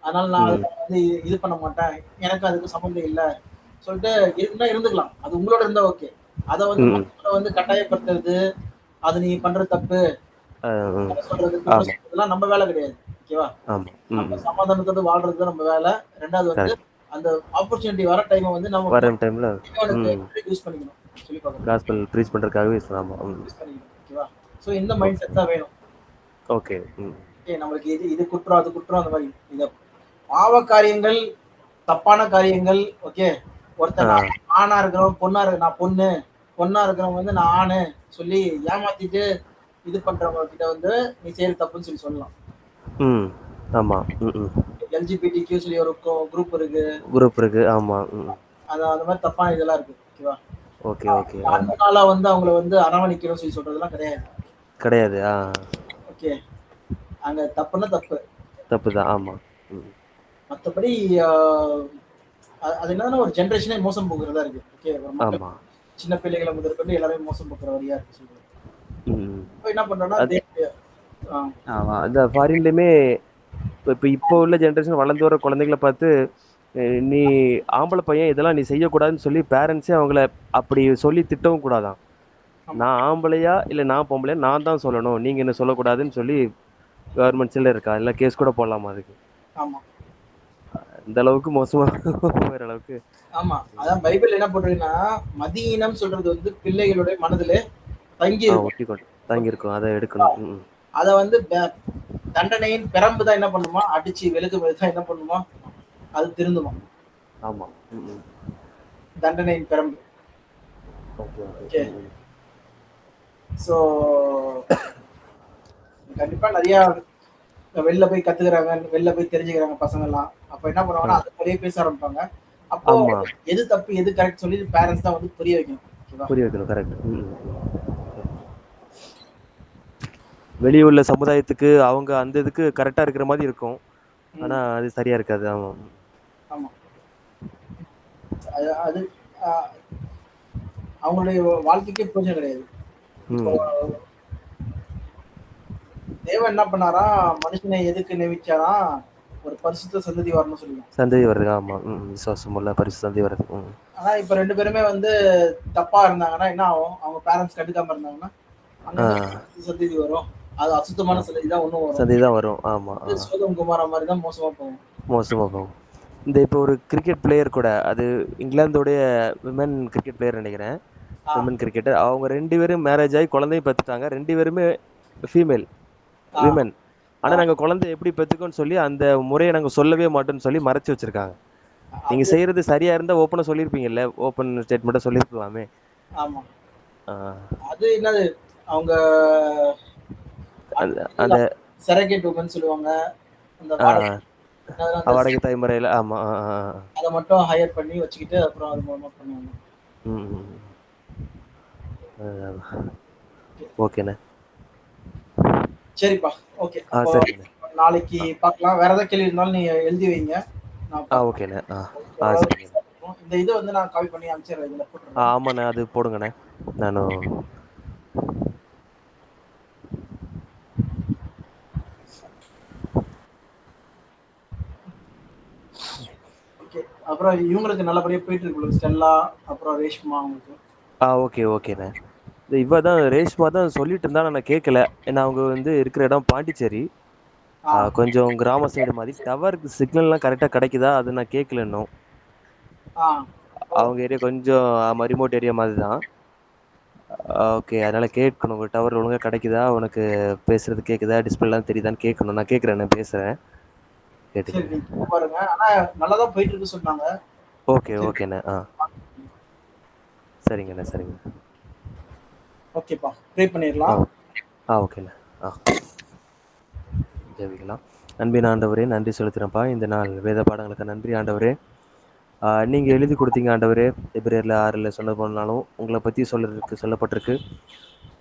அதனால நான் அதை வந்து இது பண்ண மாட்டேன், எனக்கு அதுக்கு சம்மந்தம் இல்லை சொல்லிட்டு இருந்தா இருந்துக்கலாம். அது உங்களோட இருந்தா ஓகே. அதை வந்து மக்களை வந்து கட்டாயப்படுத்துறது, அது நீ பண்ற தப்பு சொல்றதுலாம் நம்ம வேலை கிடையாது. ஓகேவா? நம்ம சமாதானத்தோட வாழ்றது நம்ம வேலை. ரெண்டாவது வந்து அந்த ஆப்பர்ச்சுனிட்டி வர டைம் வந்து நம்ம வர டைம்ல யூஸ் பண்ணிக்கணும். சொல்லி பார்க்கணும். காஸ்பல் ப்ரீச் பண்றதுக்காகவே யூஸ் பண்ணிக்கணும். ஓகேவா? சோ இந்த மைண்ட் செட் தான் வேணும். ஓகே. நம்மளுக்கு இது குற்றம், அது குற்றம், அந்த மாதிரி இந்த பாவ காரியங்கள், தப்பான காரியங்கள். ஓகே, ஒருத்தர் ஆணா இருக்கிறவன் பொண்ணா இருக்கு, நான் பொண்ணு, பொண்ணா இருக்கிறவங்க வந்து நான் ஆணு சொல்லி ஏமாத்திட்டு இது பண்றவங்க கிட்ட வந்து நீ செய்யறது தப்புன்னு சொல்லி சொல்லலாம். ஆமா. எல்ஜிபிடிக்யூ சொல்லி ஒரு குரூப் இருக்கு. ஆமா. அந்த மாதிரி தப்பான இதெல்லாம் இருக்கு. ஓகேவா? ஓகே. அன்புனால வந்து அவங்கள வந்து அரவணைக்கணும் சொல்லி சொல்றதெல்லாம் கிடையாது. ஓகே, அங்க தப்புன்னா தப்புதான். ஆமா. மத்தபடி அது என்னன்னா ஒரு ஜெனரேஷனே மோசம் போக்குறதா இருக்கு. ஓகே, ஆமா, சின்ன பிள்ளைகளை முதற்கொண்டு எல்லாரையும் மோசம் போக்குற வழியா இருக்கு சொல்றது. என்ன பண்றோம்னா அந்த ஃபாரின்லயுமே இப்போ உள்ள ஜெனரேஷன் வளர்ந்து வர குழந்தைகளை பார்த்து, நீ ஆம்பளை பையன் இதெல்லாம் நீ செய்யக்கூடாதுன்னு சொல்லி பேரண்ட்ஸே அவங்கள அப்படி சொல்லி திட்டவும் கூடாதான். நான் ஆம்பளையா இல்ல நான் பொம்பளையா நான் தான் சொல்லணும், நீங்க என்ன சொல்லக்கூடாதுன்னு சொல்லி கவர்மெண்ட்ஸ்ல இருக்கா, இல்ல கேஸ் கூட போடலாமா அதுக்கு? ஆமா, இந்த அளவுக்கு மோசமா வேற அளவுக்கு. ஆமா, அதான் பைபிள் என்ன போட்டிருக்குன்னா, மதியினம் சொல்றது வந்து பிள்ளைகளுடைய மனதிலே தங்கி இருக்கும், அதை எடுக்கணும். அத வந்து தண்டனையின் பெரம்பு தான் என்ன பண்ணுமா, அடிச்சு வெளுக்கு தான் என்ன பண்ணுமா, அது திருந்துமா. ஆமா, தண்டனையின் பெரம்பு. ஓகே, சோ கண்டிப்பா நிறைய வெளில போய் கத்துக்கிறாங்க, வெளில போய் தெரிஞ்சுக்கிறாங்க பசங்க எல்லாம். அப்ப என்ன பண்ணுவாங்கன்னா அது போலயே பேச ஆரம்பிப்பாங்க. அப்போ எது தப்பு எது கரெக்ட் சொல்லி பேரண்ட்ஸ் தான் வந்து புரிய வைக்கணும். கரெக்ட். வெளியுள்ள சமுதாயத்துக்கு அவங்க அந்த இதுக்கு கரெக்டா இருக்கிற மாதிரி இருக்கும், ஆனா அது சரியா இருக்காது. ஆமா, அது அவங்களுடைய வாழ்க்கைக்கே பிரயோஜனம் கிடையாது. தேவன் என்ன பண்ணாரா, மனுஷனை எதுக்கு நியமிச்சாரா, ஒரு பரிசுத்த சந்ததி வரணும்னு சொல்லுவாங்க. சந்ததி வருது. ஆமா, விசுவாசம் உள்ள பரிசுத்த சந்ததி வருது. ஆனா இப்ப ரெண்டு பேருமே வந்து தப்பா இருந்தாங்கன்னா என்ன ஆகும், அவங்க பேரண்ட்ஸ் கண்டுக்காம இருந்தாங்கன்னா சந்ததி வரும், அது அசுத்தமான சந்ததி தான் வரும். ஆமா, சோதம் குமாரா மாதிரி தான் மோசமா போகும். இந்த இப்போ ஒரு கிரிக்கெட் பிளேயர் கூட, அது இங்கிலாந்தோடைய விமன் கிரிக்கெட் பிளேயர் நினைக்கிறேன், விமன் கிரிக்கெட்டர். அவங்க 2 பேரும் மேரேஜ் ஆகி குழந்தையும் பெற்றுட்டாங்க. 2 பேருமே ஃபீமேல் விமன். ஆனா நாங்க குழந்தை எப்படி பெற்றுக்கோன்னு சொல்லி அந்த முறையை நாங்க சொல்லவே மாட்டோம்னு சொல்லி மறைச்சு வச்சிருக்காங்க. நீங்க செய்யறது சரியா இருந்தா ஓப்பனா சொல்லிருப்பீங்கல்ல, ஓப்பன் ஸ்டேட்மெண்ட்டா சொல்லிருக்கலாமே. ஆமா, அது என்னது அவங்க அந்த சரகேட் உமன் சொல்லுவாங்க, அந்த வாடகை தாய்முறையில. ஆமா, அத மட்டும் ஹையர் பண்ணி வச்சுக்கிட்டு அப்புறம் அது மூலமா பண்ணுவாங்க. ஓகேண்ணே. சரிப்பா. ஓகே. அப்போ சரிங்கண்ணே. நாளைக்கு ஆ. பார்க்கலாம். வேற ஏதாவது கேள்வி இருந்தாலும் நீங்க எழுதி வைங்க. நான் பார்க்குறேன். ஓகேண்ணே. ஓரளவுக்கு சரிங்கண்ணே. ஈஸியா இருக்கும். இந்த இத வந்து நான் காப்பி பண்ணி அனுப்பிச்சிடுறேன். இதுல போட்டுடுறேன். ஆமாண்ணே. அது போடுங்கண்ணே. நானும் ஓகே. அப்புறம் இவங்களுக்கு நல்லபடியா போயிட்டு இருக்கு. ஸ்டெல்லா, அப்புறம் ரேஷ்மா அவங்களுக்கு. ஓகேண்ணே. இவ தான் ரேஷ்மா தான் சொல்லிட்டு இருந்தா, நான் கேட்கல. ஏன்னா அவங்க வந்து இருக்கிற இடம் பாண்டிச்சேரி. ஆ. கொஞ்சம் கிராம சைடு மாதிரி. டவருக்கு சிக்னல்லாம் கரெக்டா கிடைக்குதா? அது நான் கேட்கல இன்னும். ஆ. அவங்க ஏரியா கொஞ்சம் ரிமோட் ஏரியா மாதிரி தான். ஓகே. அதனால கேட்கணும். உங்க டவர் ஒழுங்கா கிடைக்குதா? உனக்கு பேசுறது கேட்குதா? டிஸ்பிளேலாம் தெரியுதான்னு கேட்கணும். நான் கேட்குறேன். நான் பேசுறேன். சரி, கேட்டுக்கிறேன். நீங்க பாருங்க. ஆனா நல்லா தான் போயிட்டு இருக்கு சொன்னாங்க. சரி. ஓகேண்ணே. சரிங்கண்ணே. சரிங்க. ஓகேப்பா. ப்ரே பண்ணிடலாம். ஓகேண்ணே. ஜெபிக்கலாம். அன்பின் ஆண்டவரே, நன்றி செலுத்துறேன்ப்பா. இந்த நாள் வேத பாடங்களுக்கு நன்றி ஆண்டவரே. நீங்க எழுதி கொடுத்தீங்க ஆண்டவரே. எபிரேயர்ல 6ல சொன்னது போனாலும் உங்களை பத்தி சொல்றதுக்கு சொல்லப்பட்டிருக்கு.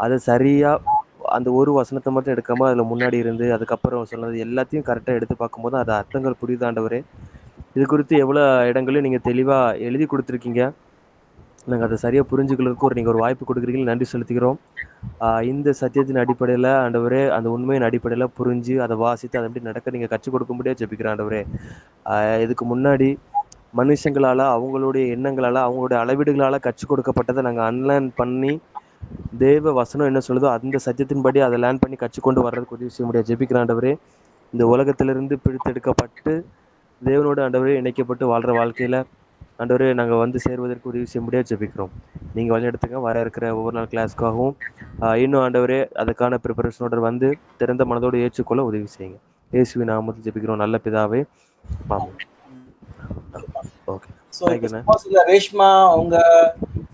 அதை சரியா அந்த ஒரு வசனத்தை மட்டும் எடுக்காம அதுல முன்னாடி இருந்து அதுக்கப்புறம் சொன்னது எல்லாத்தையும் கரெக்டா எடுத்து பார்க்கும்போது அது அர்த்தங்கள் புரியுது ஆண்டவரே. இது குறித்து எவ்வளவு இடங்களையும் நீங்க தெளிவா எழுதி கொடுத்துருக்கீங்க. நாங்கள் அதை சரியாக புரிஞ்சுக்கிறதுக்கு நீங்கள் ஒரு வாய்ப்பு கொடுக்குறீங்கன்னு நன்றி செலுத்துகிறோம். இந்த சத்தியத்தின் அடிப்படையில் ஆண்டவரே, அந்த உண்மையின் அடிப்படையில் புரிஞ்சு அதை வாசித்து அதை எப்படி நடக்க நீங்கள் கற்றுக் கொடுக்க முடியாது ஜெபிக்கிறேன் ஆண்டவரே. இதுக்கு முன்னாடி மனுஷங்களால் அவங்களுடைய எண்ணங்களால் அவங்களுடைய அளவீடுகளால் கற்றுக் கொடுக்கப்பட்டதை நாங்கள் அன்லேர்ன் பண்ணி தேவ வசனம் என்ன சொல்லுதோ அந்த சத்தியத்தின்படி அதை லேர்ன் பண்ணி கற்றுக்கொண்டு வர்றதுக்கு உதவி செய்ய முடியாது ஜெபிக்கிறேன் ஆண்டவரே. இந்த உலகத்திலிருந்து பிரித்தெடுக்கப்பட்டு தேவனோடு ஆண்டவரே இணைக்கப்பட்டு வாழ்கிற வாழ்க்கையில் ஆண்டவரே நாங்கள் வந்து சேருவதற்கு உதவி செய்ய முடியாது ஜெபிக்கிறோம். நீங்கள் வழிநடத்துங்க. வர இருக்கிற ஒவ்வொரு நாள் கிளாஸ்க்காகவும் இன்னும் ஆண்டவரே அதுக்கான ப்ரிப்பரேஷனோட வந்து திறந்த மனதோடு ஏற்றுக்கொள்ள உதவி செய்யுங்க. இயேசுவின் நாமத்தில் ஜெபிக்கிறோம் நல்ல பிதாவே. ஆமாம். ஓகே. ஸோ இப்போ சப்போஸ் இல்லை ரேஷ்மா அவங்க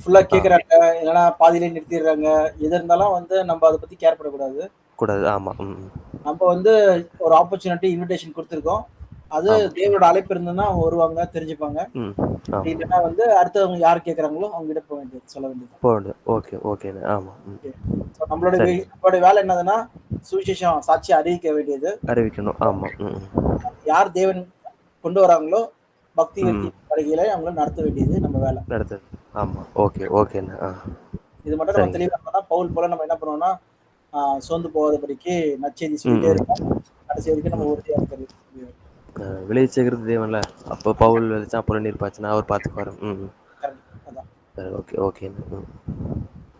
ஃபுல்லாக கேட்குறாங்க, இல்லைன்னா பாதியிலே நிறுத்திடுறாங்க, எது இருந்தாலும் வந்து நம்ம அதை பற்றி கேர் பண்ணக்கூடாது. ஆமாம். நம்ம வந்து ஒரு ஆப்பர்ச்சுனிட்டி இன்விடேஷன் கொடுத்துருக்கோம். அது தேவனோட அழைப்பு இருந்ததுன்னா அவங்க வருவாங்க, தெரிஞ்சுப்பாங்க. இல்லைன்னா வந்து அடுத்தவங்க யார் கேட்குறாங்களோ அவங்க கிட்ட போக வேண்டியது, சொல்ல வேண்டியது. ஓகே. ஆமாம். ஸோ நம்மளுடைய வேலை என்னதுன்னா சுவிசேஷம் சாட்சி அறிவிக்கணும். ஆமாம். யார் தேவன் கொண்டு வராங்களோ பக்தி வருகையில அவங்கள நடத்த வேண்டியது நம்ம வேலை. ஆமாம். ஓகேண்ணே. இது மட்டும் நம்ம தெளிவாக இருந்தா பவுல் போல நம்ம என்ன பண்ணுவோம்னா சோர்ந்து போகாதபடிக்கு நற்செய்தி சொல்லிட்டே இருக்கோம். கடைசி வரைக்கும் நம்ம உறுதியா இருக்கிறது. விளைவிச்சுக்கிறது தேவன்ல. அப்போ பவுல் விளைச்சா புல நீர் பாய்ச்சினா அவர் பார்த்துக்குவாரு. ஓகேண்ணே.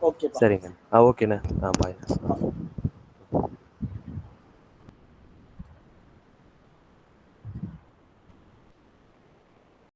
ஓகே சரிங்க. ஓகேண்ணே. பாய்.